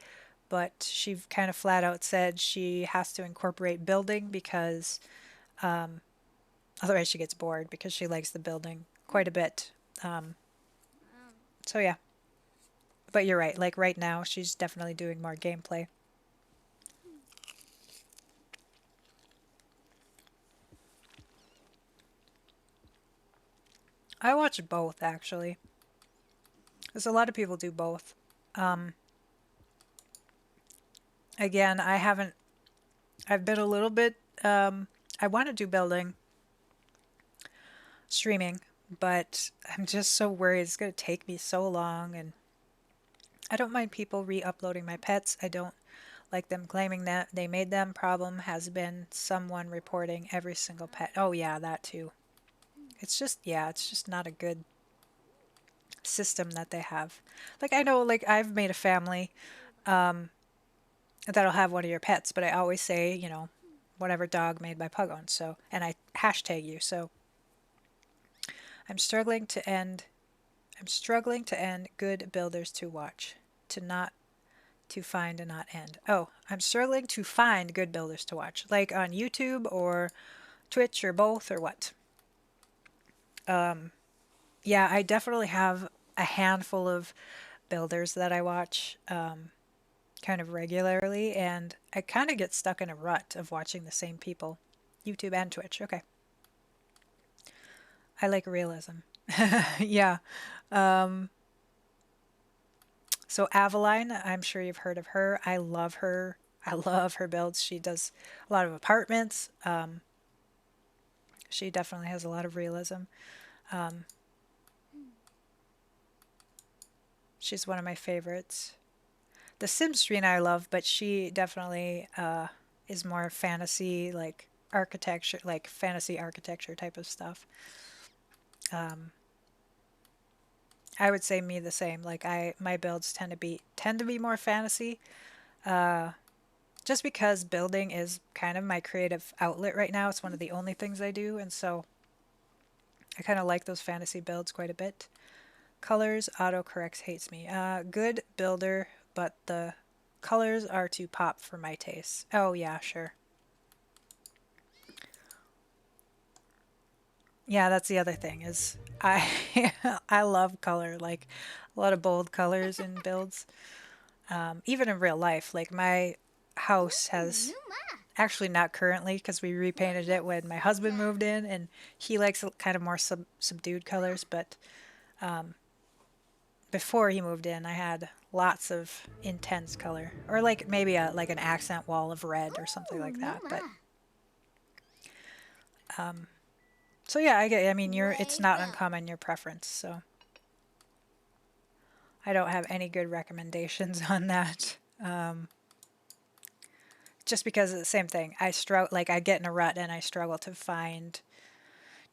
but she kind of flat out said she has to incorporate building because otherwise she gets bored because she likes the building quite a bit. So yeah, but you're right. Like right now she's definitely doing more gameplay. I watch both actually, because a lot of people do both. Again, I haven't. I've been a little bit. I want to do building, streaming, but I'm just so worried it's going to take me so long. And I don't mind people re uploading my pets. I don't like them claiming that they made them. Problem has been someone reporting every single pet. Oh, yeah, that too. It's just, yeah, it's just not a good system that they have. Like, I know, like, I've made a family that'll have one of your pets, but I always say, whatever dog made by Pugon. So, and I hashtag you. So I'm struggling to end I'm struggling to end good builders to watch, to not to find and not end. Oh, I'm struggling to find good builders to watch, like on YouTube or Twitch or both or what. Yeah, I definitely have a handful of builders that I watch kind of regularly, and I kind of get stuck in a rut of watching the same people, YouTube and Twitch. Okay, I like realism. Yeah. So Aveline, I'm sure you've heard of her. I love her. I love her builds. She does a lot of apartments. She definitely has a lot of realism. She's one of my favorites. The Sims Trina I love, but she definitely is more fantasy, like architecture, like fantasy architecture type of stuff. I would say me the same. Like my builds tend to be more fantasy, just because building is kind of my creative outlet right now. It's one of the only things I do, and so I kind of like those fantasy builds quite a bit. Colors, autocorrects hates me. Good builder, but the colors are too pop for my taste. Oh yeah, sure. Yeah, that's the other thing is I I love color, like a lot of bold colors in builds. Even in real life, like my house has actually not currently because we repainted it when my husband moved in and he likes kind of more subdued colors, but before he moved in I had lots of intense color or like maybe like an accent wall of red or something like that. But so yeah, I mean it's not uncommon your preference, so I don't have any good recommendations on that. Just because of the same thing. I struggle, like I get in a rut and I struggle to find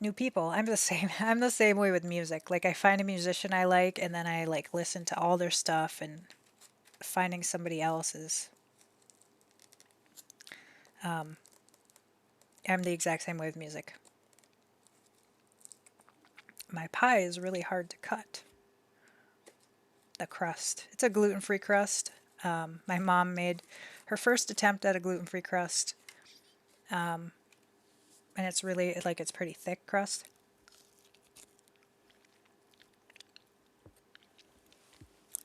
new people. I'm the same. I'm the same way with music. Like I find a musician I like and then I like listen to all their stuff, and finding somebody else is I'm the exact same way with music. My pie is really hard to cut. The crust. It's a gluten-free crust. My mom made her first attempt at a gluten-free crust, and it's really like it's pretty thick crust.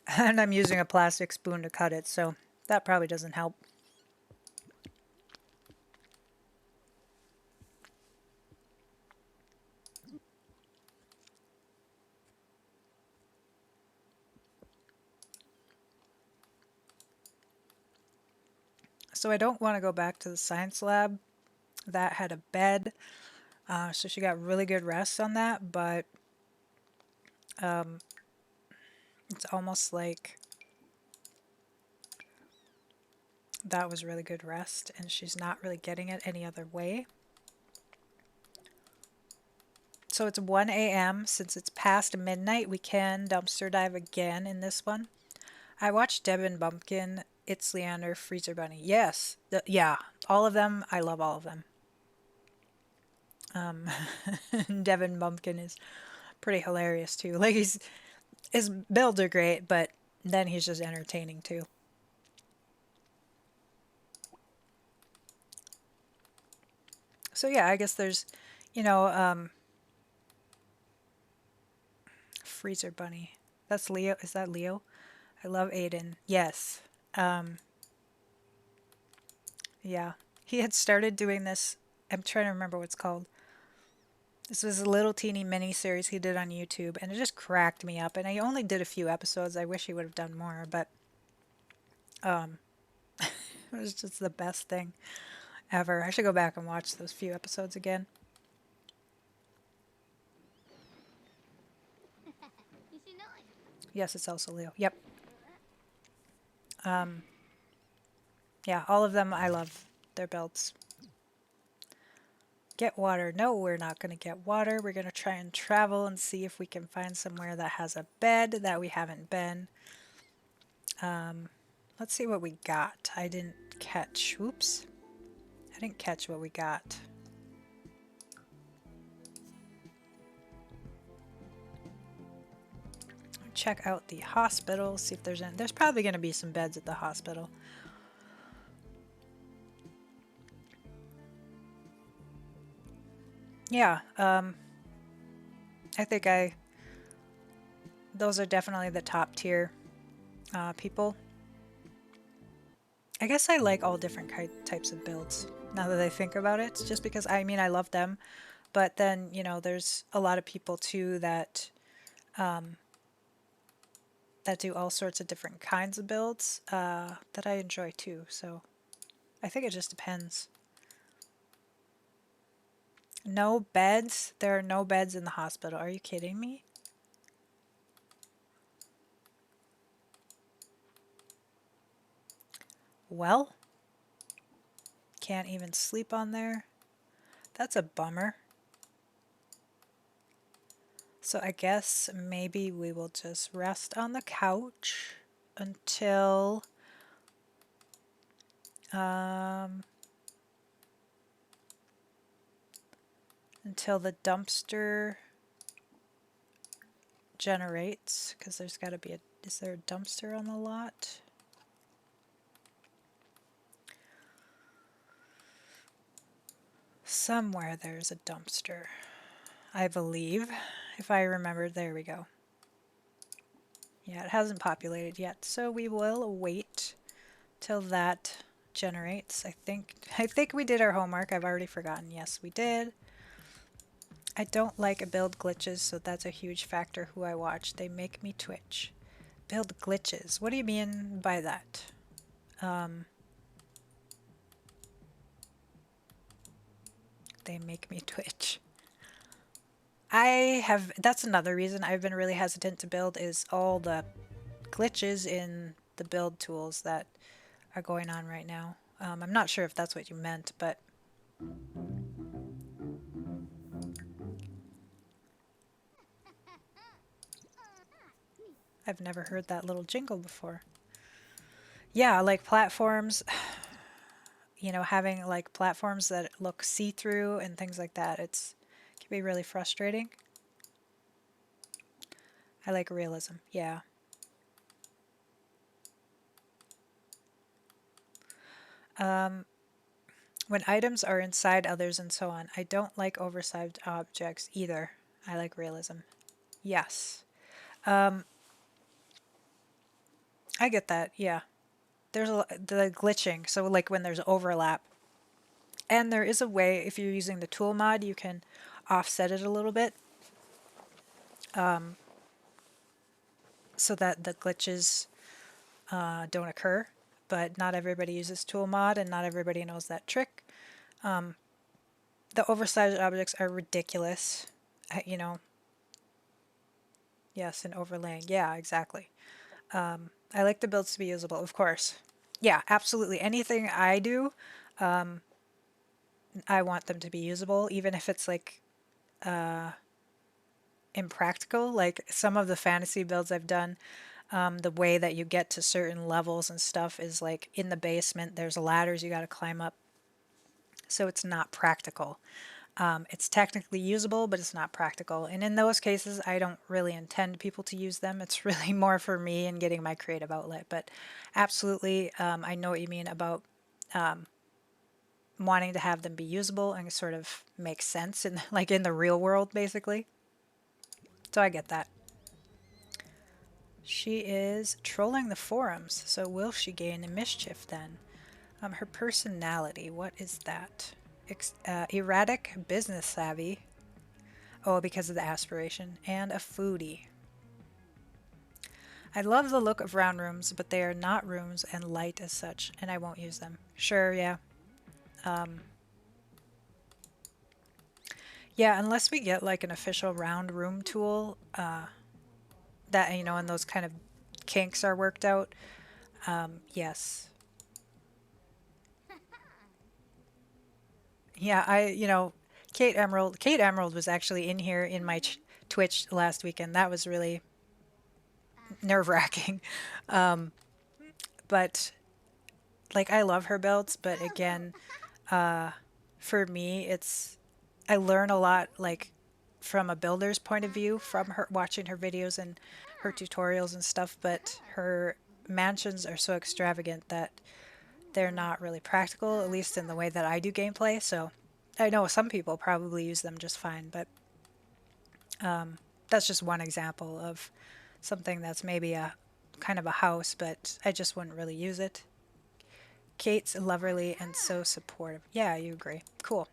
And I'm using a plastic spoon to cut it, so That probably doesn't help. So I don't want to go back to the science lab. That had a bed, so she got really good rest on that, but it's almost like that was really good rest and she's not really getting it any other way. So it's 1 a.m. Since it's past midnight, we can dumpster dive again in this one. I watched Deb and Bumpkin, It's Leander, Freezer Bunny. Yes, yeah, all of them. I love all of them. Devin Bumpkin is pretty hilarious too. Like his builds are great, but then he's just entertaining too. So yeah, I guess there's, you know, Freezer Bunny. That's Leo. Is that Leo? I love Aiden. Yes. Um, yeah. He had started doing this. I'm trying to remember what it's called. This was a little teeny mini series he did on YouTube, and it just cracked me up. And I only did a few episodes. I wish he would have done more, but it was just the best thing ever. I should go back and watch those few episodes again. Yes, it's also Leo. Yep. Yeah, all of them I love their builds. Get water. No, we're not going to get water. We're going to try and travel and see if we can find somewhere that has a bed that we haven't been. Let's see what we got. I didn't catch. Oops. I didn't catch what we got. Check out the hospital, see if there's any. There's probably going to be some beds at the hospital. Yeah, I think those are definitely the top tier people. I guess I like all different types of builds now that I think about it, just because I mean I love them, but then there's a lot of people too that do all sorts of different kinds of builds that I enjoy too. So I think it just depends. No beds? There are no beds in the hospital. Are you kidding me? Well, can't even sleep on there. That's a bummer. So I guess maybe we will just rest on the couch until until the dumpster generates, because there's got to be is there a dumpster on the lot? Somewhere there's a dumpster, I believe. If I remember, there we go. Yeah, it hasn't populated yet, so we will wait till that generates. I think we did our homework. I've already forgotten. Yes, we did. I don't like build glitches, so that's a huge factor who I watch. They make me twitch. Build glitches. What do you mean by that? They make me twitch. That's another reason I've been really hesitant to build is all the glitches in the build tools that are going on right now. I'm not sure if that's what you meant, but I've never heard that little jingle before. Yeah, like platforms, having like platforms that look see-through and things like that. It can be really frustrating. I like realism. Yeah. When items are inside others and so on, I don't like oversized objects either. I like realism. Yes. I get that. Yeah. the glitching, so like when there's overlap. And there is a way, if you're using the tool mod, you can offset it a little bit so that the glitches don't occur. But not everybody uses tool mod and not everybody knows that trick. The oversized objects are ridiculous. You know, yes, and overlaying. Yeah, exactly. I like the builds to be usable, of course. Yeah, absolutely. Anything I do, I want them to be usable, even if it's like impractical. Like some of the fantasy builds I've done, the way that you get to certain levels and stuff is like in the basement, there's ladders you got to climb up. So it's not practical. It's technically usable, but it's not practical. And in those cases, I don't really intend people to use them. It's really more for me and getting my creative outlet. But absolutely, I know what you mean about wanting to have them be usable and sort of make sense in like in the real world, basically. So I get that. She is trolling the forums, so will she gain in mischief then? Her personality, what is that? Erratic, business savvy. Oh, because of the aspiration. And a foodie. I love the look of round rooms, but they are not rooms and light as such, and I won't use them. Sure, yeah. Yeah, unless we get like an official round room tool that, you know, and those kind of kinks are worked out. Yes. Yeah, Kate Emerald was actually in here in my Twitch last weekend. That was really nerve-wracking. But like I love her builds, but again, for me, I learn a lot like from a builder's point of view from her watching her videos and her tutorials and stuff, but her mansions are so extravagant that they're not really practical, at least in the way that I do gameplay. So I know some people probably use them just fine, but that's just one example of something that's maybe a kind of a house, but I just wouldn't really use it. Kate's loverly and so supportive. Yeah, you agree. Cool.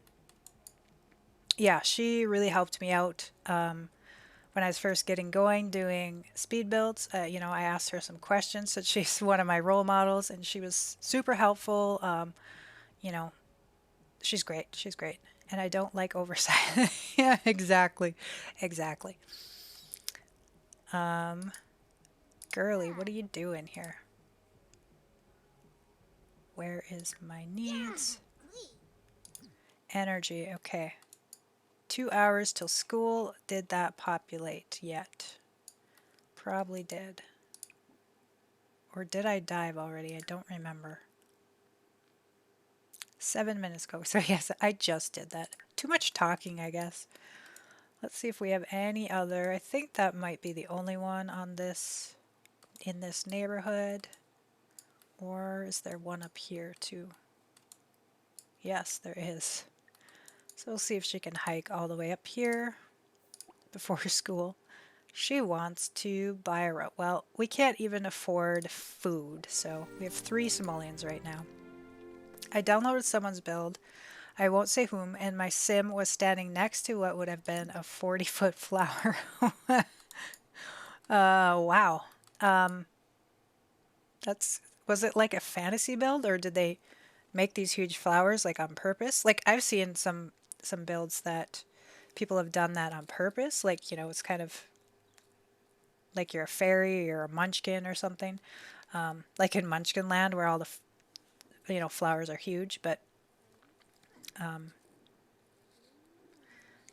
Yeah, she really helped me out when I was first getting going doing speed builds. You know, I asked her some questions, so she's one of my role models, and she was super helpful. You know, she's great. She's great. And I don't like oversight. Yeah, exactly. Exactly. Girly, what are you doing here? Where is my needs? Energy, okay. 2 hours till school. Did that populate yet? Probably did. Or did I dive already? I don't remember. 7 minutes ago. So yes, I just did that. Too much talking, I guess. Let's see if we have any other. I think that might be the only one on this, in this neighborhood. Or is there one up here too? Yes, there is. So we'll see if she can hike all the way up here before school. She wants to buy a rope. Well, we can't even afford food, so we have 3 simoleons right now. I downloaded someone's build, I won't say whom, and my sim was standing next to what would have been a 40-foot flower. Wow. Was it like a fantasy build, or did they make these huge flowers like on purpose? Like I've seen some builds that people have done that on purpose. Like, you know, it's kind of like you're a fairy or a munchkin or something. Like in Munchkin Land where all the flowers are huge, but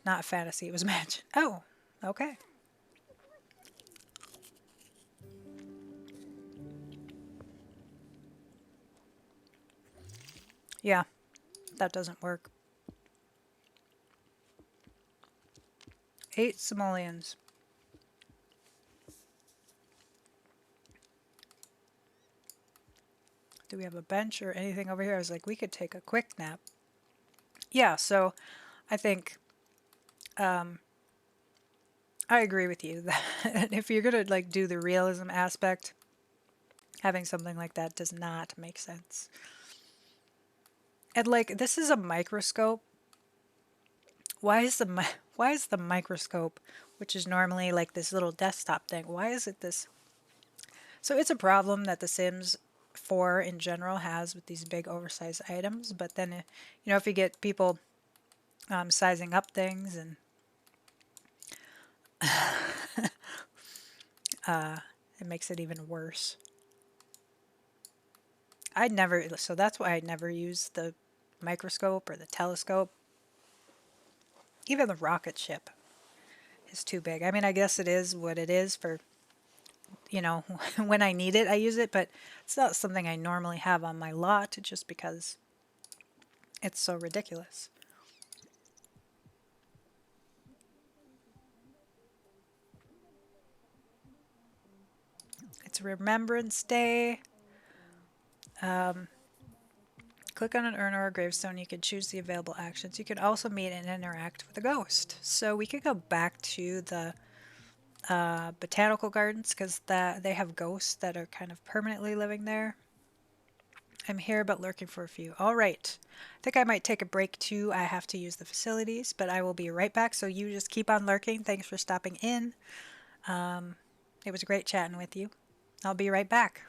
not fantasy. It was magic. Oh, okay. Yeah, that doesn't work. 8 simoleons. Do we have a bench or anything over here? I was like, we could take a quick nap. Yeah, so I think I agree with you that if you're gonna like do the realism aspect, Having something like that does not make sense. And like this is a microscope. Why is the microscope, which is normally like this little desktop thing, why is it this? So it's a problem that The Sims 4 in general has with these big oversized items. But then, if you get people sizing up things and it makes it even worse. So that's why I'd never use the microscope or the telescope. Even the rocket ship is too big. I mean, I guess it is what it is for, when I need it, I use it, but it's not something I normally have on my lot just because it's so ridiculous. It's Remembrance Day. Click on an urn or a gravestone. You can choose the available actions. You can also meet and interact with a ghost. So we could go back to the botanical gardens because they have ghosts that are kind of permanently living there. I'm here but lurking for a few. All right. I think I might take a break too. I have to use the facilities, but I will be right back. So you just keep on lurking. Thanks for stopping in. It was great chatting with you. I'll be right back.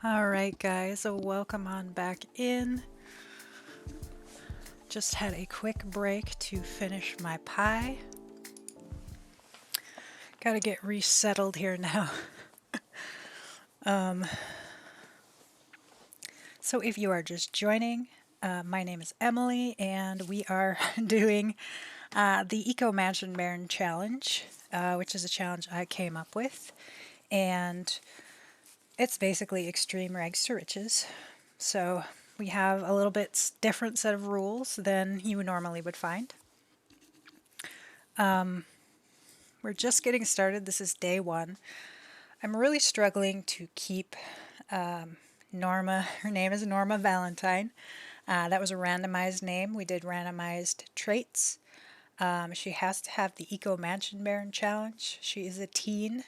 All right, guys, so welcome on back in. Just had a quick break to finish my pie. Gotta get resettled here now. So if you are just joining, my name is Emily, and we are doing the Eco Mansion Baron Challenge, which is a challenge I came up with. And it's basically extreme rags to riches. So we have a little bit different set of rules than you normally would find. We're just getting started. This is day one. I'm really struggling to keep Norma. Her name is Norma Valentine. That was a randomized name. We did randomized traits. She has to have the Eco Mansion Baron Challenge. She is a teen,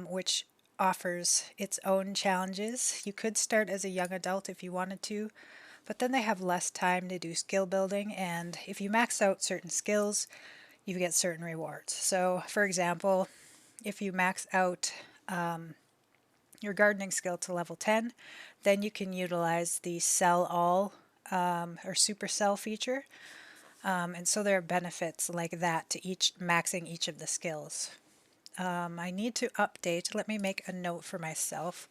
which offers its own challenges. You could start as a young adult if you wanted to, but then they have less time to do skill building, and if you max out certain skills, you get certain rewards. So, for example, if you max out your gardening skill to level 10, then you can utilize the sell all or super sell feature. And so there are benefits like that to each maxing each of the skills. I need to update. Let me make a note for myself.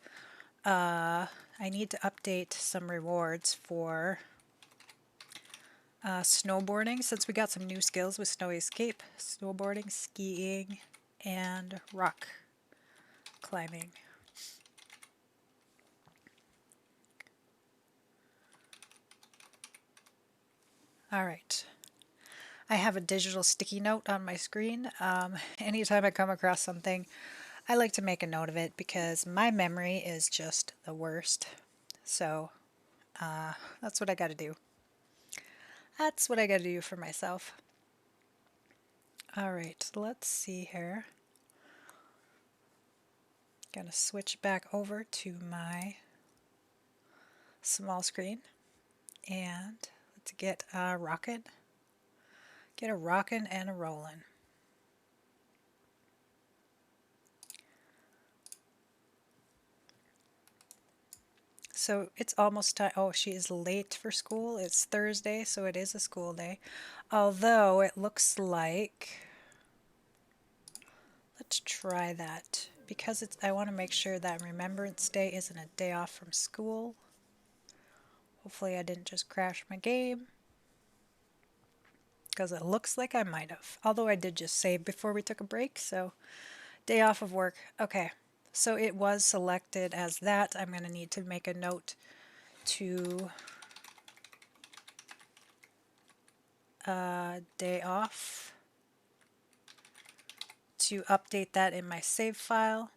I need to update some rewards for snowboarding, since we got some new skills with snowy escape, snowboarding, skiing, and rock climbing. All right. I have a digital sticky note on my screen. Anytime I come across something, I like to make a note of it because my memory is just the worst. So that's what I got to do. That's what I got to do for myself. All right, let's see here. Gonna switch back over to my small screen and let's get a rocket. Get a rockin' and a rollin'. So it's almost time. Oh, she is late for school. It's Thursday, so it is a school day. Although it looks like, let's try that. Because it's, I want to make sure that Remembrance Day isn't a day off from school. Hopefully I didn't just crash my game. Because it looks like I might have. Although I did just save before we took a break, so day off of work. Okay, so it was selected as that. I'm going to need to make a note to day off to update that in my save file.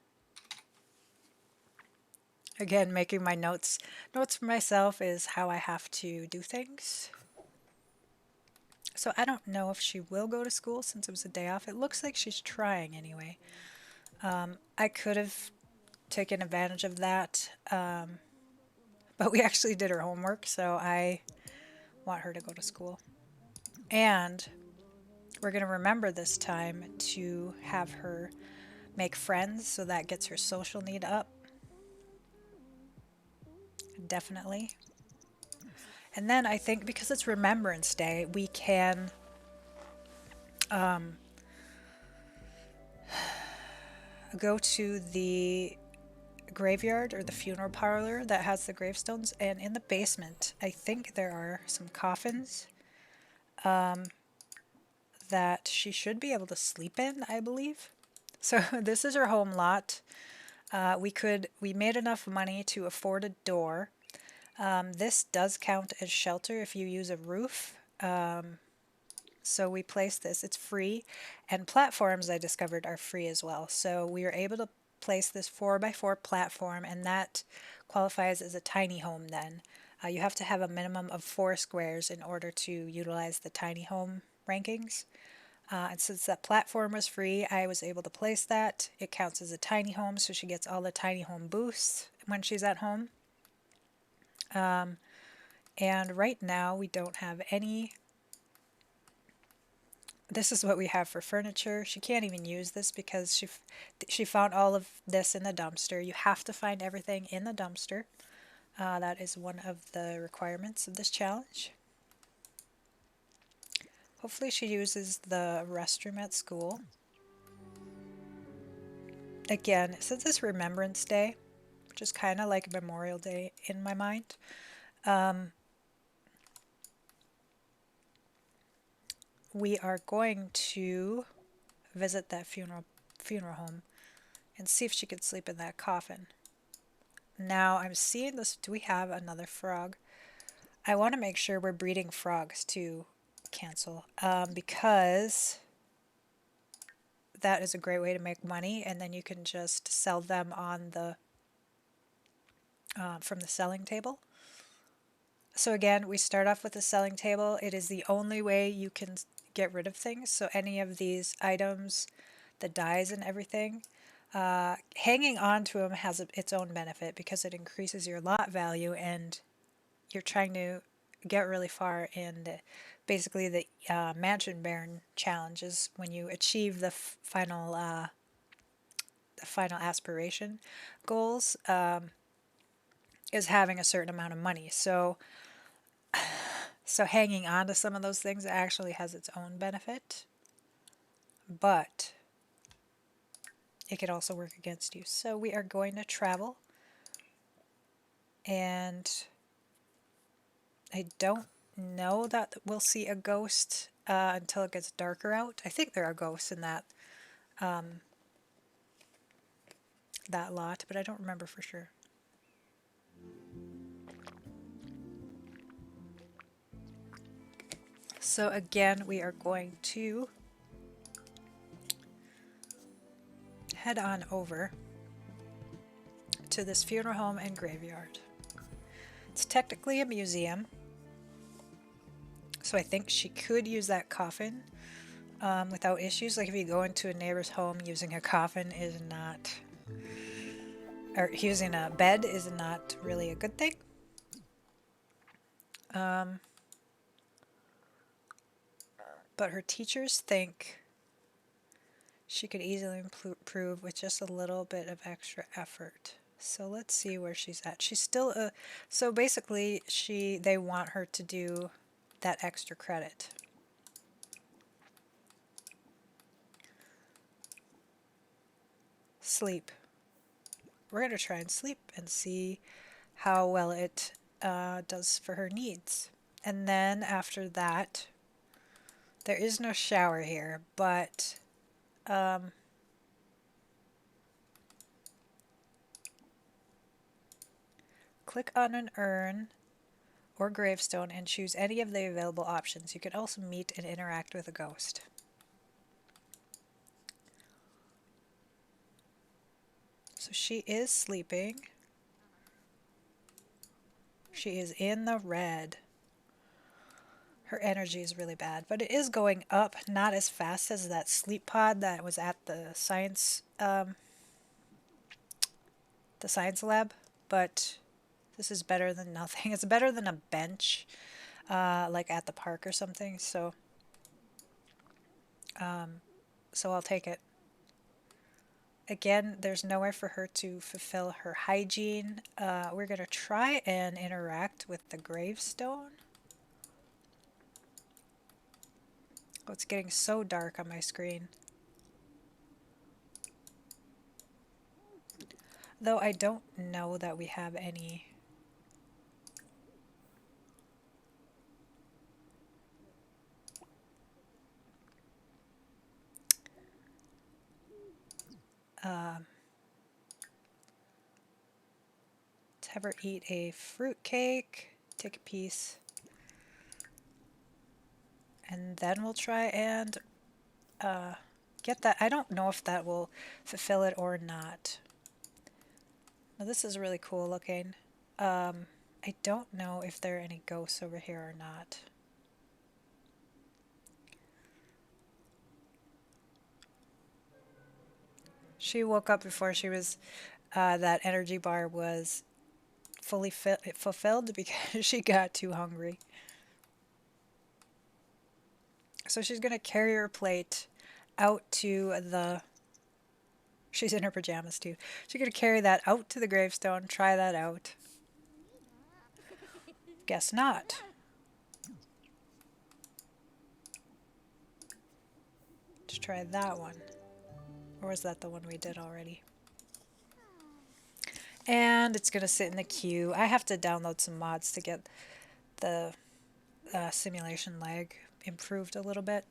Again, making my notes for myself is how I have to do things. So I don't know if she will go to school since it was a day off. It looks like she's trying anyway. I could have taken advantage of that, but we actually did her homework, so I want her to go to school. And we're going to remember this time to have her make friends, so that gets her social need up. Definitely. And then I think because it's Remembrance Day, we can go to the graveyard or the funeral parlor that has the gravestones, and in the basement I think there are some coffins that she should be able to sleep in, I believe. So this is her home lot. We made enough money to afford a door. This does count as shelter if you use a roof. So we placed this, it's free, and platforms I discovered are free as well. So we were able to place this 4x4 platform, and that qualifies as a tiny home then. You have to have a minimum of 4 squares in order to utilize the tiny home rankings. And since that platform was free, I was able to place that. It counts as a tiny home, so she gets all the tiny home boosts when she's at home. And right now we don't have any this is what we have for furniture. She can't even use this because she found all of this in the dumpster. You have to find everything in the dumpster. That is one of the requirements of this challenge. Hopefully she uses the restroom at school. Again, since it's Remembrance Day, which is kind of like Memorial Day in my mind, we are going to visit that funeral home and see if she could sleep in that coffin. Now I'm seeing this. Do we have another frog? I want to make sure we're breeding frogs to cancel because that is a great way to make money, and then you can just sell them on the from the selling table. So again, we start off with the selling table. It is the only way you can get rid of things. So any of these items, the dyes and everything, hanging on to them has its own benefit because it increases your lot value, and you're trying to get really far in basically the Mansion Baron challenges when you achieve the final aspiration goals is having a certain amount of money. So hanging on to some of those things actually has its own benefit, but it could also work against you. So we are going to travel, and I don't know that we'll see a ghost until it gets darker out. I think there are ghosts in that lot, but I don't remember for sure. So again, we are going to head on over to this funeral home and graveyard. It's technically a museum, so I think she could use that coffin without issues. Like if you go into a neighbor's home, using a coffin is not, or using a bed is not really a good thing. But her teachers think she could easily improve with just a little bit of extra effort. So let's see where she's at. She's still so basically they want her to do that extra credit. Sleep. We're going to try and sleep and see how well it does for her needs. And then after that, there is no shower here, but click on an urn or gravestone and choose any of the available options. You can also meet and interact with a ghost. So she is sleeping. She is in the red. Her energy is really bad, but it is going up, not as fast as that sleep pod that was at the science lab, but this is better than nothing. It's better than a bench, like at the park or something. So I'll take it. Again, there's nowhere for her to fulfill her hygiene. We're gonna try and interact with the gravestone. Oh, it's getting so dark on my screen. Though I don't know that we have any. Let's have her eat a fruit cake, take a piece, and then we'll try and get that. I don't know if that will fulfill it or not. Now this is really cool looking. I don't know if there are any ghosts over here or not. She woke up before she was, that energy bar was fully fulfilled because she got too hungry. So she's going to carry her plate out to the. She's in her pajamas too. She's going to carry that out to the gravestone, try that out. Guess not. Let's try that one. Or was that the one we did already? And it's going to sit in the queue. I have to download some mods to get the simulation lag improved a little bit.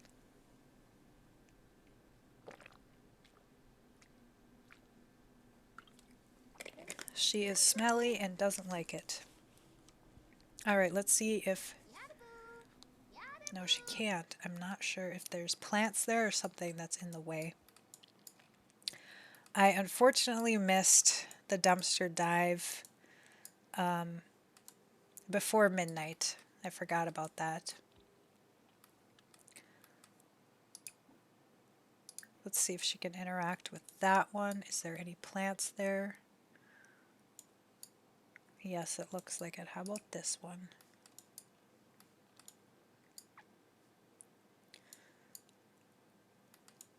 She is smelly and doesn't like it. Alright, let's see if... No, she can't. I'm not sure if there's plants there or something that's in the way. I unfortunately missed the dumpster dive before midnight. I forgot about that. Let's see if she can interact with that one. Is there any plants there? Yes, it looks like it. How about this one?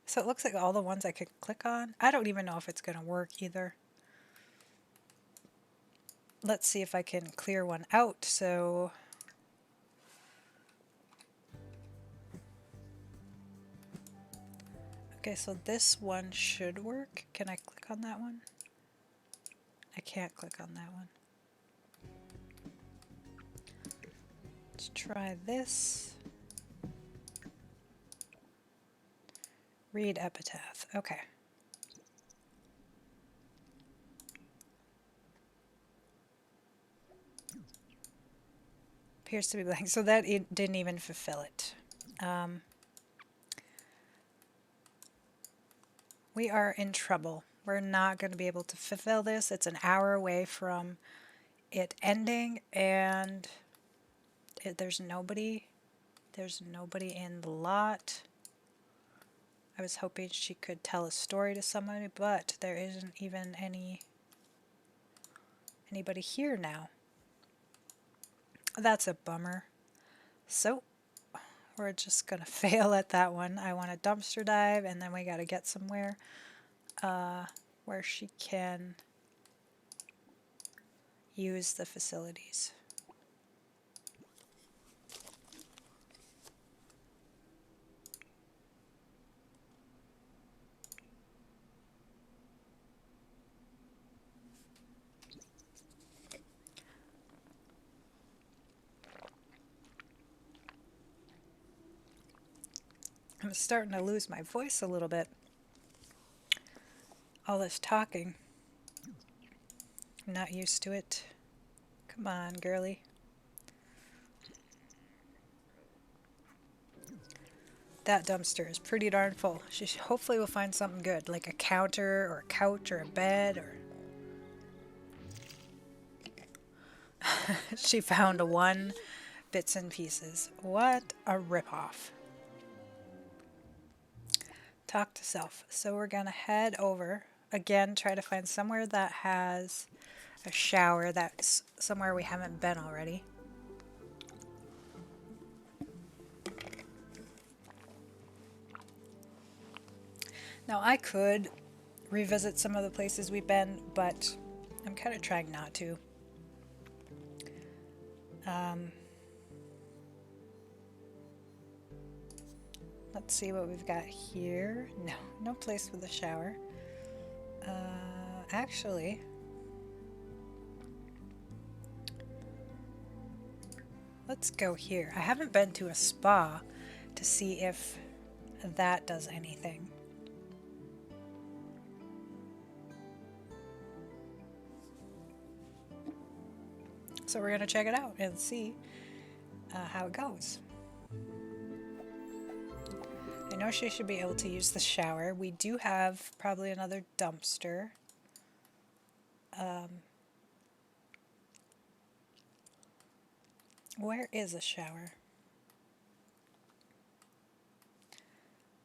So it looks like all the ones I could click on. I don't even know if it's going to work either. Let's see if I can clear one out. So okay, so this one should work. Can I click on that one? I can't click on that one. Let's try this. Read epitaph. Okay. Appears to be blank. So that it didn't even fulfill it. We are in trouble. We're not going to be able to fulfill this. It's an hour away from it ending, and there's nobody. There's nobody in the lot. I was hoping she could tell a story to somebody, but there isn't even anybody here now. That's a bummer. So we're just gonna fail at that one. I want a dumpster dive, and then we gotta get somewhere where she can use the facilities. I'm starting to lose my voice a little bit. All this talking. I'm not used to it. Come on, girly. That dumpster is pretty darn full. She hopefully will find something good, like a counter or a couch or a bed or... She found one bits and pieces. What a ripoff. Talk to self. So we're gonna head over again, try to find somewhere that has a shower. That's somewhere we haven't been already. Now I could revisit some of the places we've been, but I'm kind of trying not to. Let's see what we've got here. No place with a shower. Actually, let's go here. I haven't been to a spa to see if that does anything. So we're going to check it out and see how it goes. I know she should be able to use the shower. We do have probably another dumpster. Where is a shower?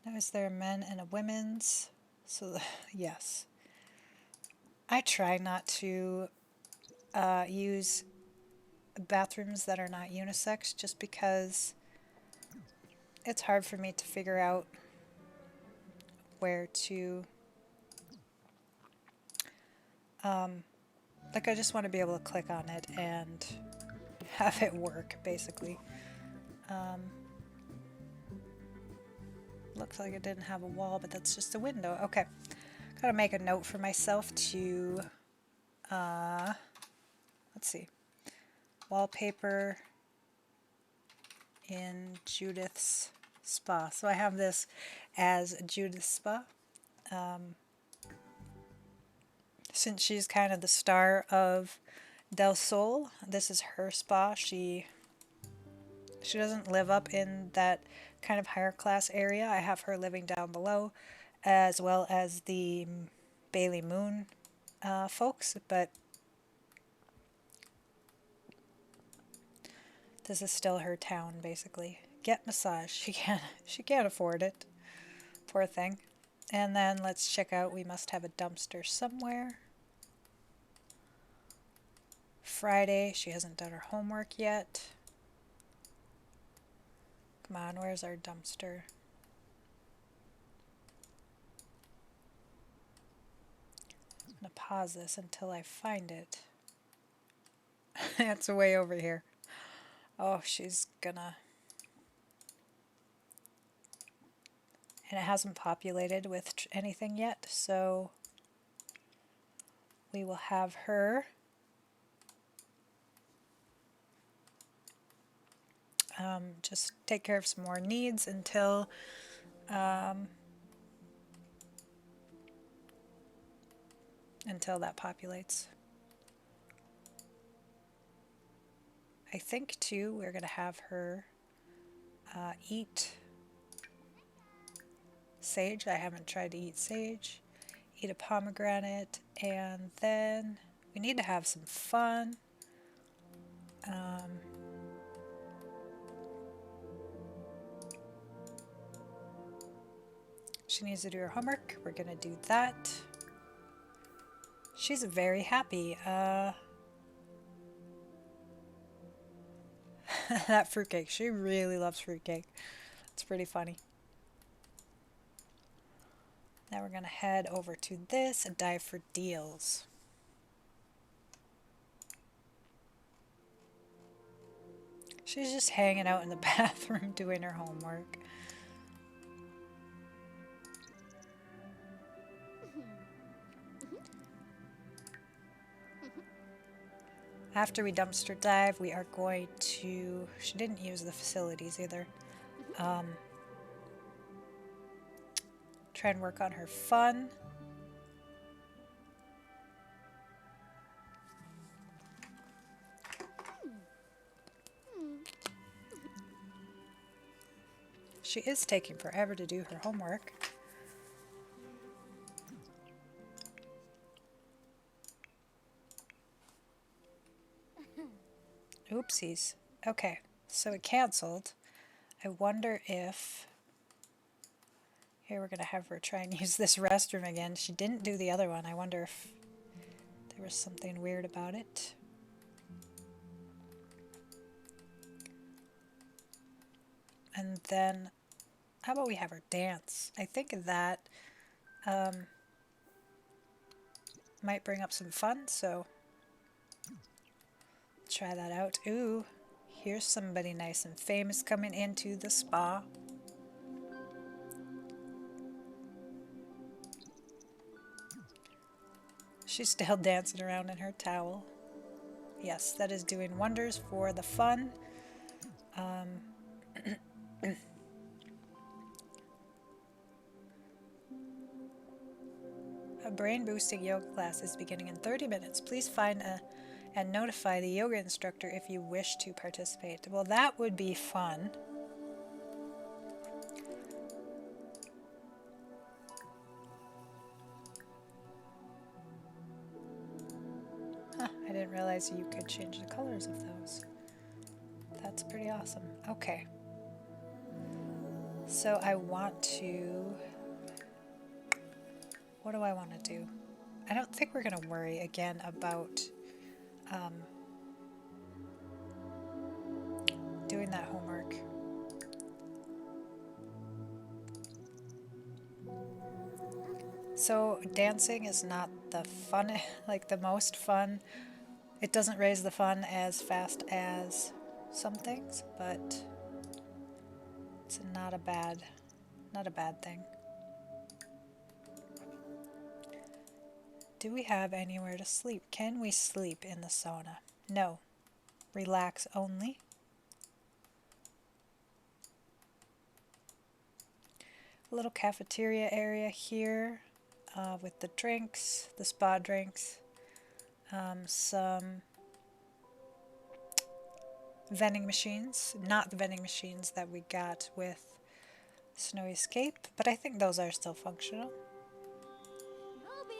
Now, is there a men and a women's? So, yes. I try not to use bathrooms that are not unisex just because it's hard for me to figure out where to, like I just want to be able to click on it and have it work, basically. Looks like it didn't have a wall, but that's just a window. Okay, gotta make a note for myself to, let's see, wallpaper in Judith's spa. So I have this as Judith's spa. Since she's kind of the star of Del Sol, this is her spa. She doesn't live up in that kind of higher class area. I have her living down below, as well as the Bailey Moon folks, but this is still her town, basically. Get massage. She can't afford it. Poor thing. And then let's check out, we must have a dumpster somewhere. Friday, she hasn't done her homework yet. Come on, where's our dumpster? I'm gonna pause this until I find it. It's way over here. Oh, she's gonna... And it hasn't populated with anything yet, so we will have her just take care of some more needs until that populates. I think too we're gonna have her eat sage. I haven't tried to eat sage. Eat a pomegranate, and then we need to have some fun. She needs to do her homework. We're gonna do that. She's very happy. That fruitcake. She really loves fruitcake. It's pretty funny. Now we're gonna head over to this and dive for deals. She's just hanging out in the bathroom doing her homework. After we dumpster dive, we are going to... She didn't use the facilities either. Try and work on her fun. She is taking forever to do her homework. Oopsies. Okay, so it canceled. I wonder if... Here, we're going to have her try and use this restroom again. She didn't do the other one. I wonder if there was something weird about it. And then, how about we have her dance? I think that might bring up some fun, so try that out. Ooh, here's somebody nice and famous coming into the spa. She's still dancing around in her towel. Yes, that is doing wonders for the fun. A brain-boosting yoga class is beginning in 30 minutes. Please find and notify the yoga instructor if you wish to participate. Well, that would be fun. I didn't realize you could change the colors of those. That's pretty awesome. Okay. So I want to... What do I want to do? I don't think we're going to worry again about doing that homework. So dancing is not the fun, like the most fun. It doesn't raise the fun as fast as some things, but it's not a bad thing. Do we have anywhere to sleep? Can we sleep in the sauna? No. Relax only. A little cafeteria area here with the drinks, the spa drinks, some vending machines. Not the vending machines that we got with Snow Escape, but I think those are still functional. Nobi!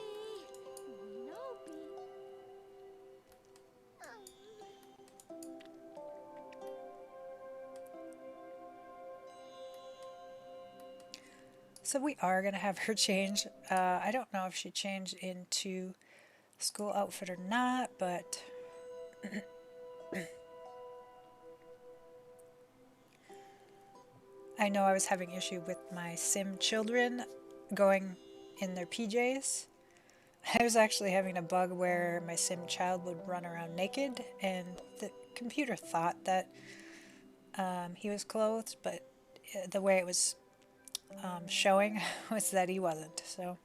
Nobi! So we are going to have her change. I don't know if she changed into school outfit or not, but I know I was having issue with my sim children going in their PJs. I was actually having a bug where my sim child would run around naked, and the computer thought that he was clothed, but the way it was showing was that he wasn't. So,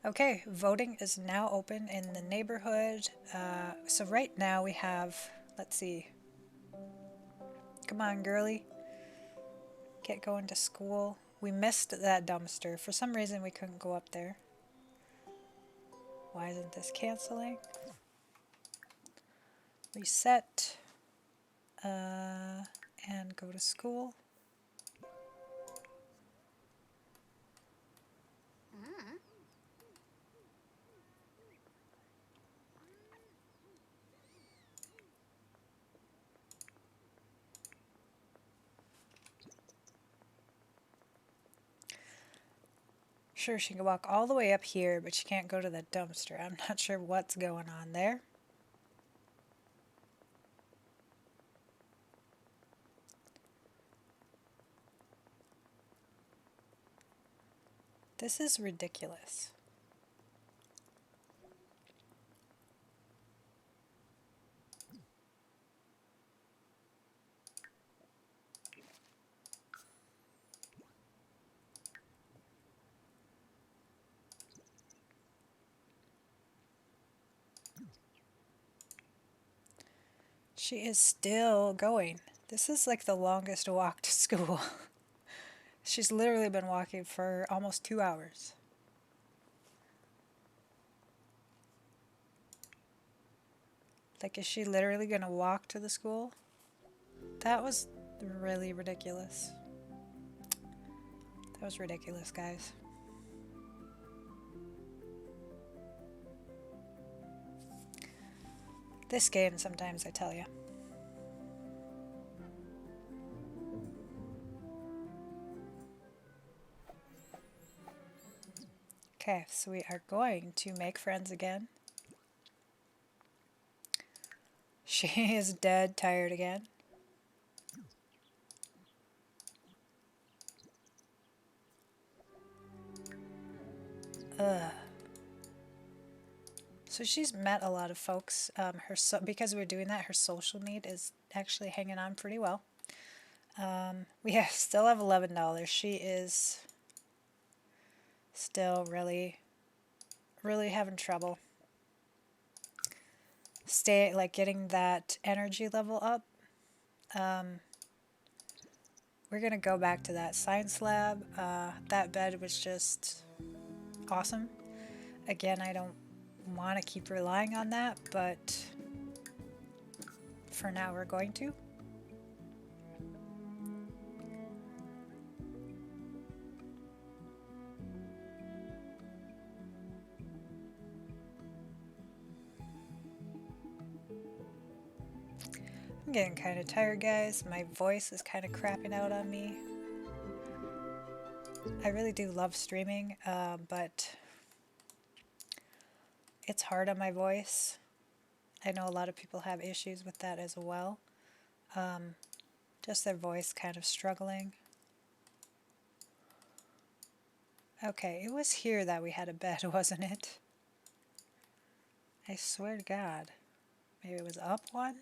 okay, voting is now open in the neighborhood. So right now we have, let's see. Come on, girly. Get going to school. We missed that dumpster. For some reason, we couldn't go up there. Why isn't this canceling? Reset. And go to school. Sure, she can walk all the way up here, but she can't go to the dumpster. I'm not sure what's going on there. This is ridiculous. She is still going. This is like the longest walk to school. She's literally been walking for almost 2 hours. Like, is she literally gonna walk to the school? That was really ridiculous. That was ridiculous, guys. This game, sometimes, I tell you. Okay, so we are going to make friends again. She is dead tired again. Ugh. So she's met a lot of folks. Because we're doing that, her social need is actually hanging on pretty well. We still have $11. She is still really, really having trouble. Getting that energy level up. We're gonna go back to that science lab. That bed was just awesome. Again, I don't want to keep relying on that, but for now we're going to. I'm getting kind of tired, guys. My voice is kind of crapping out on me. I really do love streaming, but it's hard on my voice. I know a lot of people have issues with that as well. Just their voice kind of struggling. Okay, it was here that we had a bed, wasn't it? I swear to God. Maybe it was up one?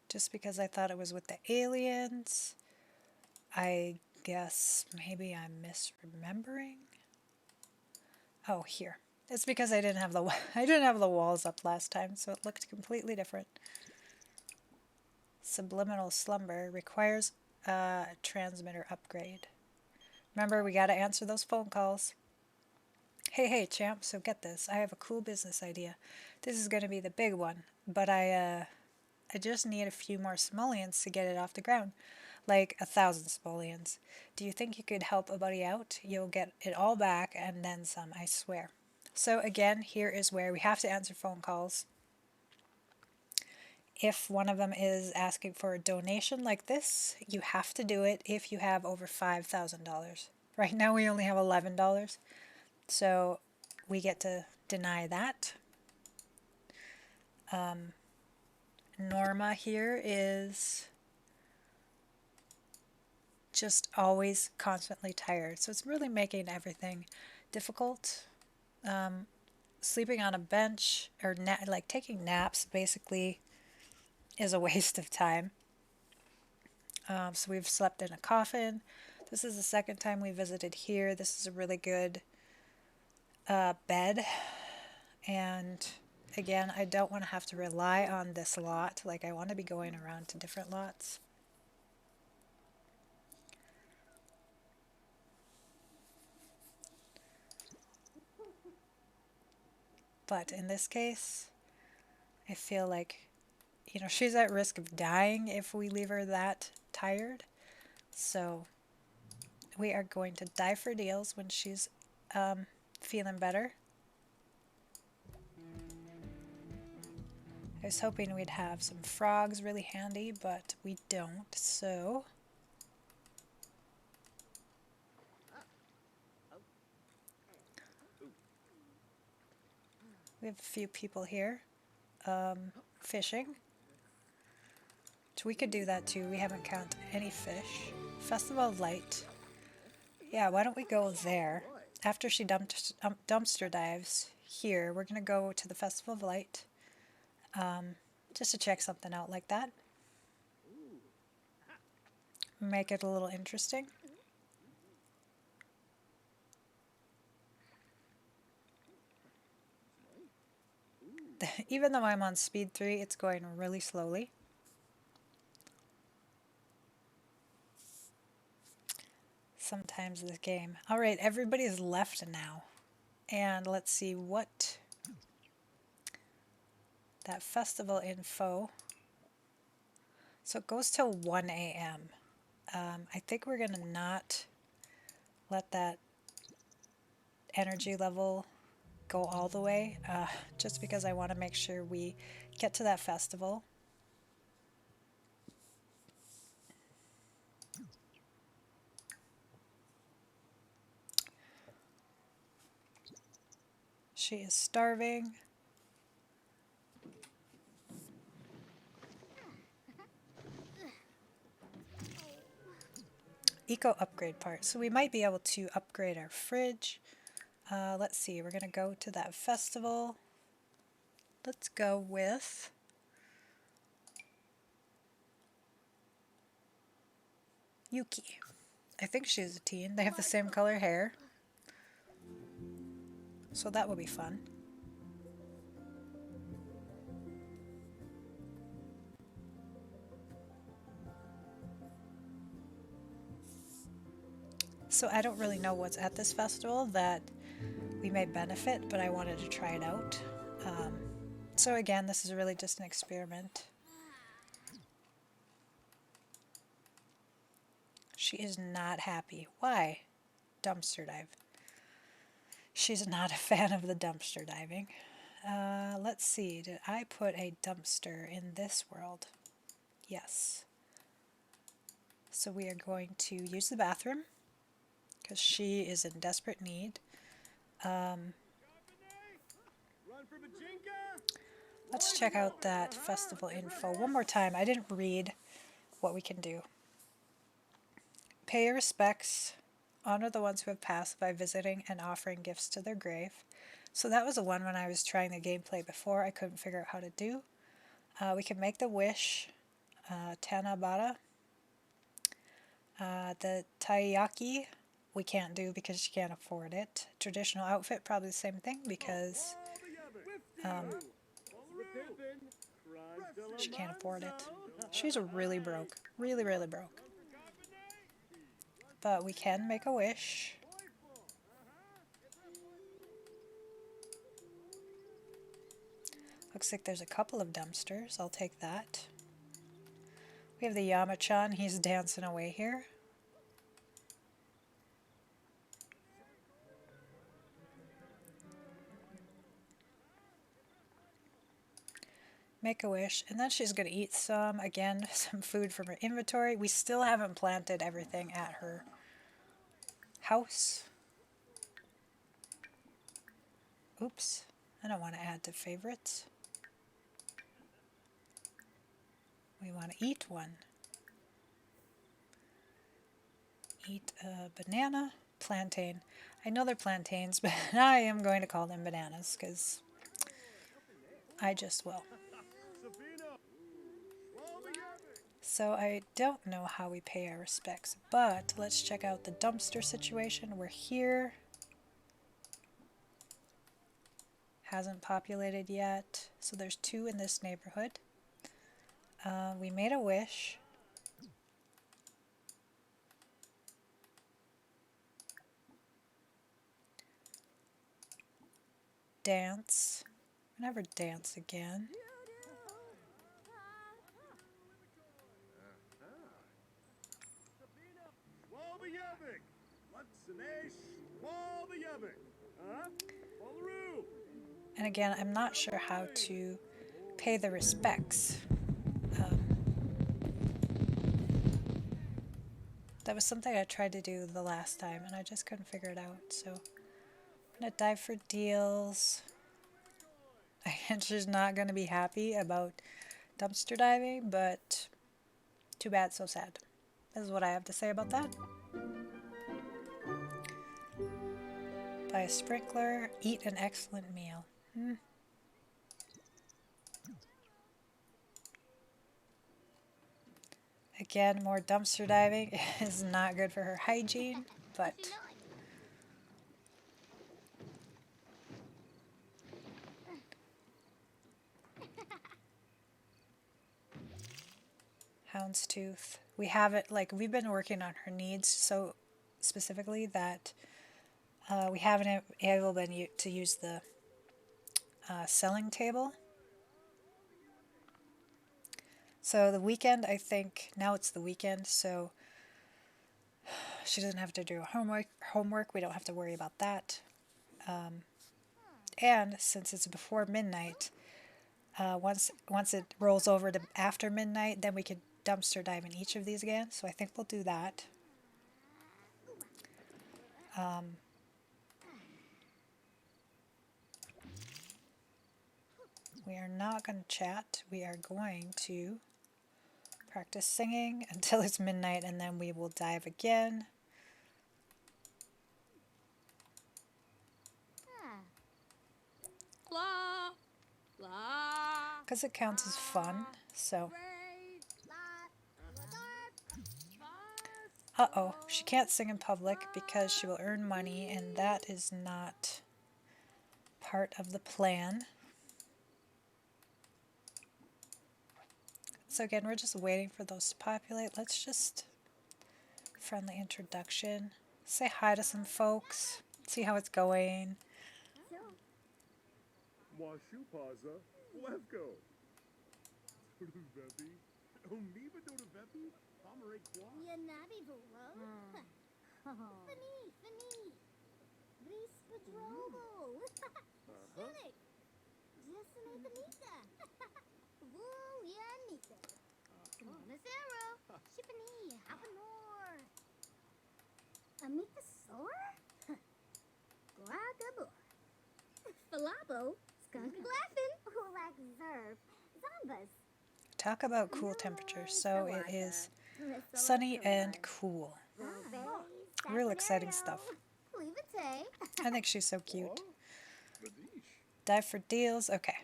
Just because I thought it was with the aliens. I guess maybe I'm misremembering. Oh, here. It's because I didn't have the I didn't have the walls up last time, so it looked completely different. Subliminal slumber requires a transmitter upgrade. Remember, we got to answer those phone calls. Hey, champ, so get this. I have a cool business idea. This is going to be the big one, but I just need a few more simoleons to get it off the ground. Like 1,000 simoleons. Do you think you could help a buddy out? You'll get it all back and then some, I swear. So again, here is where we have to answer phone calls. If one of them is asking for a donation like this, you have to do it if you have over $5,000. Right now we only have $11, so we get to deny that. Norma here is just always constantly tired, so it's really making everything difficult. Sleeping on a bench or like taking naps basically is a waste of time. So we've slept in a coffin. This is the second time we visited here. This is a really good bed. And again, I don't want to have to rely on this lot. Like, I want to be going around to different lots. But in this case, I feel like, she's at risk of dying if we leave her that tired. So we are going to die for deals when she's feeling better. I was hoping we'd have some frogs really handy, but we don't, so we have a few people here fishing. So we could do that too. We haven't counted any fish. Festival of Light. Yeah, why don't we go there? After she dumpster dives here, we're going to go to the Festival of Light just to check something out like that. Make it a little interesting. Even though I'm on speed 3, it's going really slowly. Sometimes this game. Alright, everybody's left now. And let's see what that festival info. So it goes till 1 a.m. I think we're going to not let that energy level go all the way, just because I want to make sure we get to that festival. She is starving. Eco upgrade part. So we might be able to upgrade our fridge. Let's see, we're going to go to that festival. Let's go with Yuki. I think she's a teen. They have the same color hair. So that will be fun. So I don't really know what's at this festival that we may benefit, but I wanted to try it out. So again, this is really just an experiment. She is not happy. Why? Dumpster dive. She's not a fan of the dumpster diving. Let's see, did I put a dumpster in this world? Yes. So we are going to use the bathroom because she is in desperate need. Run for Bajinka! Let's check out that festival info one more time. I didn't read what we can do. Pay your respects. Honor the ones who have passed by visiting and offering gifts to their grave. So that was the one when I was trying the gameplay before I couldn't figure out how to do. We can make the wish. Tanabata. The taiyaki we can't do because she can't afford it. Traditional outfit, probably the same thing because she can't afford it. She's really broke. Really, really broke. But we can make a wish. Looks like there's a couple of dumpsters. I'll take that. We have the Yamachan. He's dancing away here. Make a wish. And then she's going to eat some. Again, some food from her inventory. We still haven't planted everything at her house. Oops. I don't want to add to favorites. We want to eat one. Eat a banana, plantain. I know they're plantains, but I am going to call them bananas because I just will. So I don't know how we pay our respects, but let's check out the dumpster situation. We're here. Hasn't populated yet, so there's 2 in this neighborhood. We made a wish. Dance. Never dance again. And again, I'm not sure how to pay the respects. That was something I tried to do the last time and I just couldn't figure it out. So I'm going to dive for deals. She's not going to be happy about dumpster diving, but too bad, so sad. This is what I have to say about that. Buy a sprinkler, eat an excellent meal. Again, more dumpster diving is not good for her hygiene, but Houndstooth. We haven't, we've been working on her needs so specifically that we haven't able to use the selling table. So the weekend, I think, now it's the weekend, so she doesn't have to do homework. We don't have to worry about that. And since it's before midnight, once it rolls over to after midnight, then we could dumpster dive in each of these again. So I think we'll do that. We are not going to chat. We are going to practice singing until it's midnight, and then we will dive again. La, la. Because it counts as fun, so. Uh-oh, she can't sing in public because she will earn money, and that is not part of the plan. So again, we're just waiting for those to populate. Let's just friendly introduction. Say hi to some folks. See how it's going. Washupaza, Levko. Dodovepi, Oniva Dodovepi, Pomerate Kwa. Yanabi Voro. Fini, fini. Bris Padrogo. Shunik. Jessime Benita. Woo Yanita. Monacero. Shippany. Hapanor. Amika Sora? Guagabo. Falabo. Skunk Glaffin. Like Zer. talk about cool temperatures. So it is sunny and cool. Real exciting stuff. I think she's so cute. Oh, Vadish. Dive for deals. Okay.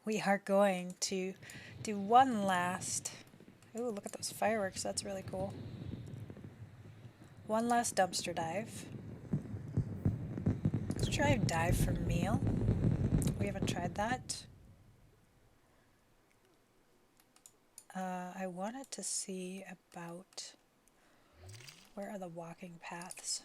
We are going to do one last. Ooh, look at those fireworks. That's really cool. One last dumpster dive. Let's try dive for meal. We haven't tried that. I wanted to see about where are the walking paths.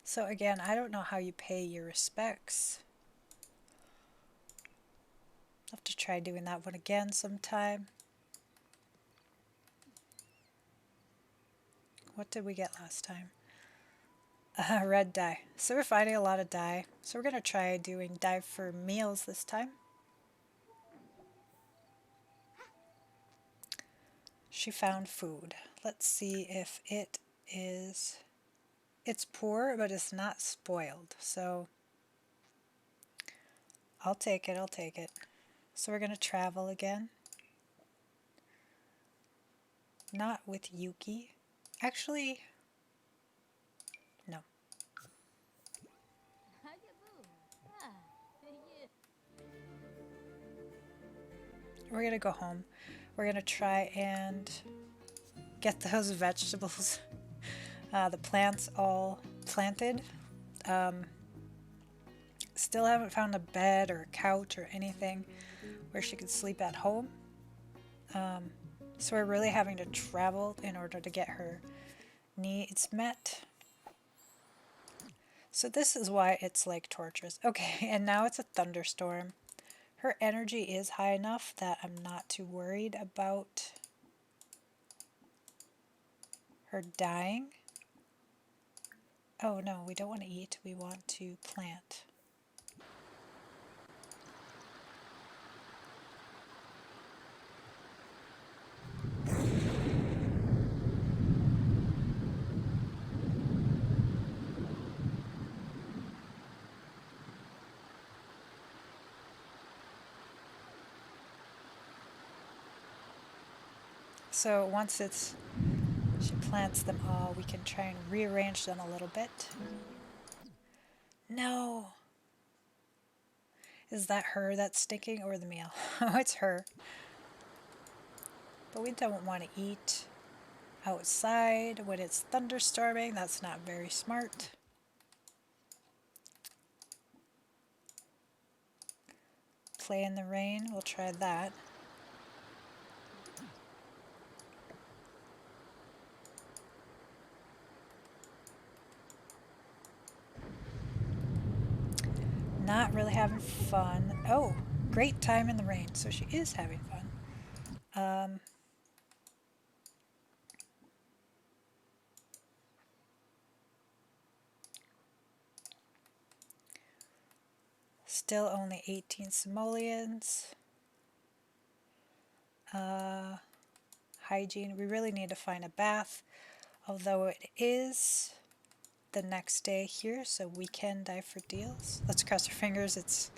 So again, I don't know how you pay your respects. I'll have to try doing that one again sometime. What did we get last time? Red dye. So we're finding a lot of dye. So we're going to try doing dye for meals this time. She found food. Let's see if it is... It's poor, but it's not spoiled. So I'll take it, I'll take it. So we're going to travel again. Not with Yuki. Actually, no. We're going to go home. We're going to try and get those vegetables, the plants all planted. Still haven't found a bed or a couch or anything where she could sleep at home. So we're really having to travel in order to get her needs met. So this is why it's like torturous. Okay, and now it's a thunderstorm. Her energy is high enough that I'm not too worried about her dying. Oh no, we don't want to eat. We want to plant. So once she plants them all, we can try and rearrange them a little bit. No! Is that her that's stinking or the meal? Oh, it's her. But we don't want to eat outside when it's thunderstorming. That's not very smart. Play in the rain, we'll try that. Not really having fun. Oh, great time in the rain. So she is having fun. Still only 18 simoleons. Hygiene. We really need to find a bath. Although it is the next day here, so we can dive for deals. Let's cross our fingers it's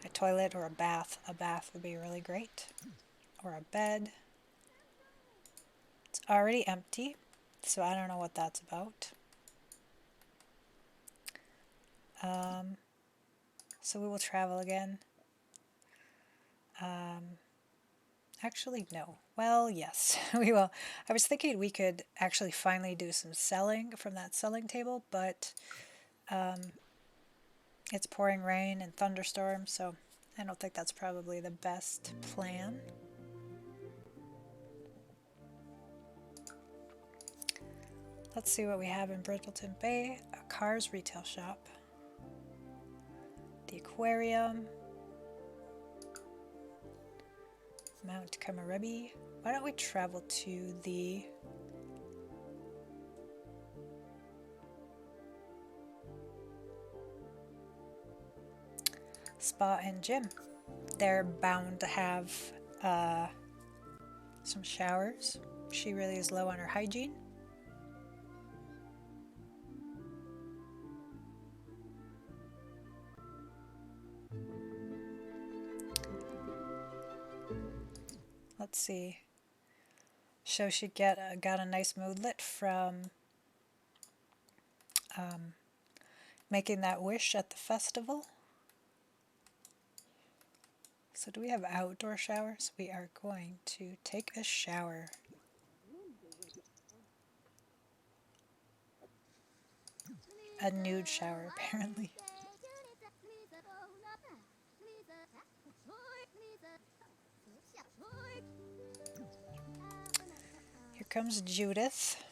a toilet or a bath. A bath would be really great. Or a bed. It's already empty, so I don't know what that's about. So we will travel again. Actually, no. Well, yes, we will. I was thinking we could actually finally do some selling from that selling table, but it's pouring rain and thunderstorms, so I don't think that's probably the best plan. Let's see what we have in Bridleton Bay. A Cars retail shop. The aquarium. Mount Kamarebi. Why don't we travel to the spa and gym? They're bound to have some showers. She really is low on her hygiene. Let's see. So she got a nice moodlet from making that wish at the festival. So do we have outdoor showers? We are going to take a shower. A nude shower, apparently. Here comes Judith.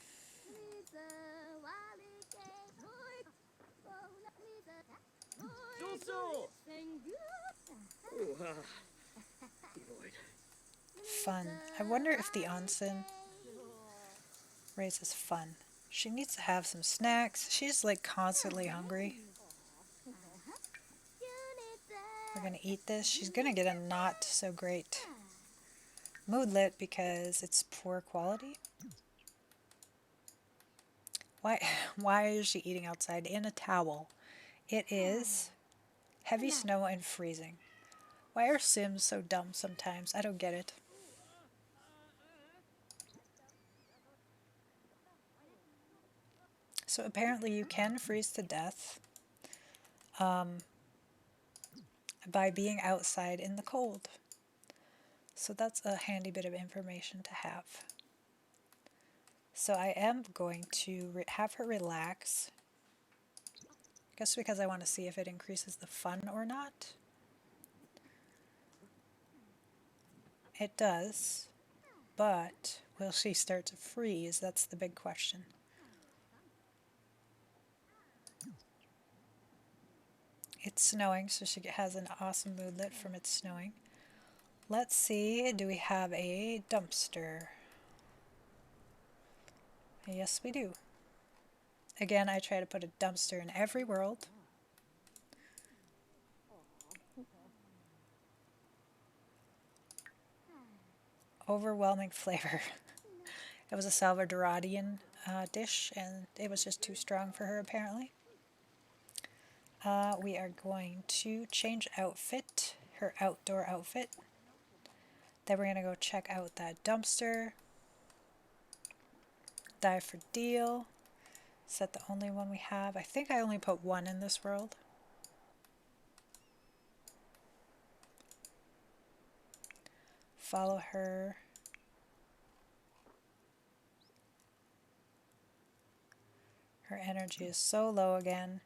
Fun. I wonder if the onsen raises fun. She needs to have some snacks. She's like constantly hungry. We're gonna eat this. She's gonna get a not so great moodlet because it's poor quality. Why why is she eating outside in a towel? It is heavy snow and freezing. Why are Sims so dumb sometimes? I don't get it. So apparently you can freeze to death by being outside in the cold. So that's a handy bit of information to have. So I am going to have her relax. I guess because I want to see if it increases the fun or not. It does, but will she start to freeze? That's the big question. It's snowing, so she has an awesome moodlet from it snowing. Let's see, do we have a dumpster? Yes, we do. Again, I try to put a dumpster in every world. Overwhelming flavor. It was a Salvadorian dish, and it was just too strong for her, apparently. We are going to change outfit, her outdoor outfit. Then we're going to go check out that dumpster. Die for deal. Is that the only one we have? I think I only put one in this world. Follow her. Her energy is so low again.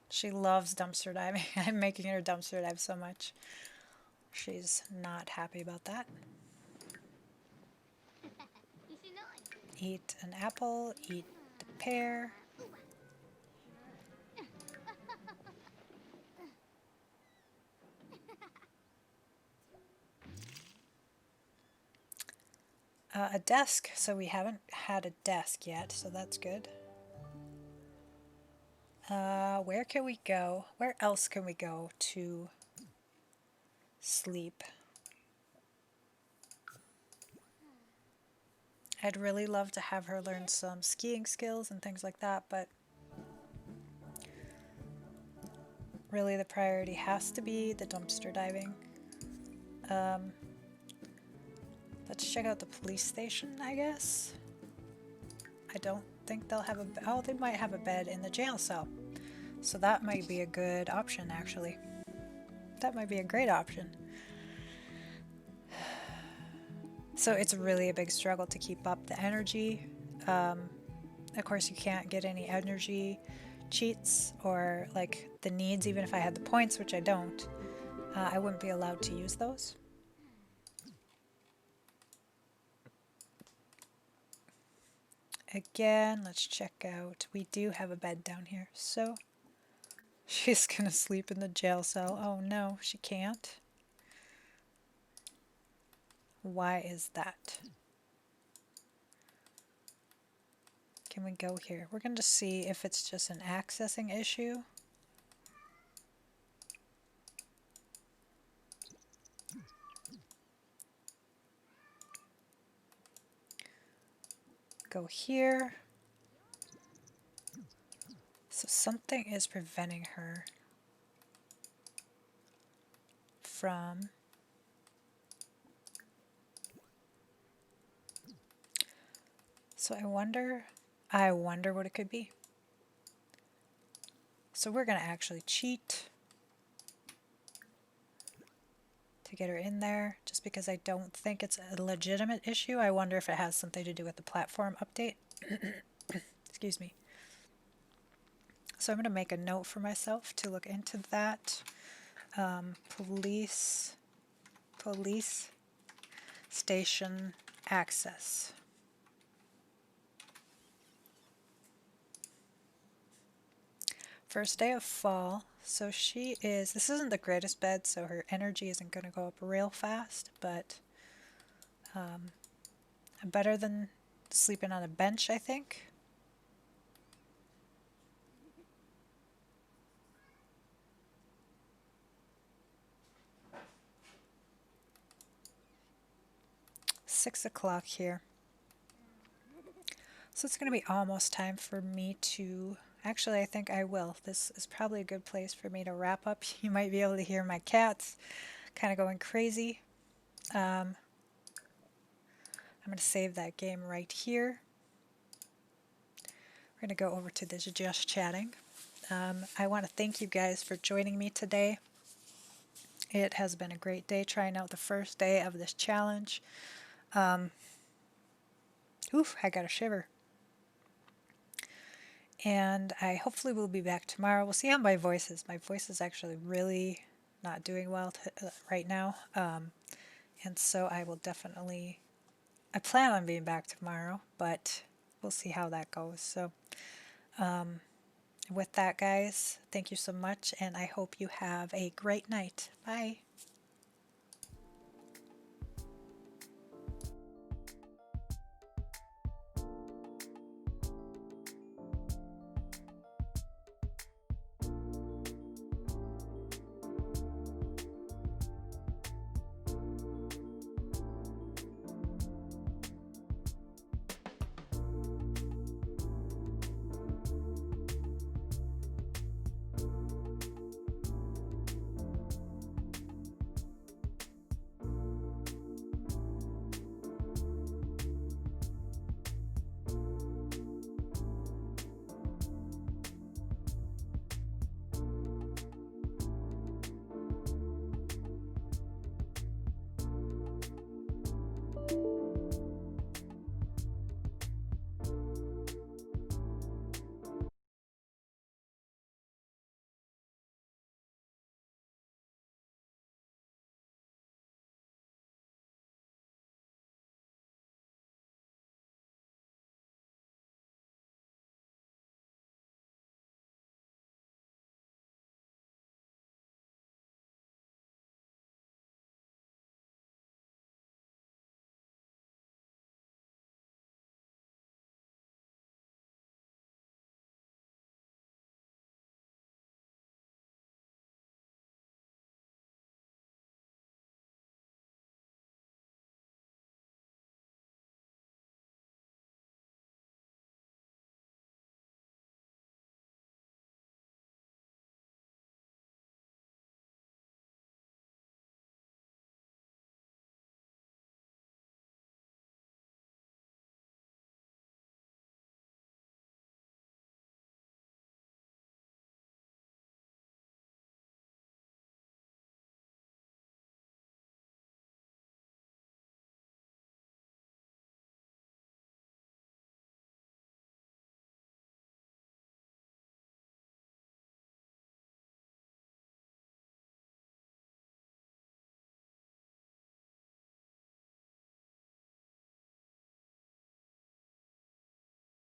She loves dumpster diving. I'm making her dumpster dive so much. She's not happy about that. Eat an apple, eat the pear. A desk, so we haven't had a desk yet, so that's good. Where can we go? Where else can we go to sleep? I'd really love to have her learn some skiing skills and things like that, but really the priority has to be the dumpster diving. Let's check out the police station, I guess. I don't think they'll have a... Oh, they might have a bed in the jail cell. So that might be a good option, actually. That might be a great option. So it's really a big struggle to keep up the energy. Of course, you can't get any energy cheats or like the needs, even if I had the points, which I don't. I wouldn't be allowed to use those. Again, let's check out. We do have a bed down here, so she's gonna sleep in the jail cell. Oh no, she can't. Why is that? Can we go here? We're going to see if it's just an accessing issue. Go here. So something is preventing her from So I wonder what it could be. So we're going to actually cheat to get her in there, just because I don't think it's a legitimate issue. I wonder if it has something to do with the platform update. Excuse me. So I'm going to make a note for myself to look into that. Police station access. First day of fall. So this isn't the greatest bed, so her energy isn't going to go up real fast, but better than sleeping on a bench, I think. Six o'clock here. So it's going to be almost time for me to, actually I think I will. This is probably a good place for me to wrap up. You might be able to hear my cats kind of going crazy. I'm going to save that game right here. We're going to go over to this just chatting. I want to thank you guys for joining me today. It has been a great day trying out the first day of this challenge. Oof, I got a shiver. And I hopefully will be back tomorrow. We'll see how my voice is. My voice is actually really not doing well right now. And so I will definitely, I plan on being back tomorrow, but we'll see how that goes. So with that, guys, thank you so much, and I hope you have a great night. Bye.